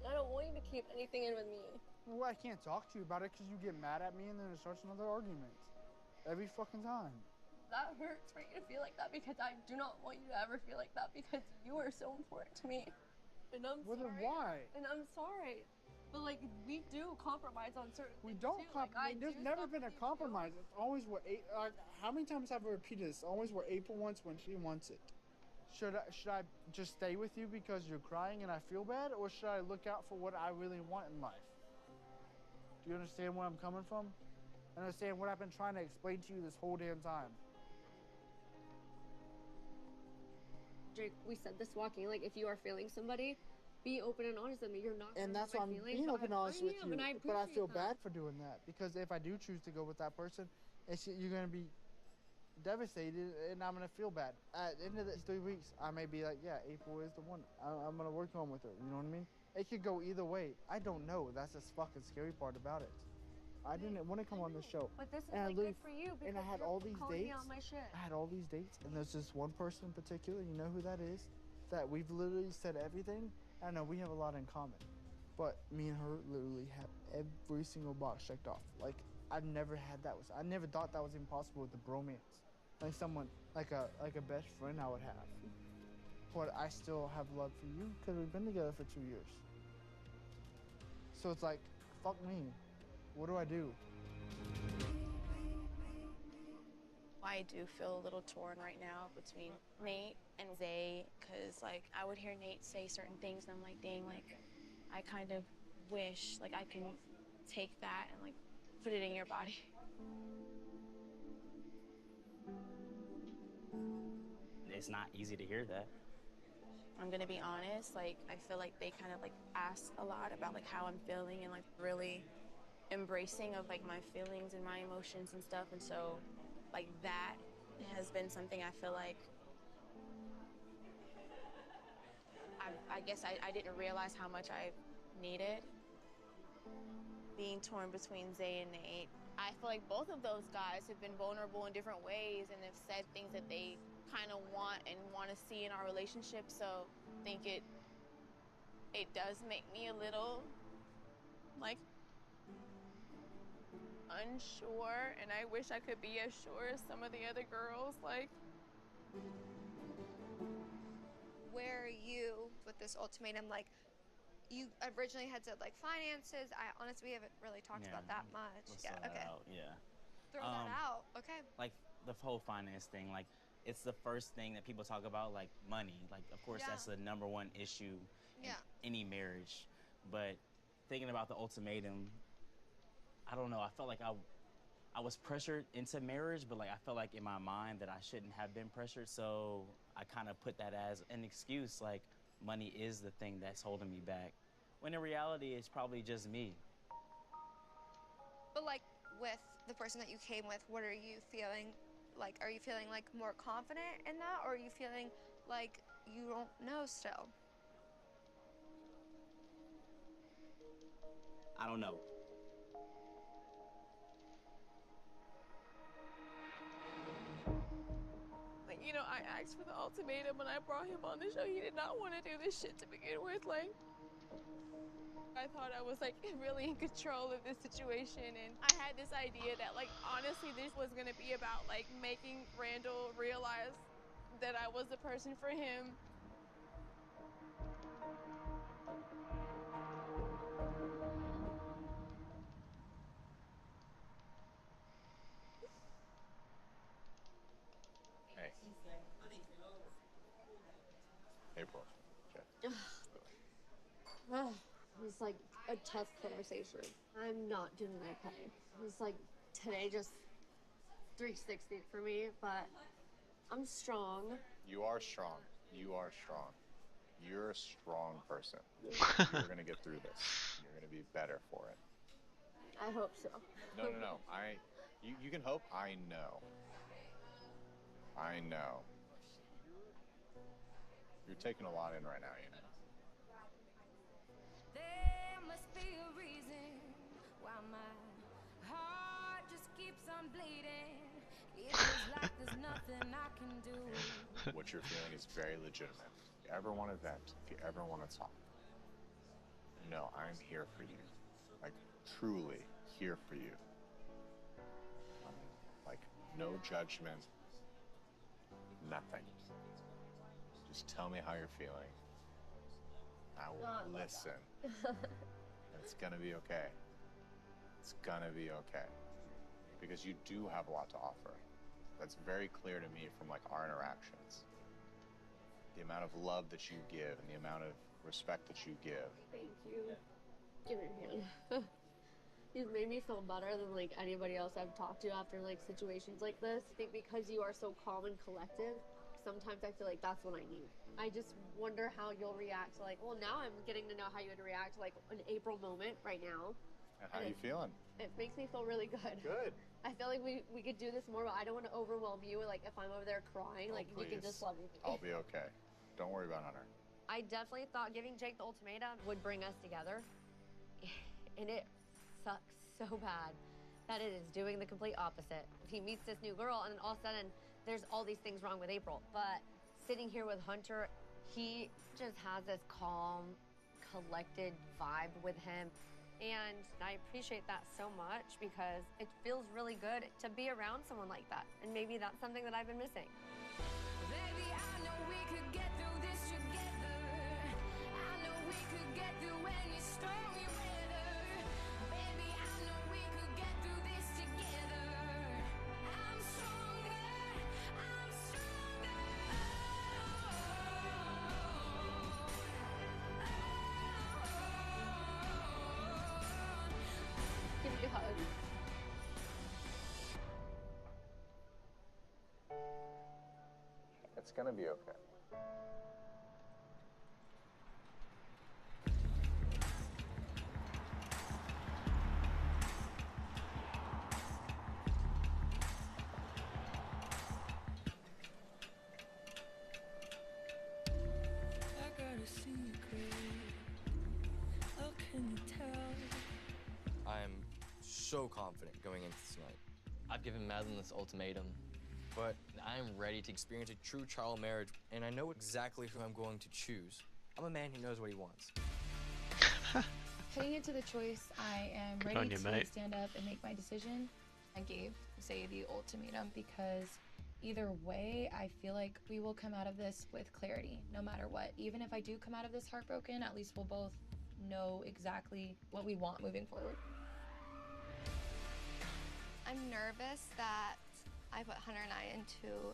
I don't want you to keep anything in with me. Well, I can't talk to you about it because you get mad at me and then it starts another argument. Every fucking time. That hurts for you to feel like that because I do not want you to ever feel like that because you are so important to me. And I'm Well, then sorry. why? And I'm sorry. But like, we do compromise on certain We things don't too. Like, I There's do never stuff been a with you, too. compromise. It's always what how many times have I repeated this? Always what April wants when she wants it. Should I just stay with you because you're crying and I feel bad, or should I look out for what I really want in life? Do you understand where I'm coming from? Understand what I've been trying to explain to you this whole damn time. Jake, we said this walking. Like, if you are feeling somebody, be open and honest with me. You're not. And gonna that's hurt why my I'm feelings, being but open and honest with am, you. and I But I feel appreciate that. bad for doing that because if I do choose to go with that person, you're gonna be devastated and I'm gonna feel bad. At the end of these 3 weeks, I may be like, yeah, April is the one. I'm gonna work on with her. You know what I mean? It could go either way. I don't know. That's the fucking scary part about it. I didn't want to come on this show. But this is And I like literally- good for you because and I had you're all these calling me dates. on my shit. I had all these dates, and there's this one person in particular. You know who that is? That we've literally said everything. I know we have a lot in common, but me and her literally have every single box checked off. Like I've never had that. I never thought that was impossible with the bromance. Like someone, like a best friend I would have. But I still have love for you because we've been together for 2 years. So it's like, fuck me. What do I do? I do feel a little torn right now between Nate and Zay, because like I would hear Nate say certain things and I'm like, dang, like I kind of wish like I can take that and like put it in your body. It's not easy to hear that. I'm gonna be honest, like I feel like they kind of like ask a lot about like how I'm feeling and like really embracing of like my feelings and my emotions and stuff, and so like that has been something I feel like I guess I didn't realize how much I needed. Being torn between Zay and Nate, I feel like both of those guys have been vulnerable in different ways and have said things that they kind of want to see in our relationship. So I think it does make me a little like unsure, and I wish I could be as sure as some of the other girls. Like, Where are you with this ultimatum? Like, you originally had said like finances. I honestly, we haven't really talked about that much. Let's Yeah, throw that okay. out, yeah. Throw that out. Okay. Like the whole finance thing, like it's the first thing that people talk about, like money. Like of course that's the number one issue in any marriage. But thinking about the ultimatum, I don't know. I felt like I was pressured into marriage, but like I felt like in my mind that I shouldn't have been pressured. So I kind of put that as an excuse, like money is the thing that's holding me back. When in reality, it's probably just me. But like with the person that you came with, what are you feeling? Like, are you feeling like more confident in that, or are you feeling like you don't know still? I don't know. like, you know, I asked for the ultimatum when I brought him on the show. He did not want to do this shit to begin with. Like, I thought I was like really in control of this situation, and I had this idea that like honestly this was gonna be about like making Randall realize that I was the person for him. Hey. April. It's like a tough conversation. I'm not doing okay. It's like today just 360 for me, but I'm strong. You are strong. You are strong. You're a strong person. You're gonna get through this. You're gonna be better for it. I hope so. No. You can hope. I know. I know. You're taking a lot in right now, you know. There must be a reason why my heart just keeps on bleeding. It feels like there's nothing I can do. What you're feeling is very legitimate. If you ever want to vent, if you ever want to talk, no, I'm here for you. Like, truly here for you. Like, no judgment, nothing. Just tell me how you're feeling. I will listen. And it's gonna be okay. It's gonna be okay. Because you do have a lot to offer. That's very clear to me from like our interactions. The amount of love that you give and the amount of respect that you give. Thank you. Give me your hand. You've made me feel better than like anybody else I've talked to after like situations like this. I think because you are so calm and collective, sometimes I feel like that's what I need. I just wonder how you'll react to like, well, now I'm getting to know how you would react to like an April moment right now. And how are you feeling? It makes me feel really good. Good. I feel like we could do this more, but I don't want to overwhelm you. Like if I'm over there crying, like you can Please. just love me. I'll be okay. Don't worry about Hunter. I definitely thought giving Jake the ultimatum would bring us together. And it sucks so bad that it is doing the complete opposite. He meets this new girl and then all of a sudden there's all these things wrong with April. But sitting here with Hunter, he just has this calm, collected vibe with him. And I appreciate that so much because it feels really good to be around someone like that. And maybe that's something that I've been missing. Baby, I know we could get through this together. I know we could get through any stormy weather. Baby, I know we could get through this together. I'm stronger. I'm stronger. Give me a hug. It's gonna be okay. I got a secret. How can you tell? I am so confident going into tonight. I've given Madeline this ultimatum, but I am ready to experience a true trial marriage, and I know exactly who I'm going to choose. I'm a man who knows what he wants. Heading into the choice, I am Good ready on you, to mate. stand up and make my decision. I gave Zay the ultimatum because either way, I feel like we will come out of this with clarity, no matter what. Even if I do come out of this heartbroken, at least we'll both know exactly what we want moving forward. I'm nervous that I put Hunter and I into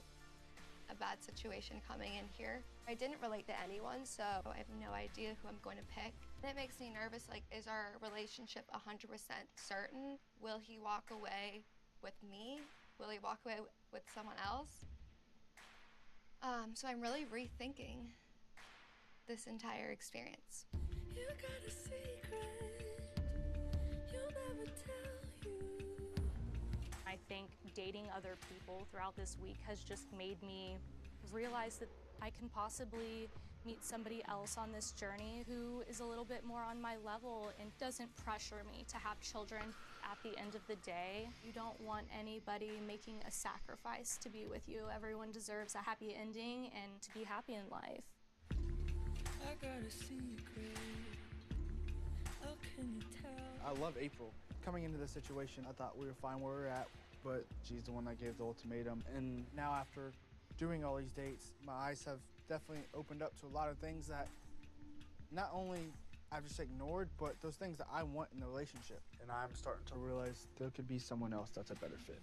a bad situation coming in here. I didn't relate to anyone, so I have no idea who I'm going to pick. And it makes me nervous, like, is our relationship 100% certain? Will he walk away with me? Will he walk away with someone else? So I'm really rethinking this entire experience. You got a secret. You'll never tell you. I think dating other people throughout this week has just made me realize that I can possibly meet somebody else on this journey who is a little bit more on my level and doesn't pressure me to have children. At the end of the day, you don't want anybody making a sacrifice to be with you. Everyone deserves a happy ending and to be happy in life. I got a secret. How can you tell? I love April. Coming into this situation, I thought we were fine where we were at, but she's the one that gave the ultimatum. And now after doing all these dates, my eyes have definitely opened up to a lot of things that not only I've just ignored, but those things that I want in the relationship. And I'm starting to realize there could be someone else that's a better fit.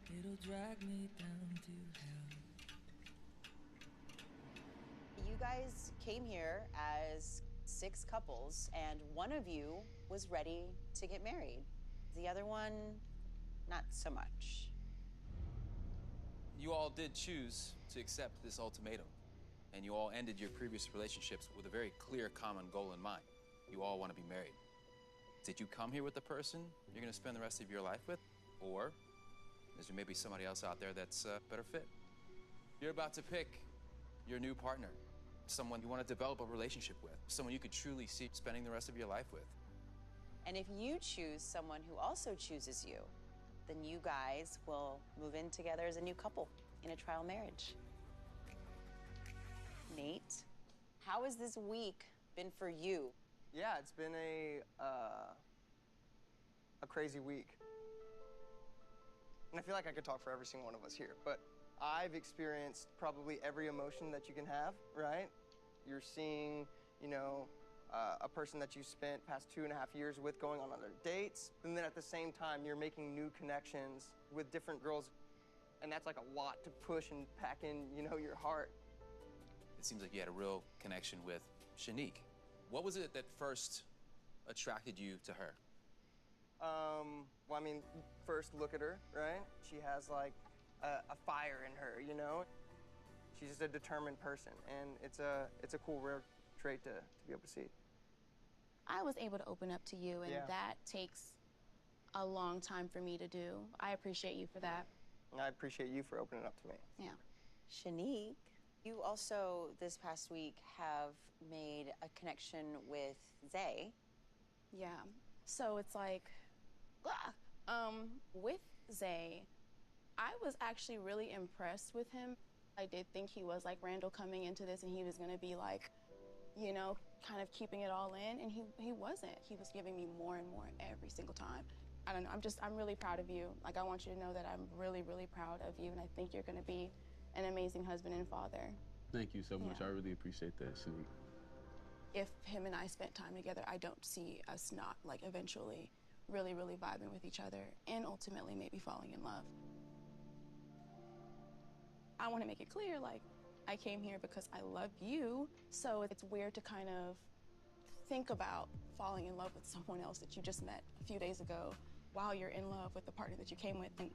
It'll drag me down to hell. You guys came here as 6 couples, and one of you was ready to get married. The other one, not so much. You all did choose to accept this ultimatum, and you all ended your previous relationships with a very clear common goal in mind. You all want to be married. Did you come here with the person you're going to spend the rest of your life with? Or is there maybe somebody else out there that's a better fit? You're about to pick your new partner, someone you want to develop a relationship with, someone you could truly see spending the rest of your life with. And if you choose someone who also chooses you, then you guys will move in together as a new couple in a trial marriage. Nate, how has this week been for you? Yeah, it's been a crazy week. And I feel like I could talk for every single one of us here, but I've experienced probably every emotion that you can have, right? You're seeing, you know, a person that you spent past 2.5 years with going on other dates, and then at the same time, you're making new connections with different girls, and that's like a lot to push and pack in, you know, your heart. It seems like you had a real connection with Shanique. What was it that first attracted you to her? Well, I mean, first look at her, right? She has like a fire in her, you know? She's just a determined person, and it's a cool, rare trait to be able to see. I was able to open up to you, and Yeah. that takes a long time for me to do. I appreciate you for that. And I appreciate you for opening up to me. Yeah. Shanique, you also this past week have made a connection with Zay. Yeah. So it's like, with Zay, I was actually really impressed with him. I did think he was like Randall coming into this, and he was gonna be like, you know, kind of keeping it all in, and he wasn't. He was giving me more and more every single time. I don't know, I'm really proud of you. Like, I want you to know that I'm really, really proud of you, and I think you're gonna be an amazing husband and father. Thank you so much. Yeah. I really appreciate that, Shanique. If him and I spent time together, I don't see us not, like, eventually really, really vibing with each other and ultimately maybe falling in love. I want to make it clear, like, I came here because I love you, so it's weird to kind of think about falling in love with someone else that you just met a few days ago while you're in love with the partner that you came with. And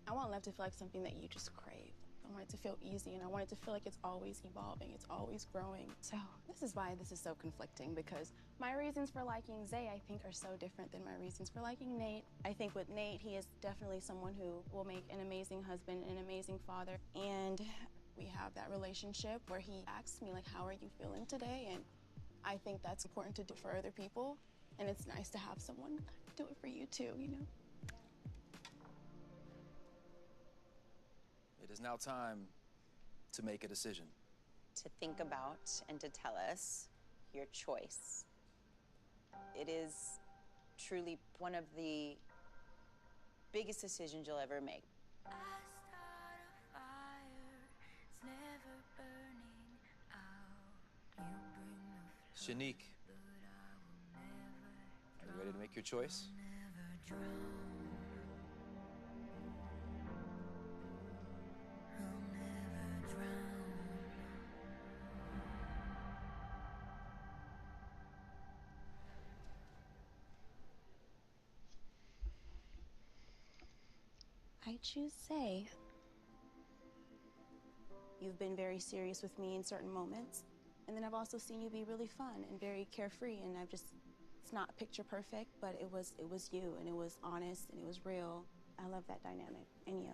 I want love to feel like something that you just crave. I want it to feel easy, and I want it to feel like it's always evolving, it's always growing. So this is why this is so conflicting, because my reasons for liking Zay, I think, are so different than my reasons for liking Nate. I think with Nate, he is definitely someone who will make an amazing husband, an amazing father, and we have that relationship where he asks me, like, how are you feeling today? And I think that's important to do for other people, and it's nice to have someone do it for you too, you know? It is now time to make a decision. To think about and to tell us your choice. It is truly one of the biggest decisions you'll ever make. Shanique, are you ready to make your choice? I choose Zay. You've been very serious with me in certain moments, and then I've also seen you be really fun and very carefree, and it's not picture perfect, but it was you, and it was honest, and it was real. I love that dynamic in you.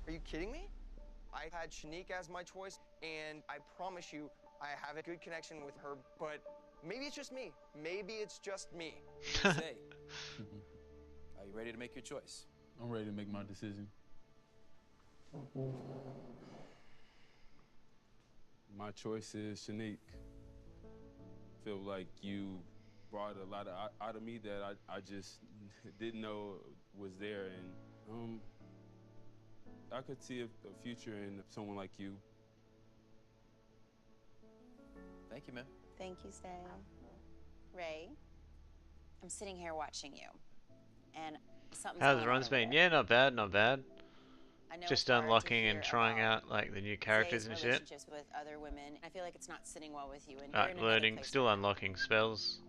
Are you kidding me? I had Shanique as my choice, and I promise you, I have a good connection with her, but maybe it's just me. Maybe it's just me. Say, are you ready to make your choice? I'm ready to make my decision. My choice is Shanique. Feel like you brought a lot out of me that I just didn't know was there, and I could see a future in someone like you. Thank you, man. Thank you, Zay. Ray, I'm sitting here watching you, and something's How's going the on runs over been? there. Yeah, not bad, not bad. I know Just it's hard to unlocking and hear trying about out like the new characters Zay's and shit. relationships with other women. I feel like it's not sitting well with you, and you're in another Learning, place still right now. unlocking spells.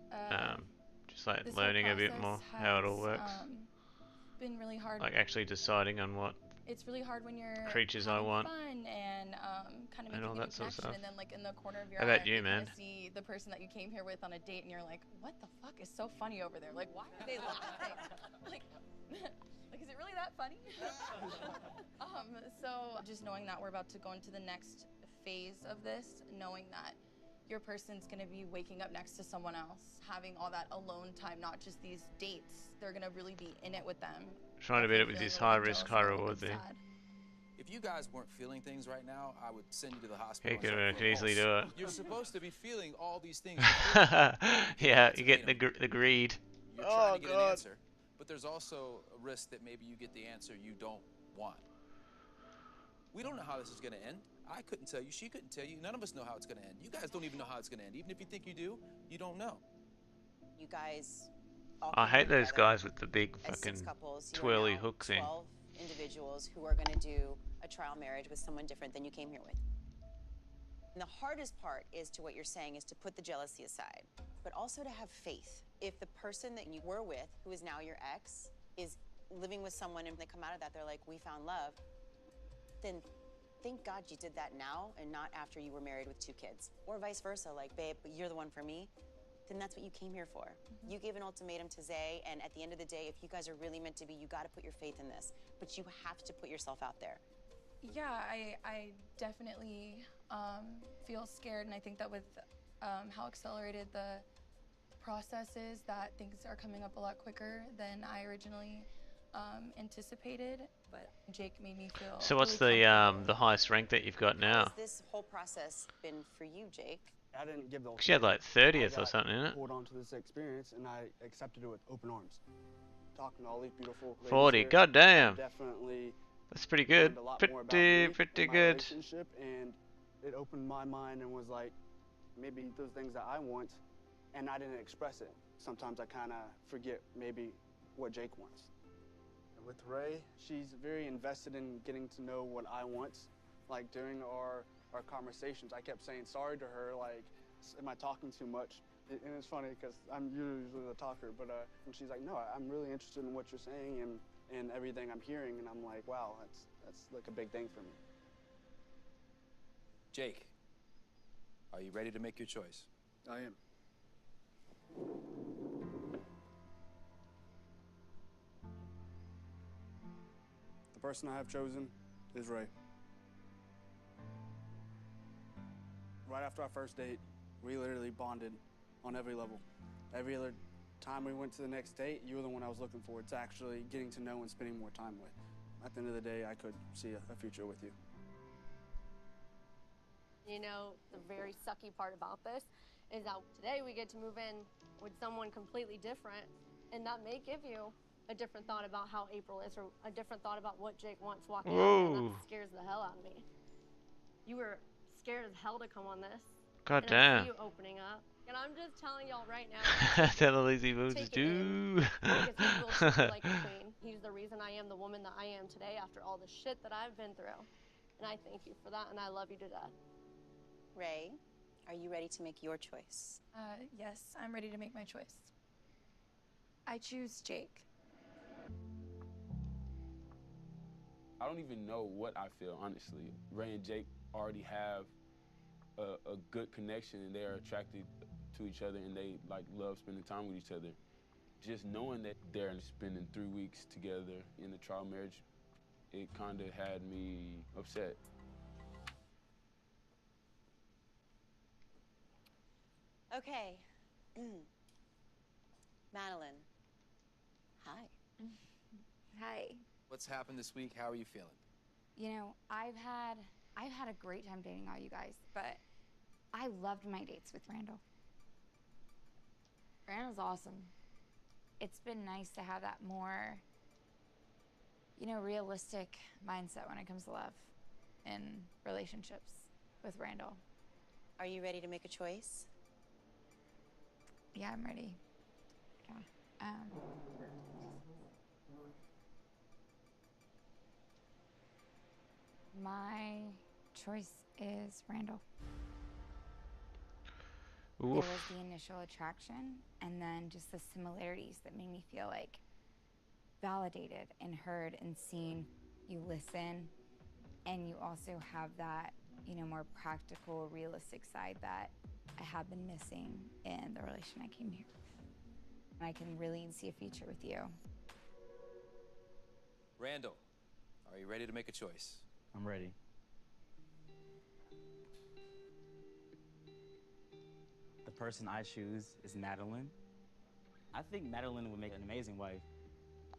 Just like This whole learning a bit more process how it all has, works. Been really hard. Like actually deciding on what It's really hard when you're creatures I having want. fun and kind of and making all a new that sort of connection, stuff. and then like in the corner of your How eye, about you, you kind man? of see the person that you came here with on a date, and you're like, what the fuck is so funny over there? Like, why are they laughing? like, is it really that funny? So just knowing that we're about to go into the next phase of this, knowing that your person's gonna be waking up next to someone else, having all that alone time, not just these dates. They're gonna really be in it with them. Trying to beat it with Feeling this a little high bit risk, jealous high and a little reward bit thing. sad. If you guys weren't feeling things right now, I would send you to the hospital. He and could, check for could a easily pulse. do it. You're supposed to be feeling all these things. Yeah, you get the greed. You're trying to get an answer, but there's also a risk that maybe you get the answer you don't want. We don't know how this is going to end. I couldn't tell you. She couldn't tell you. None of us know how it's going to end. You guys don't even know how it's going to end. Even if you think you do, you don't know. You guys all I came hate those together guys with the big as fucking 6 couples. You are twirly now hooks in. 12 individuals who are going to do a trial marriage with someone different than you came here with. And the hardest part is to what you're saying is to put the jealousy aside, but also to have faith. If the person that you were with, who is now your ex, is living with someone and they come out of that, they're like, we found love, then thank God you did that now and not after you were married with 2 kids. Or vice versa, like, babe, but you're the one for me, then that's what you came here for. You gave an ultimatum to Zay, and at the end of the day, if you guys are really meant to be, you gotta put your faith in this. But you have to put yourself out there. Yeah, I definitely feel scared, and I think that with how accelerated the process is, that things are coming up a lot quicker than I originally anticipated. But Jake made me feel. So what's really the highest rank that you've got How now? has this whole process been for you, Jake? I didn't give the She had like ultimatum. 30th I or something, innit? pulled onto this experience and I accepted it with open arms. Talking to all these beautiful ladies 40. here, Goddamn. I definitely That's pretty good. learned a lot more about me Pretty and my good. relationship, and it opened my mind and was like, maybe those things that I want, and I didn't express it. Sometimes I kind of forget maybe what Jake wants. With Ray, she's very invested in getting to know what I want. Like during our conversations, I kept saying sorry to her, like, am I talking too much? And it's funny because I'm usually the talker, but and she's like, no, I'm really interested in what you're saying and everything I'm hearing, and I'm like, wow, that's like a big thing for me. Jake, are you ready to make your choice? I am. The person I have chosen is Ray. Right after our first date, we literally bonded on every level. Every other time we went to the next date, you were the one I was looking forward to actually getting to know and spending more time with. At the end of the day, I could see a future with you. You know, the very sucky part about this is that today we get to move in with someone completely different, and that may give you a different thought about how April is, or a different thought about what Jake wants walking out there, and Whoa. that scares the hell out of me. You were scared as hell to come on this. God and I damn. see you opening up, and I'm just telling y'all right now. Tell all these people to Take it do. Because he will treat you like a queen. He's the reason I am the woman that I am today after all the shit that I've been through. And I thank you for that, and I love you to death. Ray, are you ready to make your choice? Yes, I'm ready to make my choice. I choose Jake. I don't even know what I feel, honestly. Ray and Jake already have a good connection, and they're attracted to each other, and they like love spending time with each other. Just knowing that they're spending 3 weeks together in a trial marriage, it kind of had me upset. Okay. Madeline. Hi. Hi. What's happened this week? How are you feeling? You know, I've had a great time dating all you guys, but I loved my dates with Randall. Randall's awesome. It's been nice to have that more, you know, realistic mindset when it comes to love and relationships with Randall. Are you ready to make a choice? Yeah, I'm ready. Yeah. My choice is Randall. There was the initial attraction, and then just the similarities that made me feel like validated and heard and seen. You listen, and you also have that, you know, more practical, realistic side that I have been missing in the relation I came here with. And I can really see a future with you. Randall, are you ready to make a choice? I'm ready. The person I choose is Madeline. I think Madeline would make an amazing wife,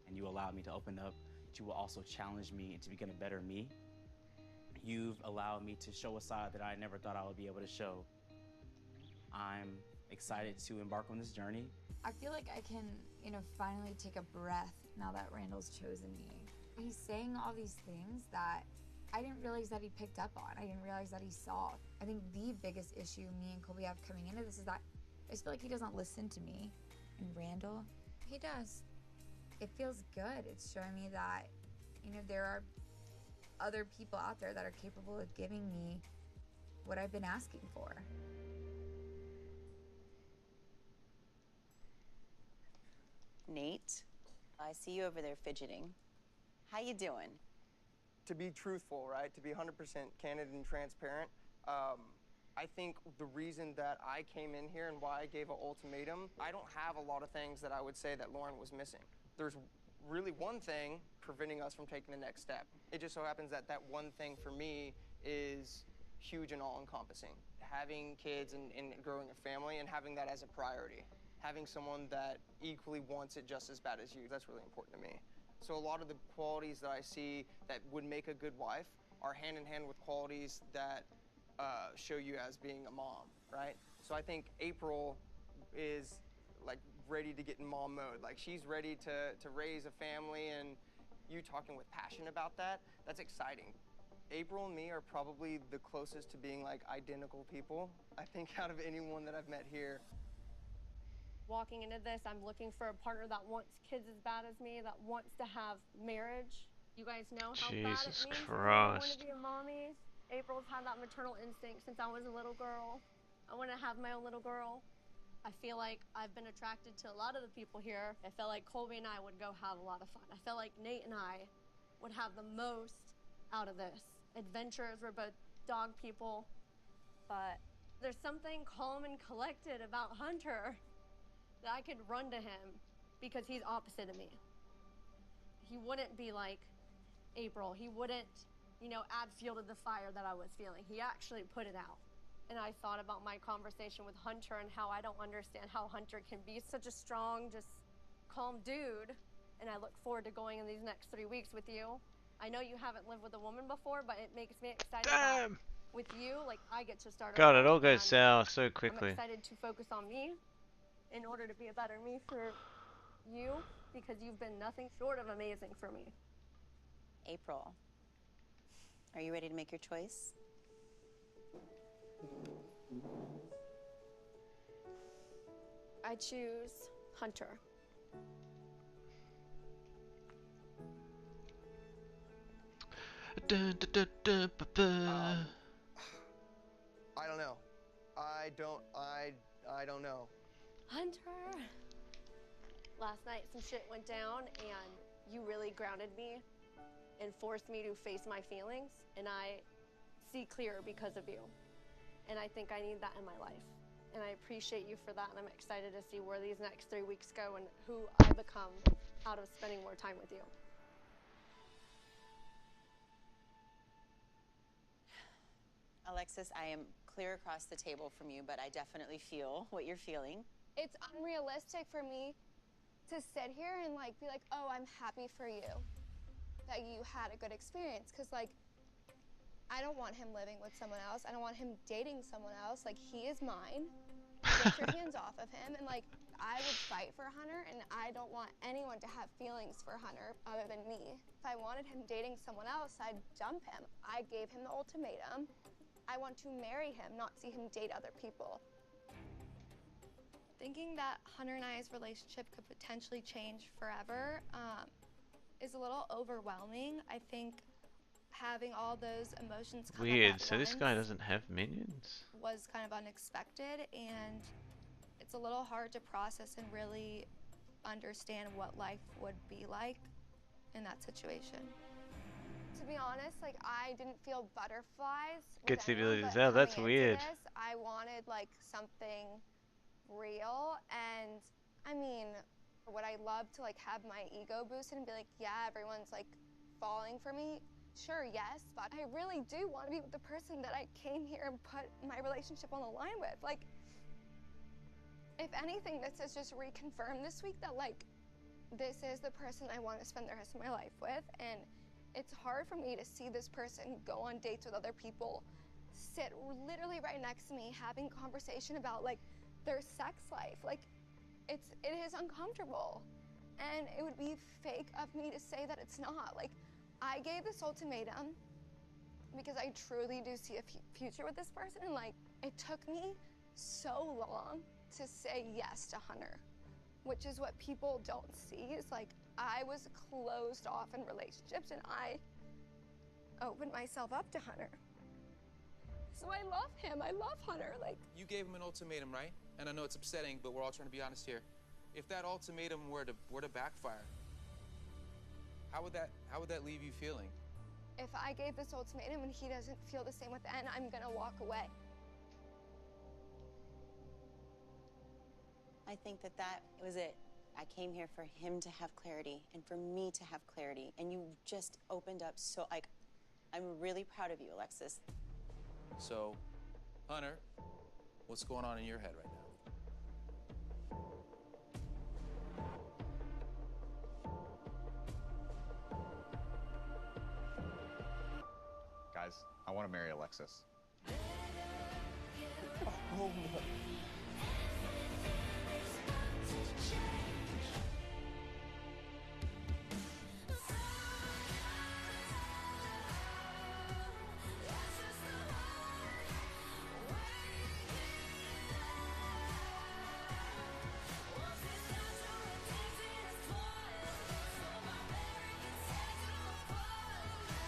and you allowed me to open up. You will also challenge me into becoming a better me. You've allowed me to show a side that I never thought I would be able to show. I'm excited to embark on this journey. I feel like I can, finally take a breath now that Randall's chosen me. He's saying all these things that I didn't realize that he picked up on. I didn't realize that he saw. I think the biggest issue me and Colby have coming into this is that I just feel like he doesn't listen to me. And Randall, he does. It feels good. It's showing me that, there are other people out there that are capable of giving me what I've been asking for. Nate, I see you over there fidgeting. How you doing? To be truthful, right? To be 100% candid and transparent, I think the reason that I came in here and why I gave an ultimatum, I don't have a lot of things that I would say that Lauren was missing. There's really one thing preventing us from taking the next step. It just so happens that that one thing for me is huge and all-encompassing. Having kids and growing a family and having that as a priority. Having someone that equally wants it just as bad as you, that's really important to me. So a lot of the qualities that I see that would make a good wife are hand in hand with qualities that show you as being a mom, right? So I think April is like ready to get in mom mode. Like she's ready to raise a family, and you talking with passion about that, that's exciting. April and me are probably the closest to being like identical people, I think, out of anyone that I've met here. Walking into this, I'm looking for a partner that wants kids as bad as me, that wants to have marriage. You guys know how bad it Jesus means Christ. I want to be a mommy. April's had that maternal instinct since I was a little girl. I want to have my own little girl. I feel like I've been attracted to a lot of the people here. I felt like Colby and I would go have a lot of fun. I felt like Nate and I would have the most out of this. Adventurers, we're both dog people, but there's something calm and collected about Hunter that I could run to him because he's opposite of me. He wouldn't be like April. He wouldn't, add fuel to the fire that I was feeling. He actually put it out. And I thought about my conversation with Hunter and how I don't understand how Hunter can be such a strong, just calm dude. And I look forward to going in these next 3 weeks with you. I know you haven't lived with a woman before, but it makes me excited that with you, like I get to start God, over, it all goes and sour so I'm quickly. excited to focus on me in order to be a better me for you, because you've been nothing short of amazing for me. April, are you ready to make your choice? I choose Hunter. Dun, dun, dun, dun, ba, ba. I don't know. I don't know. Hunter! Last night some shit went down and you really grounded me and forced me to face my feelings, and I see clearer because of you. And I think I need that in my life. And I appreciate you for that, and I'm excited to see where these next 3 weeks go and who I become out of spending more time with you. Alexis, I am clear across the table from you, but I definitely feel what you're feeling. It's unrealistic for me to sit here and be like, oh, I'm happy for you that you had a good experience, because I don't want him living with someone else. I don't want him dating someone else. He is mine. Get your hands off of him. And I would fight for Hunter, and I don't want anyone to have feelings for Hunter other than me. If I wanted him dating someone else, I'd dump him. I gave him the ultimatum. I want to marry him, not see him date other people. Thinking that Hunter and I's relationship could potentially change forever is a little overwhelming. I think having all those emotions come up Weird, at so this guy once doesn't have minions? was kind of unexpected, and it's a little hard to process and really understand what life would be like in that situation. To be honest, I didn't feel butterflies with Gets the anyone, abilities but out, that's coming into weird. this, I wanted something real, and I mean, would I love to have my ego boosted and be like, yeah, everyone's falling for me? Sure, yes, but I really do want to be with the person that I came here and put my relationship on the line with. If anything, this has just reconfirmed this week that this is the person I want to spend the rest of my life with, and it's hard for me to see this person go on dates with other people, sit literally right next to me having conversation about their sex life. it is uncomfortable. And it would be fake of me to say that it's not. Like, I gave this ultimatum because I truly do see a future with this person, and like, it took me so long to say yes to Hunter, which is what people don't see. Is like, I was closed off in relationships, and I opened myself up to Hunter. So I love him. I love Hunter. Like, You gave him an ultimatum, right? And I know it's upsetting, but we're all trying to be honest here. If that ultimatum were to backfire, how would that leave you feeling? if I gave this ultimatum and he doesn't feel the same with N, I'm gonna walk away. I think that was it. I came here for him to have clarity and for me to have clarity. And you just opened up so, like, I'm really proud of you, Alexis. So, Hunter, what's going on in your head right now? Guys, I want to marry Alexis. Oh.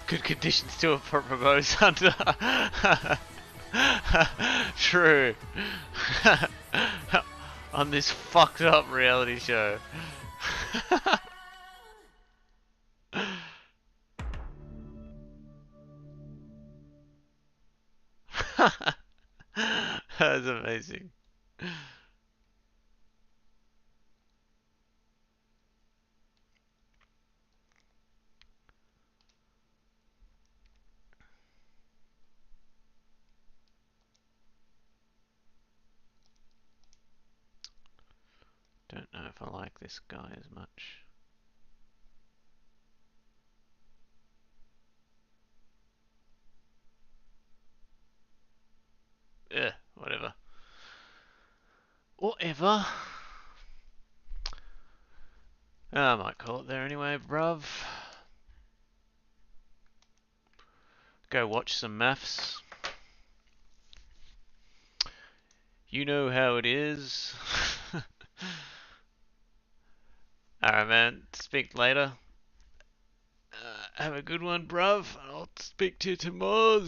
Good conditions to propose Hunter. True. On this fucked up reality show. That's amazing. Don't know if I like this guy as much. Yeah, whatever. Whatever. I might call it there anyway, bruv. Go watch some maths. You know how it is. Alright, man. Speak later. Have a good one, bruv. I'll speak to you tomorrow.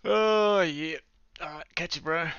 Oh, yeah. Alright, catch you, bro.